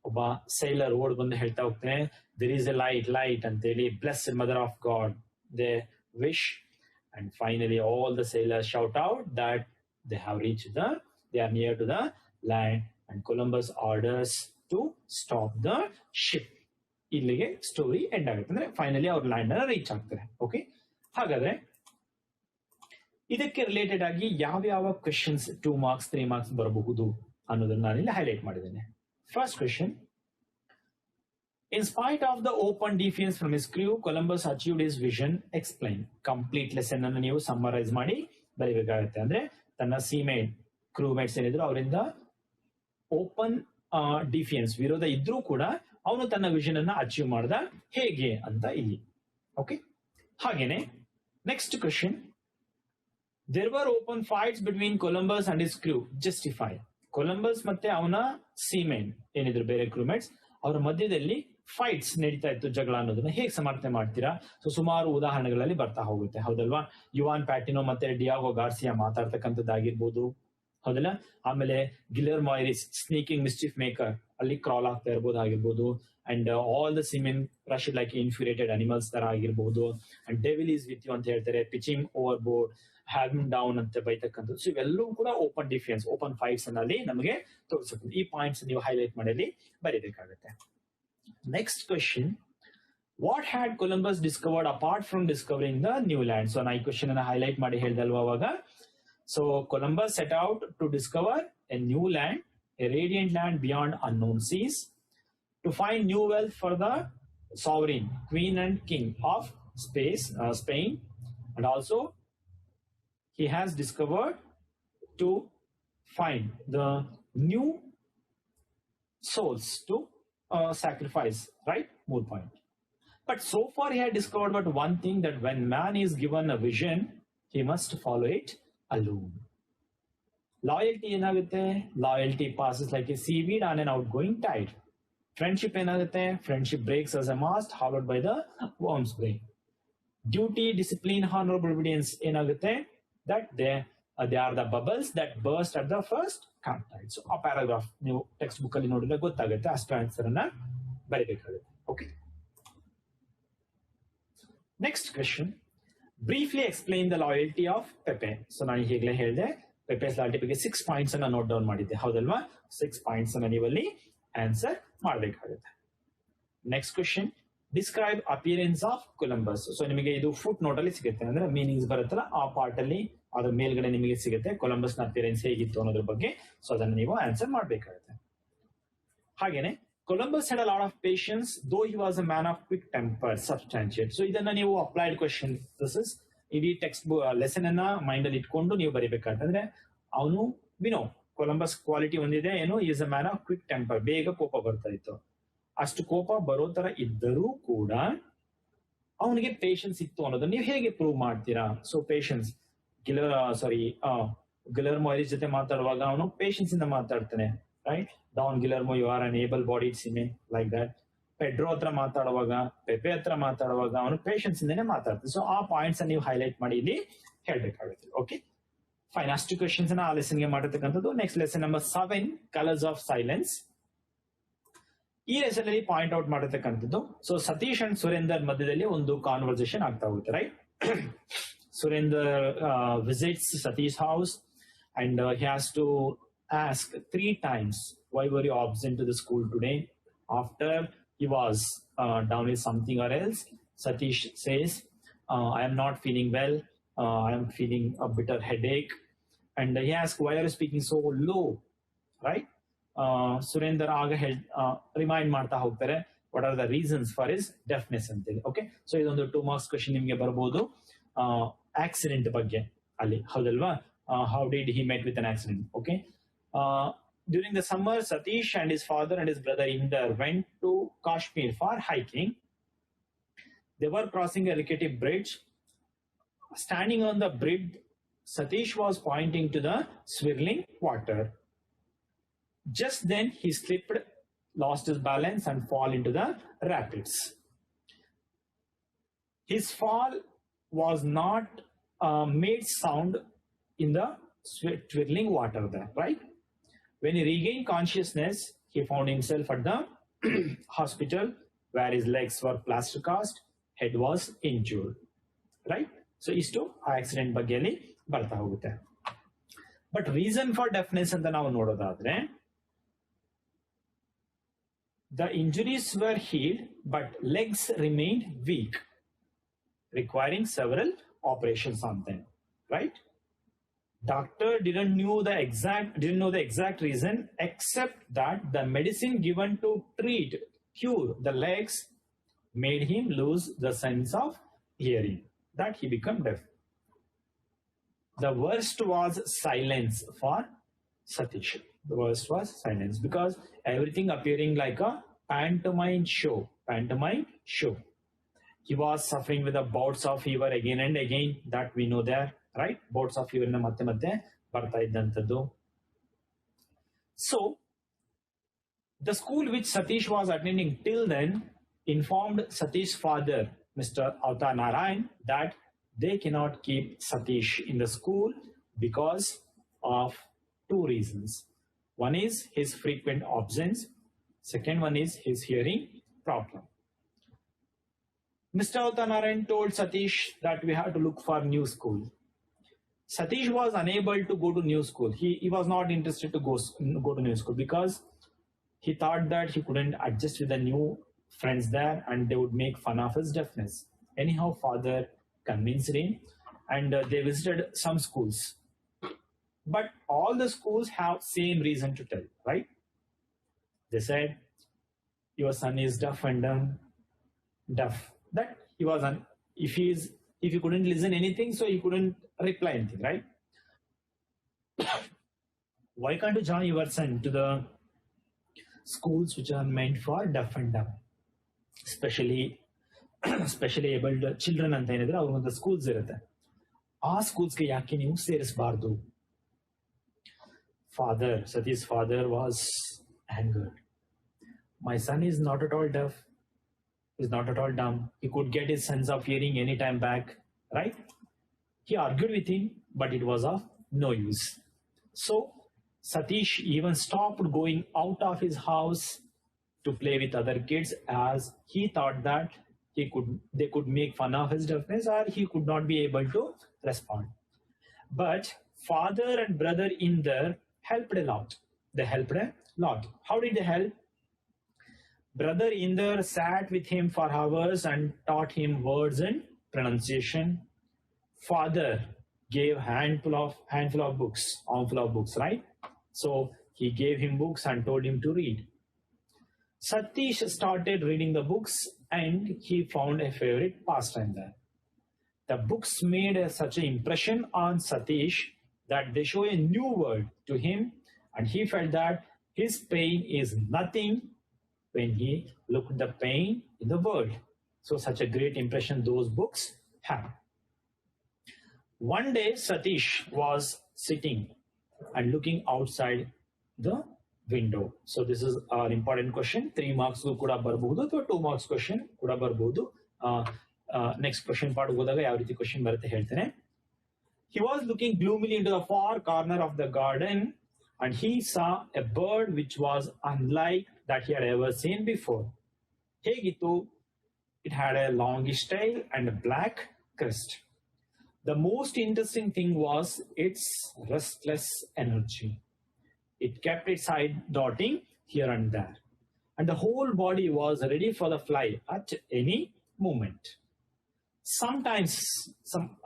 ಒಬ್ಬ ಸೈಲರ್ ಓಡ್ ಬಂದು ಹೇಳ್ತಾ ಹೋಗ್ತಾನೆ, there is a light light ಅಂತೇಳಿ, blessed mother of God they wish. And finally all the sailors shout out that they have reached they are near to the land, and Columbus orders to stop the ship. ಇಲ್ಲಿಗೆ story end ಆಗುತ್ತೆ. ಅಂದ್ರೆ finally ಅವ್ರ land ಅನ್ನ reach ಆಗ್ತಾರೆ. Okay, ಹಾಗಾದ್ರೆ ಇದಕ್ಕೆ related ಆಗಿ ಯಾವ ಕ್ವೆಶನ್ಸ್ 2 marks 3 marks ಬರಬಹುದು ಅನ್ನೋದನ್ನ ನಾನು ಇಲ್ಲಿ ಹೈಲೈಟ್ ಮಾಡಿದ್ದೇನೆ. First question, in spite of the open defence from his crew, Columbus achieved his vision. Explain. Complete lesson ಅನ್ನು ನೀವು ಸಮ್ಮರೈಸ್ ಮಾಡಿ ಬರೀಬೇಕಾಗುತ್ತೆ. ಅಂದ್ರೆ ತನ್ನ ಸೀಮೇಟ್ ಕ್ರೂಮೇಟ್ಸ್ ಏನಿದ್ರು ಅವರಿಂದ ಓಪನ್ ಡಿಫೆನ್ಸ್ ವಿರೋಧ ಇದ್ರೂ ಕೂಡ ಅವನು ತನ್ನ ವಿಷನ್ ಅನ್ನ ಅಚೀವ್ ಮಾಡ್ದ ಹೇಗೆ ಅಂತ ಇಲ್ಲಿ. ಓಕೆ, ಹಾಗೇನೆ next question, there were open fights between Columbus and his crew. Justify. Columbus ಮತ್ತೆ ಅವನ ಸೀಮೇನ್ ಏನಿದ್ರು ಬೇರೆ ಕ್ರೂಮೇಟ್ಸ್, ಅವರ ಮಧ್ಯದಲ್ಲಿ ಫೈಟ್ಸ್ ನಡೀತಾ ಇತ್ತು, ಜಗಳ ಅನ್ನೋದನ್ನ ಹೇಗೆ ಸಮರ್ಥನೆ ಮಾಡ್ತೀರಾ? ಸೊ ಸುಮಾರು ಉದಾಹರಣೆಗಳಲ್ಲಿ ಬರ್ತಾ ಹೋಗುತ್ತೆ, ಹೌದಲ್ವಾ? ಯುವಾನ್ ಪ್ಯಾಟಿನೋ ಮತ್ತೆ ಡಿಯಾಗೋ ಗಾರ್ಸಿಯಾ ಮಾತಾಡ್ತಕ್ಕಂಥದ್ದಾಗಿರ್ಬೋದು, ಹೌದಲ್ಲ? ಆಮೇಲೆ Guillermo Ires sneaking mischief maker, ಅಲ್ಲಿ ಕ್ರಾಲ್ ಆಗ್ತಾ ಇರ್ಬೋದು ಆಗಿರ್ಬೋದು. And all the seamen rush like infuriated animals ತರ ಆಗಿರ್ಬೋದು. And devil is with you ಅಂತ ಹೇಳ್ತಾರೆ, pitching overboard, hanging down ಅಂತ ಬೈತಕ್ಕಂಥದ್ದು. ಸೊ ಇವೆಲ್ಲವೂ ಕೂಡ ಓಪನ್ ಡಿಫೆನ್ಸ್, ಓಪನ್ ಫೈಟ್ಸ್ ಅಲ್ಲಿ ನಮಗೆ ತೋರಿಸುತ್ತೆ. ಈ ಪಾಯಿಂಟ್ಸ್ ನೀವು ಹೈಲೈಟ್ ಮಾಡಿ ಬರೀಬೇಕಾಗುತ್ತೆ. Next question, What had Columbus discovered apart from discovering the new land? So I question and highlight ಮಾಡಿ ಹೇಳ್ದಲ್ವಾ ಅವಾಗ. So Columbus set out to discover a new land, a radiant land beyond unknown seas, to find new wealth for the sovereign, queen and king of Spain, and also he has discovered to find the new souls to sacrifice, right? More point. But so far he had discovered but one thing, that when man is given a vision, he must follow it alone. Loyalty ಏನಾಗುತ್ತೆ? Loyalty passes like a seaweed on an outgoing tide. Friendship ಏನಾಗುತ್ತೆ? Friendship breaks as a mast hollowed by the worm's brain. Duty, discipline, honorable obedience ಏನಾಗುತ್ತೆ? That they are the bubbles that burst at the first contact. So a paragraph ನೀವು text book ಅಲ್ಲಿ ನೋಡಿದ್ರೆ ಗೊತ್ತಾಗುತ್ತೆ, ಅಷ್ಟು answer ಅನ್ನ ಬರೀಬೇಕಾಗುತ್ತೆ. Okay. Next question. Briefly explain the loyalty of Pepe. So ನಾನು ಈಗಲೇ ಹೇಳಿದೆ, Pepe's loyalty ಬಗ್ಗೆ 6 ಪಾಯಿಂಟ್ಸ್ ಅನ್ನ ನೋಟ್ ಡೌನ್ ಮಾಡಿದ್ದೆ, ಹೌದಲ್ವಾ? 6 ಪಾಯಿಂಟ್ಸ್ ಅನ್ನ ನೀವಲ್ಲಿ ಆನ್ಸರ್ ಮಾಡಬೇಕಾಗುತ್ತೆ. Next question. Describe appearance of Columbus. So ನಿಮಗೆ ಇದು ಫುಟ್ ನೋಟ್ ಅಲ್ಲಿ ಸಿಗುತ್ತೆ, ಅಂದ್ರೆ ಮೀನಿಂಗ್ಸ್ ಬರುತ್ತಲ್ಲ ಆ ಪಾರ್ಟ್ ಅಲ್ಲಿ ಅದ್ರ ಮೇಲ್ಗಡೆ ನಿಮಗೆ ಸಿಗುತ್ತೆ ಕೊಲಂಬಸ್ ನ ಅಪಿಯರೆನ್ಸ್ ಹೇಗಿತ್ತು ಅನ್ನೋದ್ರ ಬಗ್ಗೆ. ಸೊ ಅದನ್ನ ನೀವು ಆನ್ಸರ್ ಮಾಡಬೇಕಾಗುತ್ತೆ. ಹಾಗೇನೆ Columbus had a lot of patience, though he was a man of quick temper. Substantiate. So ಇದನ್ನ ನೀವು ಅಪ್ಲೈಡ್ ಕ್ವೆಶ್ಚನ್, ದಿಸ್ ಇಸ್ ಇಡೀ ಟೆಕ್ಸ್ಟ್ ಲೆಸನ್ ಅನ್ನ ಮೈಂಡ್ ಅಲ್ಲಿ ಇಟ್ಕೊಂಡು ನೀವು ಬರೀಬೇಕಾಗ್ತಂದ್ರೆ, ಅವನು ವಿನೋ ಕೊಲಂಬಸ್ ಕ್ವಾಲಿಟಿ ಒಂದಿದೆ, ಏನು, is a man of quick temper, ಬೇಗ ಕೋಪ ಬರ್ತಾ ಇತ್ತು. ಅಷ್ಟು ಕೋಪ ಬರೋ ತರ ಇದ್ದರೂ ಕೂಡ ಅವನಿಗೆ ಪೇಷನ್ಸ್ ಇತ್ತು ಅನ್ನೋದನ್ನ ನೀವು ಹೇಗೆ ಪ್ರೂವ್ ಮಾಡ್ತೀರಾ? ಸೊ ಪೇಷನ್ಸ್, ಗಿಲರ್ಮೋ ಎಲಿಸ್ ಜೊತೆ ಮಾತಾಡುವಾಗ ಅವನು ಪೇಷನ್ಸ್ ಇಂದ ಮಾತಾಡ್ತಾನೆ, right? Don Guillermo, you are an able-bodied seaman, like that. Pedro ಹತ್ರ ಮಾತಾಡುವಾಗ, ಪೆಪೆ ಹತ್ರ ಮಾತಾಡುವಾಗ ಅವನು ಪೇಷನ್ಸ್ ಇಂದನೇ ಮಾತಾಡ್ತಾನೆ. ಸೊ ಆ ಪಾಯಿಂಟ್ಸ್ ನೀವು ಹೈಲೈಟ್ ಮಾಡಿ ಇಲ್ಲಿ ಹೇಳ್ಬೇಕಾಗುತ್ತೆ. Okay fine. ಅಷ್ಟು ಕ್ವೆಶನ್ಸ್ ಆ ಲೆಸನ್ಗೆ ಮಾಡಿರ್ತಕ್ಕಂಥದ್ದು. Next lesson number 7, colours of silence. ಈ ಲೆಸನ್ ಅಲ್ಲಿ ಪಾಯಿಂಟ್ ಔಟ್ ಮಾಡಿರ್ತಕ್ಕಂಥದ್ದು, ಸೊ ಸತೀಶ್ ಅಂಡ್ ಸುರೇಂದರ್ ಮಧ್ಯದಲ್ಲಿ ಒಂದು ಕಾನ್ವರ್ಸೇಷನ್ ಆಗ್ತಾ ಹೋಗುತ್ತೆ, right? Surender visits Satish house and he has to ask 3 times, why were you absent to the school today? After he was down with something or else, Satish says, I am not feeling well, I am feeling a bitter headache. And he asks, why are you speaking so low? Right? Surendra aga remind ಮಾಡ್ತಾ ಹೋಗ್ತಾರೆ, what are the reasons for his deafness ಅಂತ ಹೇಳಿ. Okay, so ಇದೊಂದು 2 marks question ನಿಮಗೆ ಬರಬಹುದು accident ಬಗ್ಗೆ ಅಲ್ಲಿ, ಹೌದಲ್ವಾ? How did he met with an accident? Okay. During the summer, Satish and his father and his brother Inder went to Kashmir for hiking. They were crossing a rickety bridge. Standing on the bridge, Satish was pointing to the swirling water. Just then, he slipped, lost his balance, and fell into the rapids. His fall was not made sound in the swirling water there, right? When he regained consciousness, he found himself at the hospital where his legs were plaster cast, head was injured, right? So istu accident ಬಗ್ಗೆ ಅಲ್ಲಿ ಬರ್ತಾ ಹೋಗುತ್ತೆ. But reason for deafness ಅಂತ ನಾವು ನೋಡೋದಾದ್ರೆ, the injuries were healed but legs remained weak, requiring several operations on them, right? Doctor didn't know the exact reason, except that the medicine given to cure the legs made him lose the sense of hearing, that he became deaf. The worst was silence for Satish. The worst was silence, because everything appearing like a pantomime show. He was suffering with the bouts of fever again and again, that we know there, right? Bouts of fever ಮತ್ತೆ ಮತ್ತೆ ಬರ್ತಾ ಇದ್ದಂಥದ್ದು. So the school which Satish was attending till then informed Satish's father, Mr. Avatar Narayan, that they cannot keep Satish in the school because of 2 reasons. One is his frequent absence. Second one is his hearing problem. Mr. Avatar Narayan told Satish that we have to look for new school. Satish was unable to go to new school. He was not interested to go to new school because he thought that he couldn't adjust with the new friends there, and they would make fun of his deafness. Anyhow, father convinced him, and they visited some schools. But all the schools have same reason to tell, right? They said, your son is deaf and dumb. Deaf. That he was if he couldn't listen anything, so he couldn't reply anything, right? Why can't you join your son to the schools which are meant for deaf and dumb, especially abled children ಅಂತ ಏನಿದ್ರೆ ಅವ್ರಿಗೊಂದು schools ಇರುತ್ತೆ, ಆ ಸ್ಕೂಲ್ಸ್ಗೆ ಯಾಕೆ ನೀವು ಸೇರಿಸಬಾರ್ದು? Sati's father was angered. My son is not at all deaf, is not at all dumb. He could get his sense of hearing anytime back, right? He argued with him, but it was of no use. So Satish even stopped going out of his house to play with other kids, as he thought that they could make fun of his deafness, or he could not be able to respond. But father and brother in there helped a lot. They helped a lot. How did they help? Brother Inder sat with him for hours and taught him words and pronunciation. Father gave armful of books, right? So he gave him books and told him to read. Satish started reading the books, and he found a favorite pastime there. The books made such an impression on Satish that they show a new world to him, and he felt that his pain is nothing when he looked at the pain in the world. So such a great impression those books have. One day Satish was sitting and looking outside the window. So this is an important question. 3 marks kuda barbodu ಅಥವಾ 2 marks question kuda barbodu. Next question part ಹೋದಾಗ ಯಾವ ರೀತಿ question ಬರುತ್ತೆ ಹೇಳ್ತೇನೆ. He was looking gloomily into the far corner of the garden, and he saw a bird which was unlike that he had ever seen before. ಹೇಗಿತ್ತು? It had a longish tail and a black crest. The most interesting thing was its restless energy. It kept its head darting here and there, and the whole body was ready for the fly at any moment. Sometimes,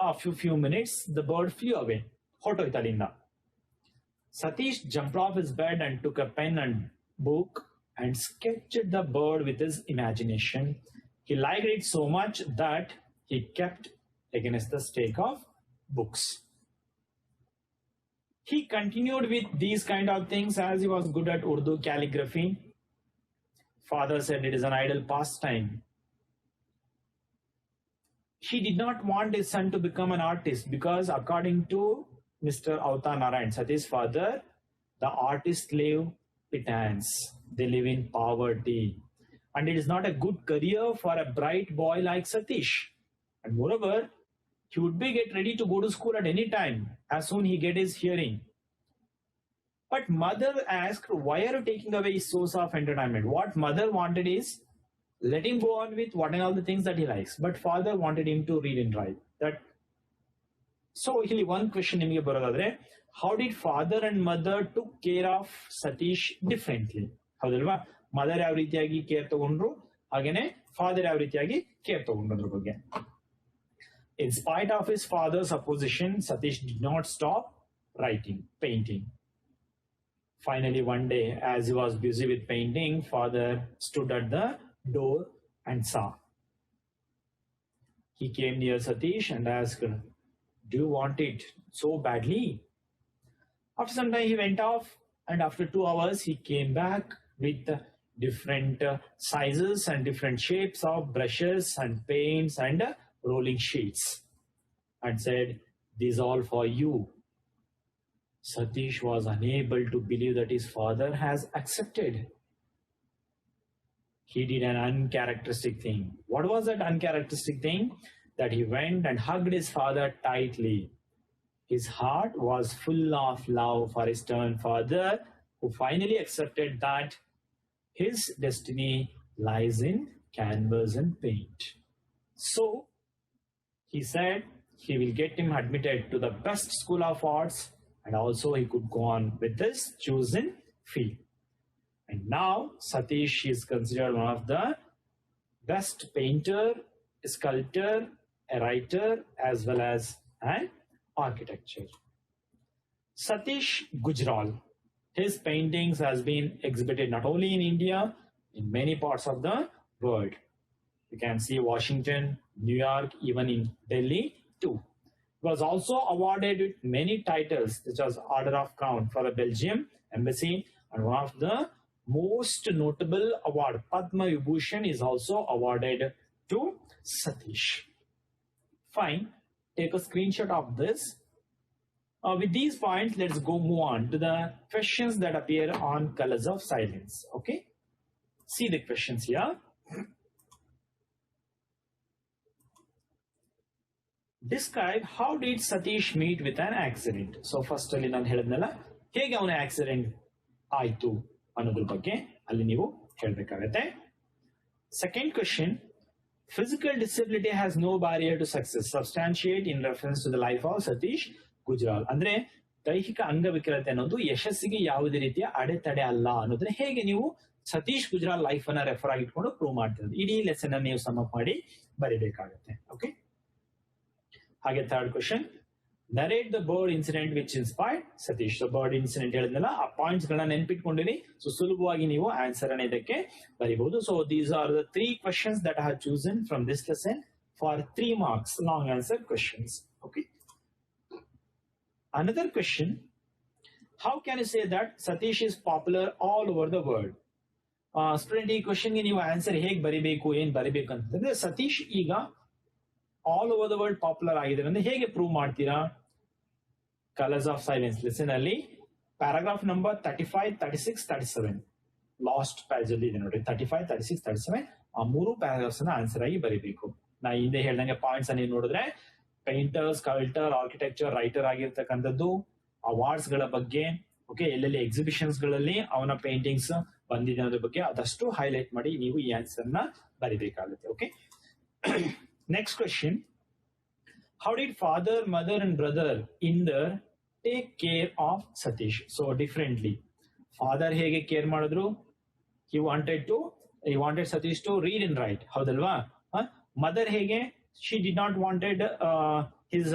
after a few minutes, the bird flew away. Hotoitalinda. Satish jumped off his bed and took a pen and book and sketched the bird with his imagination. He liked it so much that he kept against the stake of books. He continued with these kind of things as he was good at Urdu calligraphy. Father said it is an idle pastime. He did not want his son to become an artist because, according to Mr. Avtar Narayan, Sati's father, the artists live pittance. They live in poverty. And it is not a good career for a bright boy like Satish. And moreover, he would be get ready to go to school at any time as soon he get his hearing. But mother asked, why are you taking away his source of entertainment? What mother wanted is, let him go on with what and all the things that he likes. But father wanted him to read and write. So here one question ನಿಮಗೆ ಬರೋದಾದ್ರೆ, how did father and mother took care of Satish differently? ಹೌದಲ್ವಾ? Mother ಯಾವ ರೀತಿಯಾಗಿ care ತಗೊಂಡ್ರು, ಹಾಗೇನೆ father ಯಾವ ರೀತಿಯಾಗಿ care ತಗೊಂಡ್ರು ಅದ್ರ ಬಗ್ಗೆ. In spite of his father's opposition, Satish did not stop painting. Finally, one day, as he was busy with painting, father stood at the door and saw. He came near Satish and asked, do you want it so badly? After some time, he went off, and after 2 hours, he came back with different sizes and different shapes of brushes and paints and rolling sheets, and said, "These all for you." Satish was unable to believe that his father has accepted. He did an uncharacteristic thing. What was that uncharacteristic thing? That he went and hugged his father tightly. His heart was full of love for his stern father, who finally accepted that his destiny lies in canvas and paint. So he said he will get him admitted to the best school of arts, and also he could go on with this chosen field. And now Satish is considered one of the best painter, sculptor, a writer, as well as an architecture. Satish Gujral, his paintings has been exhibited not only in India, in many parts of the world. You can see Washington, New York, even in Delhi too. He was also awarded with many titles, such as Order of Crown for the Belgium Embassy, and one of the most notable award, Padma Vibhushan, is also awarded to Satish. Fine, take a screenshot of this. With these points, let's move on to the questions that appear on colors of silence. Okay, see the questions here. Describe how did Satish meet with an accident. So first ಅಲ್ಲಿ ನಾನು ಹೇಳಿದ್ನಲ್ಲ, ಹೇಗೆ ಅವನ accident ಆಯ್ತು ಅನ್ನೋದ್ರ ಬಗ್ಗೆ ಅಲ್ಲಿ ನೀವು ಹೇಳಬೇಕಾಗತ್ತೆ. Second question, physical disability has no barrier to success. Substantiate in reference to the life of Satish Gujral. ಅಂದ್ರೆ ದೈಹಿಕ ಅಂಗವಿಕಲತೆ ಅನ್ನೋದು ಯಶಸ್ಸಿಗೆ ಯಾವುದೇ ರೀತಿಯ ಅಡೆತಡೆ ಅಲ್ಲ ಅನ್ನೋದನ್ನ ಹೇಗೆ ನೀವು ಸತೀಶ್ ಗುಜರಾಲ್ ಲೈಫ್ ಅನ್ನ ರೆಫರ್ ಆಗಿ ಇಟ್ಕೊಂಡು ಪ್ರೂವ್ ಮಾಡ್ತಿರೋದು, ಇಡೀ ಲೆಸನ್ ಅನ್ನು ನೀವು ಸಮ್ ಅಪ್ ಮಾಡಿ ಬರೀಬೇಕಾಗುತ್ತೆ. ಓಕೆ, ಹಾಗೆ third question, narrate the bird incident which inspired Satish. So bird incident ಹೇಳಿದ್ನಲ್ಲ, ಆ ಪಾಯಿಂಟ್ಸ್ ಗಳನ್ನ ನೆನ್ಪಿಟ್ಕೊಂಡಿರಿ. ಸೊ ಸುಲಭವಾಗಿ ನೀವು ಆನ್ಸರ್ ಅನ್ನ ಇದಕ್ಕೆ ಬರೀಬಹುದು. So these are the 3 questions that I have chosen from this lesson for 3 marks long answer questions. Okay, another question, how can you say that Satish is popular all over the world? Student, ಈ ಕ್ವಶನ್ಗೆ ನೀವು answer ಹೇಗೆ ಬರಿಬೇಕು, ಏನ್ ಬರಿಬೇಕು ಅಂತಂದ್ರೆ, ಸತೀಶ್ ಈಗ all over the world popular ಆಗಿದ್ದಾರೆ ಅಂದ್ರೆ ಹೇಗೆ ಪ್ರೂವ್ ಮಾಡ್ತೀರಾ? ಕಲರ್ಸ್ ಆಫ್ ಸೈಲೆನ್ಸ್ ಲೆಸನ್ ಅಲ್ಲಿ ಪ್ಯಾರಾಗ್ರಾಫ್ ನಂಬರ್ 35, 36, 37 ಲಾಸ್ಟ್ ಪೇಜ್ ಅಲ್ಲಿ ಇದೆ ನೋಡಿ. 35, 36, 37 ಆ 3 ಪ್ಯಾರಾಗ್ರಾಫ್ಸ್ ಅನ್ನ ಆನ್ಸರ್ ಆಗಿ ಬರೀಬೇಕು. ನಾ ಹಿಂದೆ ಹೇಳ್ದಂಗೆ ಪಾಯಿಂಟ್ಸ್ ಅನ್ನು ನೋಡಿದ್ರೆ ಪೇಂಟರ್, ಸ್ಕಲ್ಪ್ಟರ್, ಆರ್ಕಿಟೆಕ್ಚರ್, ರೈಟರ್ ಆಗಿರ್ತಕ್ಕಂಥದ್ದು, ಅವಾರ್ಡ್ಸ್ ಗಳ ಬಗ್ಗೆ, ಓಕೆ, ಎಲ್ಲೆಲ್ಲಿ ಎಕ್ಸಿಬಿಷನ್ಸ್ ಗಳಲ್ಲಿ ಅವನ ಪೇಂಟಿಂಗ್ಸ್ ಬಂದಿದೆ ಅನ್ನೋದ್ರ ಬಗ್ಗೆ ಅದಷ್ಟು ಹೈಲೈಟ್ ಮಾಡಿ ನೀವು ಈ ಆನ್ಸರ್ ನ ಬರೀಬೇಕಾಗುತ್ತೆ. Okay, next question, how did father, mother and brother in turn take care of Satish? So differently, father ಹೇಗೆ ಕೇರ್ ಮಾಡಿದ್ರು, he wanted Satish to read and write, ಹೌದಲ್ವಾ? ಮದರ್ ಹೇಗೆ, she did not wanted his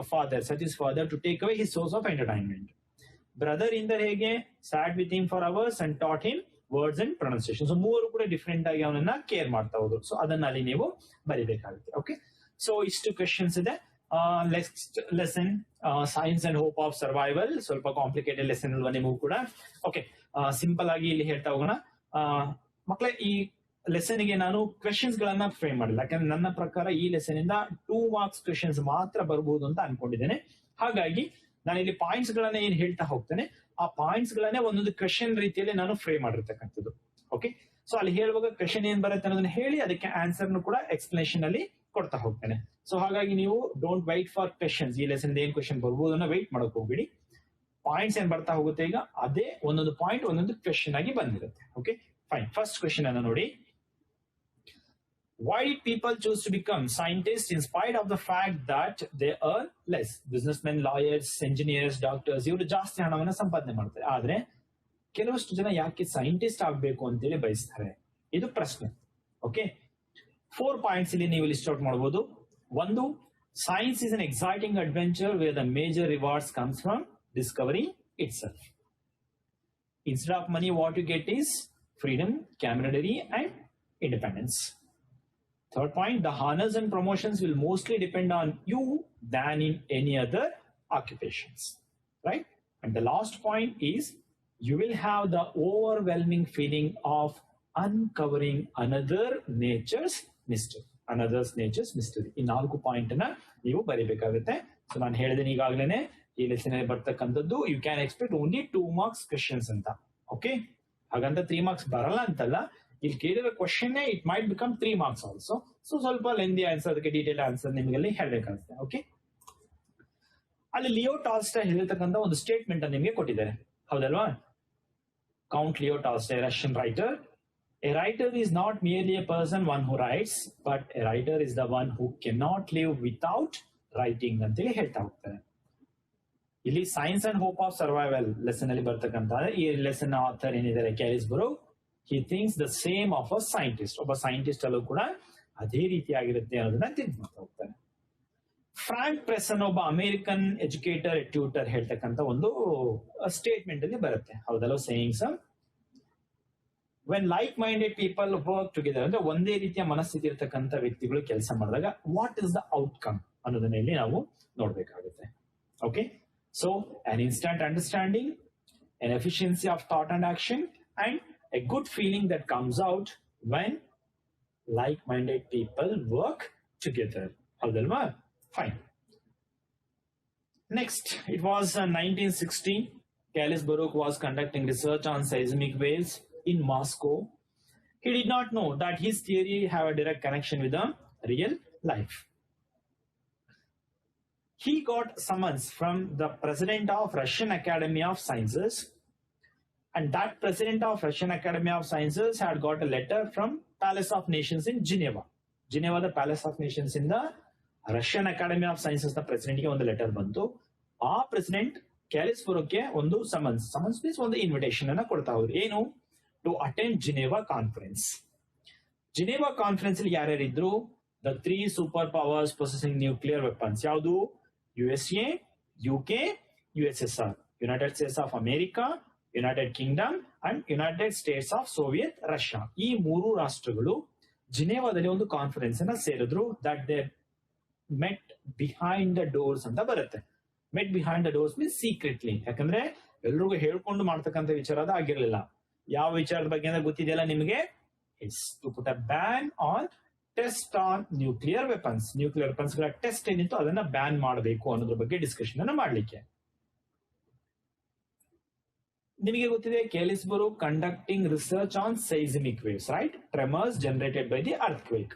father, Satish's father, to take away his source of entertainment. Brother ಇಂದ ಹೇಗೆ, sat with him for hours and taught him words and pronunciation. So ಮೂವರು ಕೂಡ different ಆಗಿ ಅವನನ್ನ care ಮಾಡ್ತಾ ಹೋದ್ರು. So ಅದನ್ನ ಅಲ್ಲಿ ನೀವು ಬರೀಬೇಕಾಗುತ್ತೆ. ಓಕೆ, ಸೊ ಇಷ್ಟು ಕ್ವೆಶನ್ಸ್ ಇದೆ. Next lesson science and hope of survival, ಸ್ವಲ್ಪ ಕಾಂಪ್ಲಿಕೇಟೆಡ್ ಲೆಸನ್ ಅಲ್ವಾ ನಿಮಗೂ ಕೂಡ. ಓಕೆ, ಸಿಂಪಲ್ ಆಗಿ ಇಲ್ಲಿ ಹೇಳ್ತಾ ಹೋಗೋಣ. ಮಕ್ಕಳೇ, ಈ ಲೆಸನ್ ಗೆ ನಾನು ಕ್ವೆಶನ್ಸ್ ಗಳನ್ನ ಫ್ರೇಮ್ ಮಾಡಿಲ್ಲ, ಯಾಕಂದ್ರೆ ನನ್ನ ಪ್ರಕಾರ ಈ ಲೆಸನ್ ಇಂದ 2 ಮಾರ್ಕ್ಸ್ ಕ್ವೆಶನ್ಸ್ ಮಾತ್ರ ಬರಬಹುದು ಅಂತ ಅನ್ಕೊಂಡಿದ್ದೇನೆ. ಹಾಗಾಗಿ ನಾನು ಇಲ್ಲಿ ಪಾಯಿಂಟ್ಸ್ ಗಳನ್ನ ಏನ್ ಹೇಳ್ತಾ ಹೋಗ್ತೇನೆ, ಆ ಪಾಯಿಂಟ್ಸ್ ಗಳನ್ನೇ ಒಂದೊಂದು ಕ್ವೆಶನ್ ರೀತಿಯಲ್ಲಿ ನಾನು ಫ್ರೇಮ್ ಮಾಡಿರ್ತಕ್ಕಂಥದ್ದು. ಓಕೆ, ಸೊ ಅಲ್ಲಿ ಹೇಳುವಾಗ ಕ್ವೆಶನ್ ಏನ್ ಬರುತ್ತೆ ಅನ್ನೋದನ್ನ ಹೇಳಿ ಅದಕ್ಕೆ ಆನ್ಸರ್ ಕೂಡ ಎಕ್ಸ್ಪ್ಲನೇಷನ್ ಅಲ್ಲಿ ಕೊಡ್ತಾ ಹೋಗ್ತೇನೆ. ಸೊ ಹಾಗಾಗಿ ನೀವು ಡೋಂಟ್ ವೈಟ್ ಫಾರ್ ಕ್ವೆಶನ್ಸ್. ಈ ಲೆಸನ್ ಏನ್ ಕ್ವೆಶನ್ ಬರ್ಬೋದು ಅನ್ನೋ ವೈಟ್ ಮಾಡಕ್ ಹೋಗ್ಬಿಡಿ. ಪಾಯಿಂಟ್ಸ್ ಏನ್ ಬರ್ತಾ ಹೋಗುತ್ತೆ ಈಗ ಅದೇ ಒಂದೊಂದು ಪಾಯಿಂಟ್ ಒಂದೊಂದು ಕ್ವೆಶನ್ ಆಗಿ ಬಂದಿರುತ್ತೆ. Okay, fine. ಫಸ್ಟ್ ಕ್ವೆಶನ್ ಅನ್ನ ನೋಡಿ. Why did people choose to become scientists in spite of the fact that they earn less? Businessmen, lawyers, engineers, doctors, ಇವರು ಜಾಸ್ತಿ ಹಣವನ್ನ ಸಂಪಾದನೆ ಮಾಡ್ತಾರೆ. ಆದ್ರೆ ಕೆಲವಷ್ಟು ಜನ ಯಾಕೆ ಸೈಂಟಿಸ್ಟ್ ಆಗ್ಬೇಕು ಅಂತೇಳಿ ಬಯಸ್ತಾರೆ? ಇದು ಪ್ರಶ್ನೆ. ಓಕೆ, 4 ಪಾಯಿಂಟ್ಸ್ ಇಲ್ಲಿ ನೀವು ಲಿಸ್ಟ್ ಔಟ್ ಮಾಡಬಹುದು. ಒಂದು, science is an exciting adventure where the major rewards comes from discovery itself. Instead of money, what you get is freedom, camaraderie, and independence. Third point, the honors and promotions will mostly depend on you than in any other occupations, right? And the last point is, you will have the overwhelming feeling of uncovering another's nature's mystery. ಈ 4 point ಅನ್ನ ನೀವು ಬರೀಬೇಕಾಗುತ್ತೆ. So ನಾನು ಹೇಳಿದ್ದೇನೆ ಈಗಾಗಲೇ ಈ lesson ಅಲ್ಲಿ ಬರ್ತಕ್ಕಂಥದ್ದು you can expect only 2 marks questions ಅಂತ. ಓಕೆ, ಹಾಗಂತ 3 ಮಾರ್ಕ್ಸ್ ಬರಲ್ಲ ಅಂತಲ್ಲ. ಇಲ್ಲಿ ಕೇಳಿರೋ question it might become 3 marks also. So ಸ್ವಲ್ಪ ಲೆಂದಿ ಆನ್ಸರ್, ಅದಕ್ಕೆ ಡೀಟೇಲ್ ಆನ್ಸರ್ ನಿಮಗೆ ಅಲ್ಲಿ ಹೇಳಬೇಕಾಗುತ್ತೆ. ಓಕೆ, ಅಲ್ಲಿ ಲಿಯೋ ಟಾಲ್ಸ್ಟಾಯ್ ಹೇಳಿರ್ತಕ್ಕಂಥ ಒಂದು ಸ್ಟೇಟ್ಮೆಂಟ್ ಅನ್ನು ನಿಮಗೆ ಕೊಟ್ಟಿದ್ದಾರೆ, ಹೌದಲ್ವಾ? Count Leo Tolstoy, Russian writer. A writer is not merely a person one who writes, but a writer is the one who Ken not live without writing ಅಂತೇಳಿ ಹೇಳ್ತಾ ಹೋಗ್ತಾರೆ. ಇಲ್ಲಿ science and hope of survival lesson ಅಲ್ಲಿ ಬರ್ತಕ್ಕಂಥ ಈ lesson author ಏನಿದ್ದಾರೆ Carisbrough, he thinks the same of a scientist. ಒಬ್ಬ scientist ಅಲ್ಲೂ ಕೂಡ ಅದೇ ರೀತಿಯಾಗಿರುತ್ತೆ ಅನ್ನೋದನ್ನ ತಿಂಕ್ ಮಾಡ್ತಾ ಹೋಗ್ತಾನೆ. ಫ್ರಾಂಕ್ ಪ್ರೆಸ್ ಅನ್ನೋ ಒಬ್ಬ ಅಮೆರಿಕನ್ ಎಜುಕೇಟರ್ ಟ್ಯೂಟರ್ ಹೇಳ್ತಕ್ಕಂಥ ಒಂದು ಸ್ಟೇಟ್ಮೆಂಟ್ ಅಲ್ಲಿ ಬರುತ್ತೆ. ಹೌದಲ್ಲ, sayings when like minded people work together, ಅಂದ್ರೆ ಒಂದೇ ರೀತಿಯ ಮನಸ್ಥಿತಿ ಇರತಕ್ಕಂಥ ವ್ಯಕ್ತಿಗಳು ಕೆಲಸ ಮಾಡಿದಾಗ ವಾಟ್ ಇಸ್ ದ ಔಟ್ಕಮ್ ಅನ್ನೋದನ್ನ ಇಲ್ಲಿ ನಾವು ನೋಡ್ಬೇಕಾಗುತ್ತೆ. Okay, so an instant understanding, an efficiency of thought and action, and a good feeling that comes out when like-minded people work together. Howdalma? Fine. Next, it was 1960. Carles Baruch was conducting research on seismic waves in Moscow. He did not know that his theory have a direct connection with the real life. He got summons from the president of Russian Academy of Sciences, and that president of Russian Academy of Sciences had got a letter from Palace of Nations in Geneva. Geneva, the Palace of Nations in the Russian Academy of Sciences, the president ಗೆ ಒಂದು letter ಬಂತು. ಆ president Kallis ಬರೋಕೆ ಒಂದು summons means ಒಂದು invitation ಅನ್ನ ಕೊಡ್ತಾ ಹೋದ್ರು. ಏನು? To attend Geneva conference. Geneva conference ಅಲ್ಲಿ ಯಾರ್ಯಾರಿದ್ರು? The 3 super powers possessing nuclear weapons. ಯಾವುದು? USA, UK, USSR, United States of America, United Kingdom and United States of Soviet Russia. ಈ 3 ರಾಷ್ಟ್ರಗಳು ಜಿನೇವಾದಲ್ಲಿ ಒಂದು ಕಾನ್ಫರೆನ್ಸ್ ಅನ್ನ ಸೇರಿದ್ರು. That they met behind the doors ಅಂತ ಬರುತ್ತೆ. Met behind the doors means secretly. ಯಾಕಂದ್ರೆ ಎಲ್ರಿಗೂ ಹೇಳ್ಕೊಂಡು ಮಾಡ್ತಕ್ಕಂಥ ವಿಚಾರ ಅದು ಆಗಿರ್ಲಿಲ್ಲ. ಯಾವ ವಿಚಾರದ ಬಗ್ಗೆ ಅಂತ ಗೊತ್ತಿದೆಯಲ್ಲ ನಿಮಗೆ? It's to put a ban on test on nuclear weapons. Nuclear weapons ಗಳ ಟೆಸ್ಟ್ ಏನಿತ್ತು ಅದನ್ನ ಬ್ಯಾನ್ ಮಾಡಬೇಕು ಅನ್ನೋದ್ರ ಬಗ್ಗೆ ಡಿಸ್ಕಷನ್ ಅನ್ನ ಮಾಡ್ಲಿಕ್ಕೆ. ನಿಮಗೆ ಗೊತ್ತಿದೆ Keilis Borok conducting research on seismic waves, right? Tremors generated by the earthquake.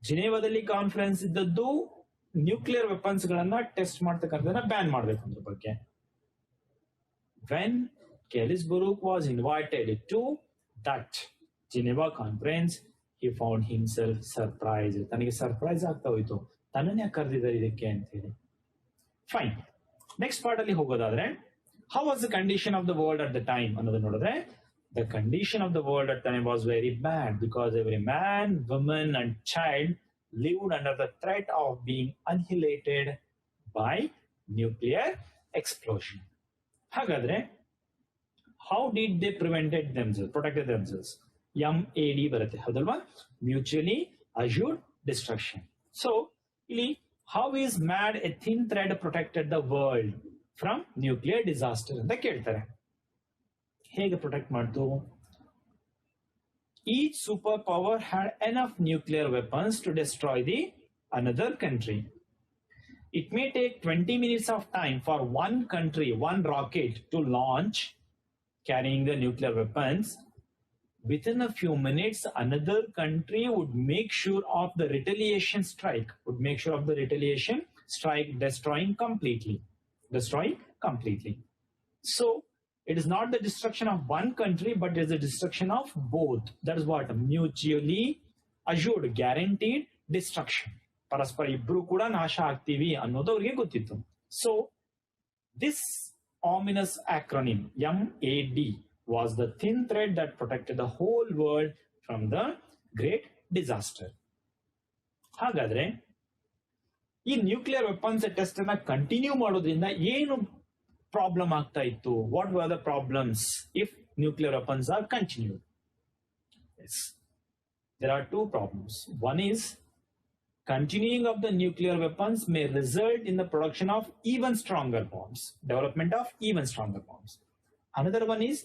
ಜಿನೇವಾದಲ್ಲಿ ಕಾನ್ಫರೆನ್ಸ್ ಇದ್ದದ್ದು ನ್ಯೂಕ್ಲಿಯರ್ ವೆಪನ್ಸ್ ಗಳನ್ನ ಟೆಸ್ಟ್ ಮಾಡ್ತಕ್ಕಂಥದನ್ನ ಬ್ಯಾನ್ ಮಾಡಬೇಕು ಅನ್ನೋದ್ರ ಬಗ್ಗೆ. When Keilis Borok was invited to that Geneva conference, he found himself surprised. ತನಗೆ surprise ಆಗ್ತಾ ಹೋಯ್ತು, ತನ್ನನ್ನೇ ಕರೆದಿದ್ದಾರೆ ಇದಕ್ಕೆ ಅಂತ ಹೇಳಿ. ಫೈನ್, ನೆಕ್ಸ್ಟ್ ಪಾರ್ಟ್ ಅಲ್ಲಿ ಹೋಗೋದಾದ್ರೆ, how was the condition of the world at the time ಅನ್ನೋದನ್ನ ನೋಡಿದ್ರೆ, the condition of the world at time was very bad because every man, woman and child lived under the threat of being annihilated by nuclear explosion. ಹಾಗಾದ್ರೆ how did they protected themselves? MAD ಬರುತ್ತೆ, ಹೌದಲ್ವಾ? Mutually assured destruction. So ಇಲ್ಲಿ how is MAD a thin thread protected the world from nuclear disaster ಅಂತ ಕೇಳ್ತಾರೆ. ಹೇಗೆ protect ಮಾಡ್ತು? Each super power had enough nuclear weapons to destroy the another country. It may take 20 minutes of time for one country, one rocket to launch carrying the nuclear weapons. Within a few minutes, another country would make sure of the retaliation strike, destroying completely. So, it is not the destruction of one country, but it is the destruction of both. That is what? Mutually assured, guaranteed destruction. ಪರಸ್ಪರ ಇಬ್ರು ಕೂಡ ನಾಶ ಆಗ್ತೀವಿ ಅನ್ನೋದು ಅವ್ರಿಗೆ ಗೊತ್ತಿತ್ತು. So, this ominous acronym MAD was the thin thread that protected the whole world from the great disaster. ಹಾಗಾದ್ರೆ ಈ ನ್ಯೂಕ್ಲಿಯರ್ ವೆಪನ್ಸ್ ಟೆಸ್ಟ್ ಅನ್ನ ಕಂಟಿನ್ಯೂ ಮಾಡೋದ್ರಿಂದ ಏನು ಪ್ರಾಬ್ಲಮ್ ಆಗ್ತಾ ಇತ್ತು? What were the problems if nuclear weapons are continued? Yes, there are 2 problems. One is continuing of the nuclear weapons may result in the production of even stronger bombs, development of even stronger bombs. Another one is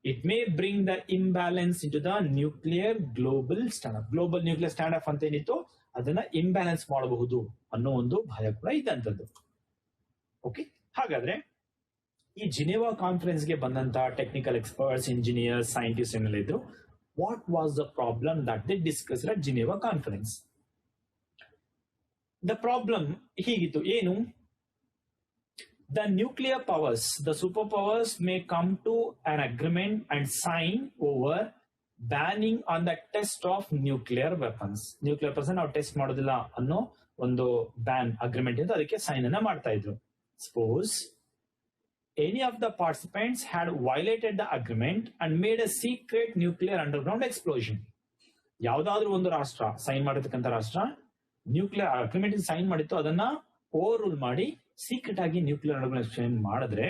it may bring the imbalance into the nuclear global standard. Global nuclear standard ಅಂತ ಏನಿತ್ತು ಅದನ್ನ imbalance ಮಾಡಬಹುದು ಅನ್ನೋ ಒಂದು ಭಯ ಕೂಡ ಇದ್ದಂಥದ್ದು. Okay, ಹಾಗಾದ್ರೆ ಈ ಜಿನೇವಾ ಕಾನ್ಫರೆನ್ಸ್ ಗೆ ಬಂದಂತ ಟೆಕ್ನಿಕಲ್ ಎಕ್ಸ್ಪರ್ಟ್ಸ್, ಇಂಜಿನಿಯರ್ಸ್, ಸೈಂಟಿಸ್ಟ್ ಏನೆಲ್ಲ ಇದ್ರು. What was the problem that they discussed at Geneva conference? The problem ಹೀಗಿತ್ತು. ಏನು? The nuclear powers, the superpowers may come to an agreement and sign over banning on the test of nuclear weapons. Nuclear weapons ನಾವು test ಮಾಡೋದಿಲ್ಲ ಅನ್ನೋ ಒಂದು ban agreement ಅಂತ ಅದಕ್ಕೆ sign ಅನ್ನ ಮಾಡ್ತಾ ಇದ್ರು. Suppose any of the participants had violated the agreement and made a secret nuclear underground explosion. ಯಾವುದಾದ್ರೂ ಒಂದು ರಾಷ್ಟ್ರ ಸೈನ್ ಮಾಡಿರ್ತಕ್ಕಂಥ ರಾಷ್ಟ್ರ ನ್ಯೂಕ್ಲಿಯರ್ ಅಗ್ರಿಮೆಂಟ್ ಸೈನ್ ಮಾಡಿತ್ತು, ಅದನ್ನ ಓವರ್ ರೂಲ್ ಮಾಡಿ ಸೀಕ್ರೆಟ್ ಆಗಿ ನ್ಯೂಕ್ಲಿಯರ್ ಅಂಡರ್ಗ್ರೌಂಡ್ ಎಕ್ಸ್ಪ್ಲೋಷನ್ ಮಾಡಿದ್ರೆ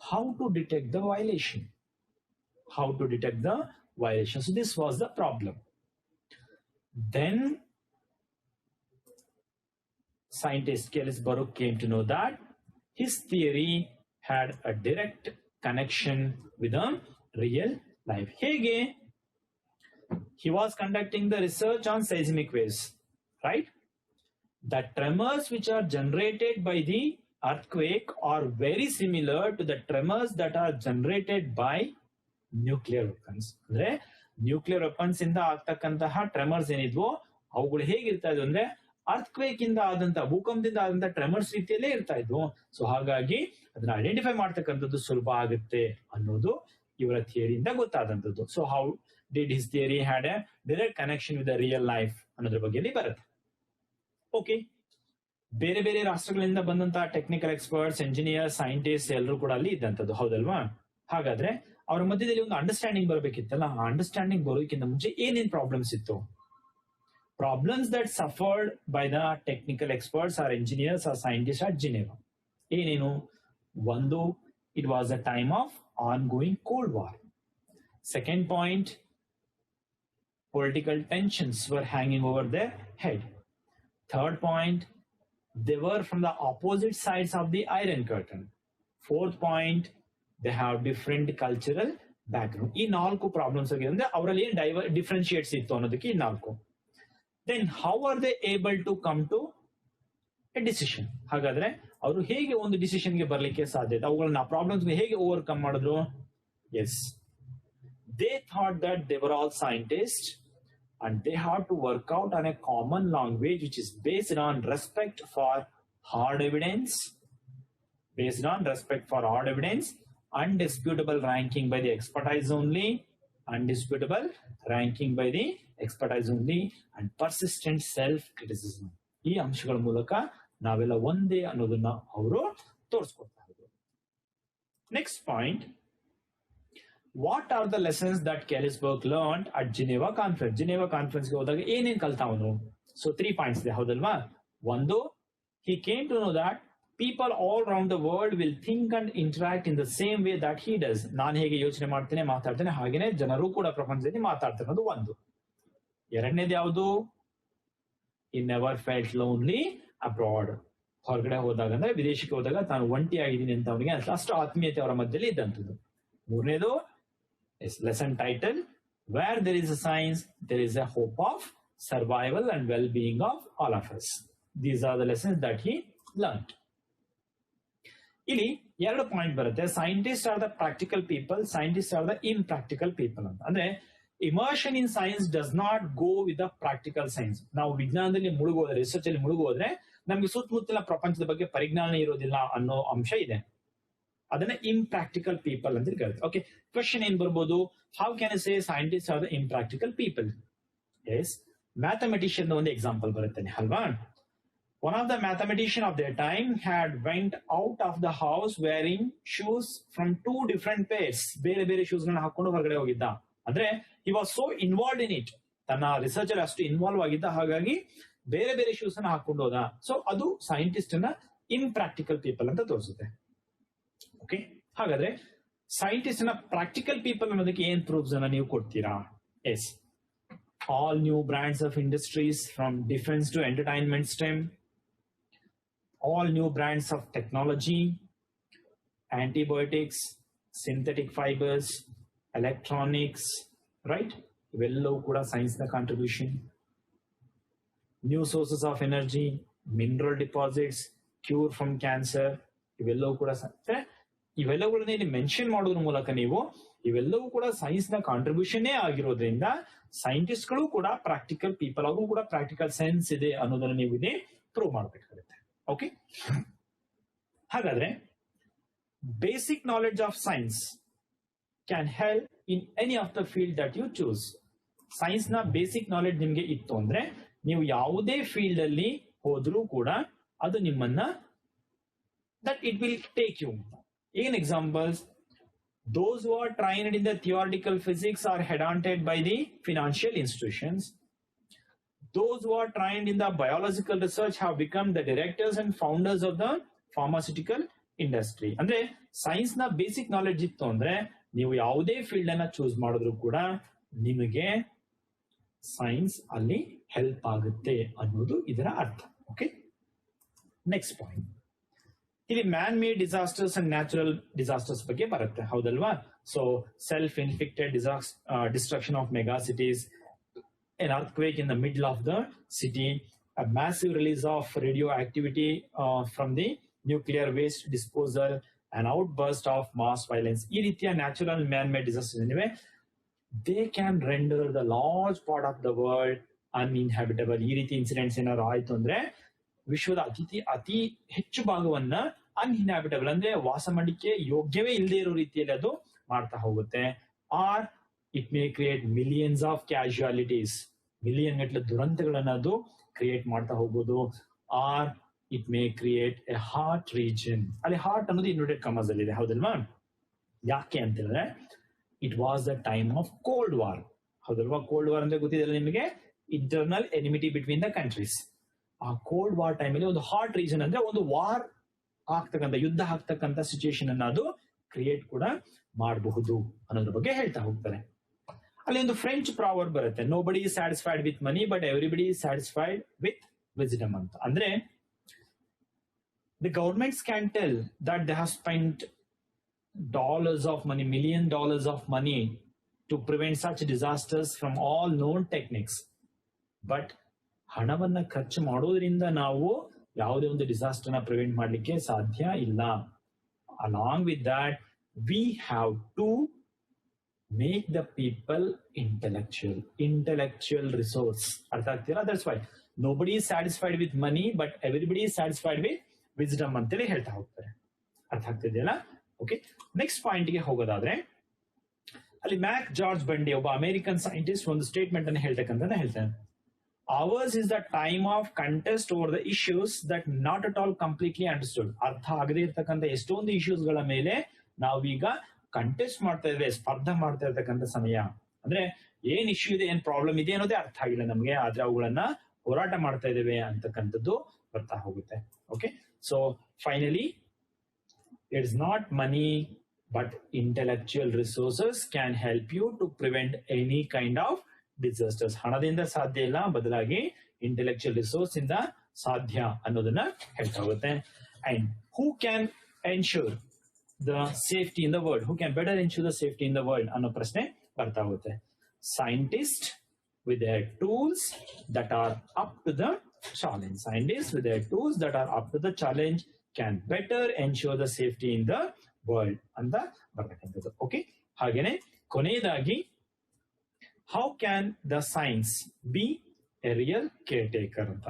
how to detect the violation? How to detect the violation? So this was the problem. Then scientist Kellis Baruch came to know that his theory had a direct connection with the real life. Hege, he was conducting the research on seismic waves, right? The tremors which are generated by the earthquake are very similar to the tremors that are generated by nuclear weapons. ಅಂದ್ರೆ nuclear weapons ಇಂದ ಆಗ್ತಕ್ಕಂತಹ tremors ಏನಿದ್ವೋ ಅವುಗಳು ಹೇಗಿರ್ತಾ ಇದ್ವು ಅಂದ್ರೆ earthquake ಇಂದ ಆದಂತಹ, ಭೂಕಂಪದಿಂದ ಆದಂತಹ tremors ರೀತಿಯಲ್ಲೇ ಇರ್ತಾ ಇದ್ವು. ಸೊ ಹಾಗಾಗಿ ಅದನ್ನ ಐಡೆಂಟಿಫೈ ಮಾಡ್ತಕ್ಕಂಥದ್ದು ಸುಲಭ ಆಗುತ್ತೆ ಅನ್ನೋದು ಇವರ ಥಿಯರಿಯಿಂದ ಗೊತ್ತಾದಂಥದ್ದು. So how did his theory had a direct connection with the real life ಅನ್ನೋದ್ರ ಬಗ್ಗೆ ಬರುತ್ತೆ. ಓಕೆ, ಬೇರೆ ಬೇರೆ ರಾಷ್ಟ್ರಗಳಿಂದ ಬಂದಂತಹ ಟೆಕ್ನಿಕಲ್ ಎಕ್ಸ್ಪರ್ಟ್ಸ್, ಎಂಜಿನಿಯರ್, ಸೈಂಟಿಸ್ಟ್ ಎಲ್ಲರೂ ಕೂಡ ಅಲ್ಲಿ ಇದ್ದಂಥದ್ದು, ಹೌದಲ್ವಾ? ಹಾಗಾದ್ರೆ ಅವರ ಮಧ್ಯದಲ್ಲಿ ಒಂದು ಅಂಡರ್ಸ್ಟ್ಯಾಂಡಿಂಗ್ ಬರಬೇಕಿತ್ತಲ್ಲ. ಆ ಅಂಡರ್ಸ್ಟ್ಯಾಂಡಿಂಗ್ ಬರೋದಕ್ಕಿಂತ ಮುಂಚೆ ಏನೇನ್ ಪ್ರಾಬ್ಲಮ್ಸ್ ಇತ್ತು? Problems that suffered by the technical experts or engineers or scientist at Geneva. ಏನೇನು? ಒಂದು, it was a time of ongoing cold war. Second point, political tensions were hanging over their head. Third point, they were from the opposite sides of the Iron Curtain. Fourth point, they have different cultural background. ಈ ನಾಲ್ಕು problems ಅಂದ್ರೆ ಅವರಲ್ಲಿ ಏನ್ differentiates ಇತ್ತು ಅನ್ನೋದಕ್ಕೆ ಈ ನಾಲ್ಕು. Then how are they able to come to a decision? ಹಾಗಾದ್ರೆ ಅವರು ಹೇಗೆ ಒಂದು ಡಿಸಿಷನ್ಗೆ ಬರ್ಲಿಕ್ಕೆ ಸಾಧ್ಯತೆ, ಅವುಗಳನ್ನ ಪ್ರಾಬ್ಲಮ್ಸ್ ಹೇಗೆ ಓವರ್ಕಮ್ ಮಾಡಿದ್ರು? Yes, they thought that they were all scientists and they had to work out on a common language which is based on respect for hard evidence, undisputable ranking by the expertise only, and persistent self-criticism. ಈ ಅಂಶಗಳ ಮೂಲಕ ನಾವೆಲ್ಲ ಒಂದೇ ಅನ್ನೋದನ್ನ ಅವರು ತೋರಿಸ್ಕೊಡ್ತಾ ಇದ್ರು. Next point, what are the lessons that Keilis Borok learned at Geneva conference? Geneva conference ಗೆ ಹೋದಾಗ ಏನೇನ್ ಕಲ್ತ ಅವನು? ಸೊ 3 ಪಾಯಿಂಟ್ಸ್ ಇದೆ, ಹೌದಲ್ವಾ? ಒಂದು, he came to know that people all around the world will think and interact in the same way that he does. ನಾನು ಹೇಗೆ ಯೋಚನೆ ಮಾಡ್ತೇನೆ, ಮಾತಾಡ್ತೇನೆ, ಹಾಗೇನೆ ಜನರು ಕೂಡ ಪ್ರಪಂಚದಲ್ಲಿ ಮಾತಾಡ್ತಾರೆ ಅನ್ನೋದು ಒಂದು. ಎರಡನೇದು ಯಾವುದು? he never felt lonely abroad. ಹೊರಗಡೆ ಹೋದಾಗ ಅಂದ್ರೆ ವಿದೇಶಕ್ಕೆ ಹೋದಾಗ ತಾನು ಒಂಟಿ ಆಗಿದ್ದೀನಿ ಅಂತ ಅವನಿಗೆ ಅಷ್ಟು ಆತ್ಮೀಯತೆ ಅವರ ಮಧ್ಯದಲ್ಲಿ ಇದ್ದಂಥದ್ದು. ಮೂರನೇದು, lesson title, where there is a science there is a hope of survival and well-being of all of us. These are the lessons that he learned. ಇಲ್ಲಿ ಎರಡು ಪಾಯಿಂಟ್ ಬರುತ್ತೆ. Scientist are the practical people, scientist are the impractical people ಅಂತ. ಅಂದ್ರೆ immersion in science does not go with the practical science. ನಾವು ವಿಜ್ಞಾನದಲ್ಲಿ ಮುಳುಗೋದ್ರೆ, research ಅಲ್ಲಿ ಮುಳುಗೋದ್ರೆ ನಮ್ಗೆ ಸುತ್ತಮುತ್ತಲ ಪ್ರಪಂಚದ ಬಗ್ಗೆ ಪರಿಜ್ಞಾನ ಇರೋದಿಲ್ಲ ಅನ್ನೋ ಅಂಶ ಇದೆ. ಅದನ್ನ ಇಂಪ್ರಾಕ್ಟಿಕಲ್ ಪೀಪಲ್ ಅಂತ ಕರೀತಾರೆ. ಓಕೆ, ಕ್ವೆಶ್ಚನ್ ಏನ್ ಬರ್ಬೋದು? How can I say scientist are the impractical people? Yes, mathematician ಒಂದು ಎಕ್ಸಾಂಪಲ್ ಬರುತ್ತಾನೆ ಅಲ್ವಾ? One of the mathematicians of their time had went out of the house wearing shoes from 2 different pairs. ಬೇರೆ ಬೇರೆ shoes ಗಳನ್ನ ಹಾಕೊಂಡು ಹೊರಗಡೆ ಹೋಗಿದ್ದ. ಅಂದ್ರೆ he was so involved in it, ತನ್ನ ರಿಸರ್ಚ್ ಅಲ್ಲಿ ಅಷ್ಟು ಇನ್ವಾಲ್ವ್ ಆಗಿದ್ದ, ಹಾಗಾಗಿ ಬೇರೆ ಬೇರೆ ಶೂಸ್ ಅನ್ನ ಹಾಕೊಂಡು ಹೋದ. ಸೊ ಅದು ಸೈಂಟಿಸ್ಟ್ ನ ಇಂಪ್ರಾಕ್ಟಿಕಲ್ ಪೀಪಲ್ ಅಂತ ತೋರಿಸುತ್ತೆ. ಓಕೆ, ಹಾಗಾದ್ರೆ ಸೈಂಟಿಸ್ಟ್ ನ ಪ್ರಾಕ್ಟಿಕಲ್ ಪೀಪಲ್ ಅನ್ನೋದಕ್ಕೆ ಏನ್ ಪ್ರೂಫ್ಸ್ ಅನ್ನ ನೀವು ಕೊಡ್ತೀರಾ? Yes, all new brands of industries from defense to entertainment STEM, all new brands of technology, antibiotics, synthetic fibers, electronics, right? ಇವೆಲ್ಲವೂ ಕೂಡ ಸೈನ್ಸ್ ನ contribution. New sources of energy, mineral deposits, cure from cancer, ಇವೆಲ್ಲವೂ ಕೂಡ ಇವೆಲ್ಲವುಗಳನ್ನ ಇಲ್ಲಿ mention ಮಾಡೋದ್ರ ಮೂಲಕ ನೀವು ಇವೆಲ್ಲವೂ ಕೂಡ ಸೈನ್ಸ್ ನ ಕಾಂಟ್ರಿಬ್ಯೂಷನ್ ಆಗಿರೋದ್ರಿಂದ ಸೈಂಟಿಸ್ಟ್ಗಳು ಕೂಡ ಪ್ರಾಕ್ಟಿಕಲ್ ಪೀಪಲ್, ಅವ್ರಿಗೂ ಕೂಡ ಪ್ರಾಕ್ಟಿಕಲ್ ಸೆನ್ಸ್ ಇದೆ ಅನ್ನೋದನ್ನ ನೀವು ಇಲ್ಲಿ ಪ್ರೂವ್ ಮಾಡಬೇಕಾಗುತ್ತೆ. ಓಕೆ, ಹಾಗಾದ್ರೆ basic knowledge of science can help in any of the field that you choose. Science ನ ಬೇಸಿಕ್ ನಾಲೆಡ್ಜ್ ನಿಮ್ಗೆ ಇತ್ತು ಅಂದ್ರೆ ನೀವು ಯಾವುದೇ ಫೀಲ್ಡ್ ಅಲ್ಲಿ ಹೋದ್ರೂ ಕೂಡ ಅದು ನಿಮ್ಮನ್ನ that it will take you. In examples, those who are trained in the theoretical physics are headhunted by the financial institutions. Those who are trained in the biological research have become the directors and founders of the pharmaceutical industry. ಅಂದ್ರೆ science ನ basic knowledge ಇತ್ತು ಅಂದ್ರೆ ನೀವು ಯಾವುದೇ field ಅನ್ನ choose ಮಾಡಿದ್ರು ಕೂಡ ನಿಮಗೆ ಸೈನ್ಸ್ ಅಲ್ಲಿ ಹೆಲ್ಪ್ ಆಗುತ್ತೆ ಅನ್ನೋದು ಇದರ ಅರ್ಥ. ಓಕೆ, ನೆಕ್ಸ್ಟ್ ಪಾಯಿಂಟ್, ಇಲ್ಲಿ man made disasters and natural disasters ಬಗ್ಗೆ ಬರುತ್ತೆ, ಹೌದಲ್ವಾ? So self inflicted destruction of mega cities, an earthquake in the middle of the city, a massive release of radioactivity from the nuclear waste disposal, an outburst of mass violence. ಈ ರೀತಿಯ natural man made disasters ಏನಿವೆ, they can render the large part of the world uninhabitable. ಈ ರೀತಿ incidents ಏನಾದ್ರು ಆಯ್ತು ಅಂದ್ರೆ ವಿಶ್ವದ ಅತಿ ಹೆಚ್ಚು ಭಾಗವನ್ನ ಅನ್ಇನ್ಹ್ಯಾಬಿಟಬಲ್ ಅಂದ್ರೆ ವಾಸ ಮಾಡಲಿಕ್ಕೆ ಯೋಗ್ಯವೇ ಇಲ್ಲದೆ ಇರೋ ರೀತಿಯಲ್ಲಿ ಅದು ಮಾಡ್ತಾ ಹೋಗುತ್ತೆ. Or it may create millions of casualties, million ಗಟ್ಟಲೆ ದುರಂತಗಳನ್ನ ಅದು ಕ್ರಿಯೇಟ್ ಮಾಡ್ತಾ ಹೋಗ್ಬೋದು. Or it may create a heart region, ಅಲ್ಲಿ ಹಾರ್ಟ್ ಅನ್ನೋದು ಇನ್ವರ್ಟೆಡ್ ಕಮರ್ಸ್ ಅಲ್ಲಿ ಇದೆ, ಹೌದಲ್ವಾ? ಯಾಕೆ ಅಂತ ಹೇಳಿದ್ರೆ it was the time of cold war, ಹೌದಲ್ವಾ? ಕೋಲ್ಡ್ ವಾರ್ ಅಂದ್ರೆ ಗೊತ್ತಿದೆ ನಿಮಗೆ, internal enmity between the countries. ಆ ಕೋಲ್ಡ್ ವಾರ್ ಟೈಮಲ್ಲಿ ಒಂದು ಹಾರ್ಟ್ ರೀಜನ್ ಅಂದ್ರೆ ಒಂದು ವಾರ್ ಆಗ್ತಕ್ಕಂಥ, ಯುದ್ಧ ಆಗ್ತಕ್ಕಂಥ ಸಿಚುಯೇಷನ್ ಅನ್ನ ಅದು ಕ್ರಿಯೇಟ್ ಕೂಡ ಮಾಡಬಹುದು ಅನ್ನೋದ್ರ ಬಗ್ಗೆ ಹೇಳ್ತಾ ಹೋಗ್ತಾರೆ. ಅಲ್ಲಿ ಒಂದು ಫ್ರೆಂಚ್ ಪ್ರಾವರ್ಬ್ ಬರುತ್ತೆ, nobody is satisfied with money but everybody is satisfied with wisdom ಅಂತ. ಅಂದ್ರೆ the governments can tell that they have spent dollars of money, $1 million of money to prevent such disasters from all known techniques. But ಹಣವನ್ನ ಖರ್ಚು ಮಾಡೋದ್ರಿಂದ ನಾವು ಯಾವುದೇ ಒಂದು disaster ನ prevent ಮಾಡಲಿಕ್ಕೆ ಸಾಧ್ಯ ಇಲ್ಲ. Along with that we have to make the people intellectual resource. ಅರ್ಥ ಆಗ್ತೀರಾ? That's why nobody is satisfied with money but everybody is satisfied with wisdom ಅಂತೇಳಿ ಹೇಳ್ತಾ ಹೋಗ್ತಾರೆ. ಅರ್ಥ ಆಗ್ತಿದೆಯಲ್ಲ? ಓಕೆ, ನೆಕ್ಸ್ಟ್ ಪಾಯಿಂಟ್ ಗೆ ಹೋಗೋದಾದ್ರೆ ಅಲ್ಲಿ ಮ್ಯಾಕ್ ಜಾರ್ಜ್ ಬಂಡಿ ಒಬ್ಬ ಅಮೆರಿಕನ್ ಸೈಂಟಿಸ್ಟ್ ಒಂದು ಸ್ಟೇಟ್ಮೆಂಟ್ ಅನ್ನು ಹೇಳ್ತಕ್ಕಂತ ಹೇಳ್ತಾನೆ. Ours is the time of contest over the issues that not at all completely understood. ಅರ್ಥ ಆಗದೆ ಇರ್ತಕ್ಕಂಥ ಎಷ್ಟೊಂದು ಇಶ್ಯೂಸ್ ಗಳ ಮೇಲೆ ನಾವೀಗ ಕಂಟೆಸ್ಟ್ ಮಾಡ್ತಾ ಇದ್ದೇವೆ, ಸ್ಪರ್ಧೆ ಮಾಡ್ತಾ ಇರ್ತಕ್ಕಂಥ ಸಮಯ. ಅಂದ್ರೆ ಏನ್ ಇಶ್ಯೂ ಇದೆ, ಏನ್ ಪ್ರಾಬ್ಲಮ್ ಇದೆ ಅನ್ನೋದೇ ಅರ್ಥ ಆಗಿಲ್ಲ ನಮ್ಗೆ, ಆದ್ರೆ ಅವುಗಳನ್ನ ಹೋರಾಟ ಮಾಡ್ತಾ ಇದ್ದೇವೆ ಅಂತಕ್ಕಂಥದ್ದು ಬರ್ತಾ ಹೋಗುತ್ತೆ. Okay, so finally it is not money but intellectual resources can help you to prevent any kind of disasters. ಹಣದಿಂದ ಸಾಧ್ಯ ಇಲ್ಲ, ಬದಲಾಗಿ ಇಂಟೆಲೆಕ್ಚುಯಲ್ ರಿಸೋರ್ಸ್ ಇಂದ ಸಾಧ್ಯ ಅನ್ನೋದನ್ನ ಹೇಳ್ತಾ ಹೋಗುತ್ತೆ. And who can ensure the safety in the world, who can better ensure the safety in the world ಅನ್ನೋ ಪ್ರಶ್ನೆ ಬರ್ತಾ ಹೋಗುತ್ತೆ. Scientist with their tools that are up to the challenge. Scientists with their tools that are up to the challenge can better ensure the safety in the world ಅಂತ ಬರ್ತಕ್ಕಂಥದ್ದು. Okay, ಹಾಗೇನೆ ಕೊನೆಯದಾಗಿ how can the science be a real caretaker ಅಂತ.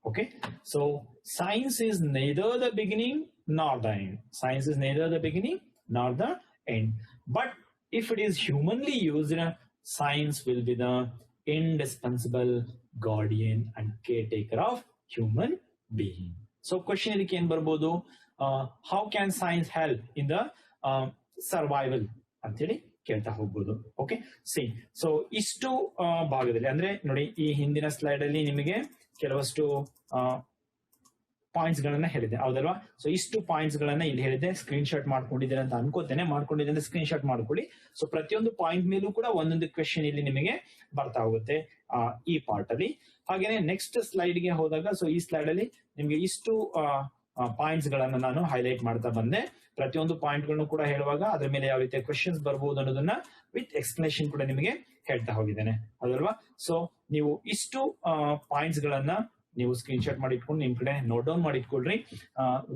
Okay, so science is neither the beginning nor the end. Science is neither the beginning nor the end, but if it is humanly used, science will be the indispensable guardian and caretaker of human being. So question ಇದಕ್ಕೆ ಏನ್ ಬರ್ಬೋದು, how can science help in the survival ಅಂತೇಳಿ ಕೇಳ್ತಾ ಹೋಗ್ಬೋದು. Okay, C so ಇಷ್ಟು ಭಾಗದಲ್ಲಿ ಅಂದ್ರೆ ನೋಡಿ, ಈ ಹಿಂದಿನ ಸ್ಲೈಡ್ ಅಲ್ಲಿ ನಿಮಗೆ ಕೆಲವಷ್ಟು ಪಾಯಿಂಟ್ಸ್ ಗಳನ್ನ ಹೇಳಿದೆ, ಹೌದಲ್ವಾ? ಸೊ ಇಷ್ಟು ಪಾಯಿಂಟ್ಸ್ ಗಳನ್ನ ಇಲ್ಲಿ ಹೇಳಿದೆ, ಸ್ಕ್ರೀನ್ ಶಾಟ್ ಮಾಡ್ಕೊಂಡಿದ್ದೇನೆ ಅಂತ ಅನ್ಕೋತೇನೆ. ಮಾಡ್ಕೊಂಡಿದ್ದೇನೆ, ಸ್ಕ್ರೀನ್ ಶಾಟ್ ಮಾಡ್ಕೊಳ್ಳಿ. ಸೊ ಪ್ರತಿಯೊಂದು ಪಾಯಿಂಟ್ ಮೇಲೂ ಕೂಡ ಒಂದೊಂದು ಕ್ವೆಶನ್ ಇಲ್ಲಿ ನಿಮಗೆ ಬರ್ತಾ ಹೋಗುತ್ತೆ ಈ ಪಾರ್ಟ್ ಅಲ್ಲಿ. ಹಾಗೇನೆ ನೆಕ್ಸ್ಟ್ ಸ್ಲೈಡ್ ಗೆ ಹೋದಾಗ, ಸೊ ಈ ಸ್ಲೈಡ್ ಅಲ್ಲಿ ನಿಮ್ಗೆ ಇಷ್ಟು ಪಾಯಿಂಟ್ಸ್ ಗಳನ್ನ ನಾನು ಹೈಲೈಟ್ ಮಾಡ್ತಾ ಬಂದೆ. ಪ್ರತಿಯೊಂದು ಪಾಯಿಂಟ್ ಗಳನ್ನು ಕೂಡ ಹೇಳುವಾಗ ಅದ್ರ ಮೇಲೆ ಯಾವ ರೀತಿಯ ಕ್ವೆಶನ್ಸ್ ಬರ್ಬೋದು ಅನ್ನೋದನ್ನ ವಿತ್ ಎಕ್ಸ್ಪ್ಲನೇಷನ್ ಕೂಡ ನಿಮಗೆ ಹೇಳ್ತಾ ಹೋಗಿದ್ದೇನೆ, ಹೌದಲ್ವಾ? ಸೊ ನೀವು ಇಷ್ಟು ಪಾಯಿಂಟ್ಸ್ ಗಳನ್ನ ನೀವು ಸ್ಕ್ರೀನ್ ಶಾಟ್ ಮಾಡಿ ಇಟ್ಕೊಂಡು ನಿಮ್ ಕಡೆ ನೋಟ್ ಡೌನ್ ಮಾಡಿ ಇಟ್ಕೊಳ್ರಿ.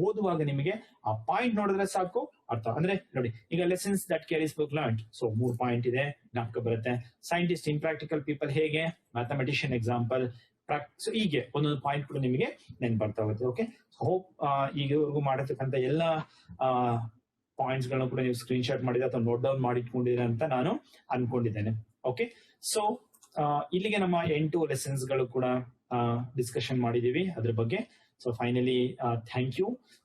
ಓದುವಾಗ ನಿಮಗೆ ಆ ಪಾಯಿಂಟ್ ನೋಡಿದ್ರೆ ಸಾಕು ಅರ್ಥ. ಅಂದ್ರೆ ನೋಡಿ, ಈಗ lessons that carries book learned, so 3 point ಇದೆ, ಜ್ಞಾಪಕ ಬರುತ್ತೆ. ಸೈಂಟಿಸ್ಟ್ ಇನ್ ಪ್ರಾಕ್ಟಿಕಲ್ ಪೀಪಲ್ ಹೇಗೆ, ಮ್ಯಾಥಮೆಟಿಷಿಯನ್ ಎಕ್ಸಾಂಪಲ್, ಸೊ ಹೀಗೆ ಒಂದೊಂದು ಪಾಯಿಂಟ್ ಕೂಡ ನಿಮಗೆ ನೆನ್ಪು ಬರ್ತಾ ಹೋಗುತ್ತೆ. ಓಕೆ, ಹೋಪ್ ಈಗವರೆಗೂ ಮಾಡಿರ್ತಕ್ಕಂಥ ಎಲ್ಲ ಪಾಯಿಂಟ್ಸ್ ಗಳನ್ನ ಕೂಡ ನೀವು ಸ್ಕ್ರೀನ್ ಶಾಟ್ ಮಾಡಿದ್ರೆ ಅಥವಾ ನೋಟ್ ಡೌನ್ ಮಾಡಿ ಇಟ್ಕೊಂಡಿದ್ದೀರಾ ಅಂತ ನಾನು ಅನ್ಕೊಂಡಿದ್ದೇನೆ. ಓಕೆ, ಸೊ ಇಲ್ಲಿಗೆ ನಮ್ಮ 8 ಲೆಸನ್ಸ್ ಗಳು ಕೂಡ ಡಿಸ್ಕಷನ್ ಮಾಡಿದೀವಿ ಅದ್ರ ಬಗ್ಗೆ. So finally thank you.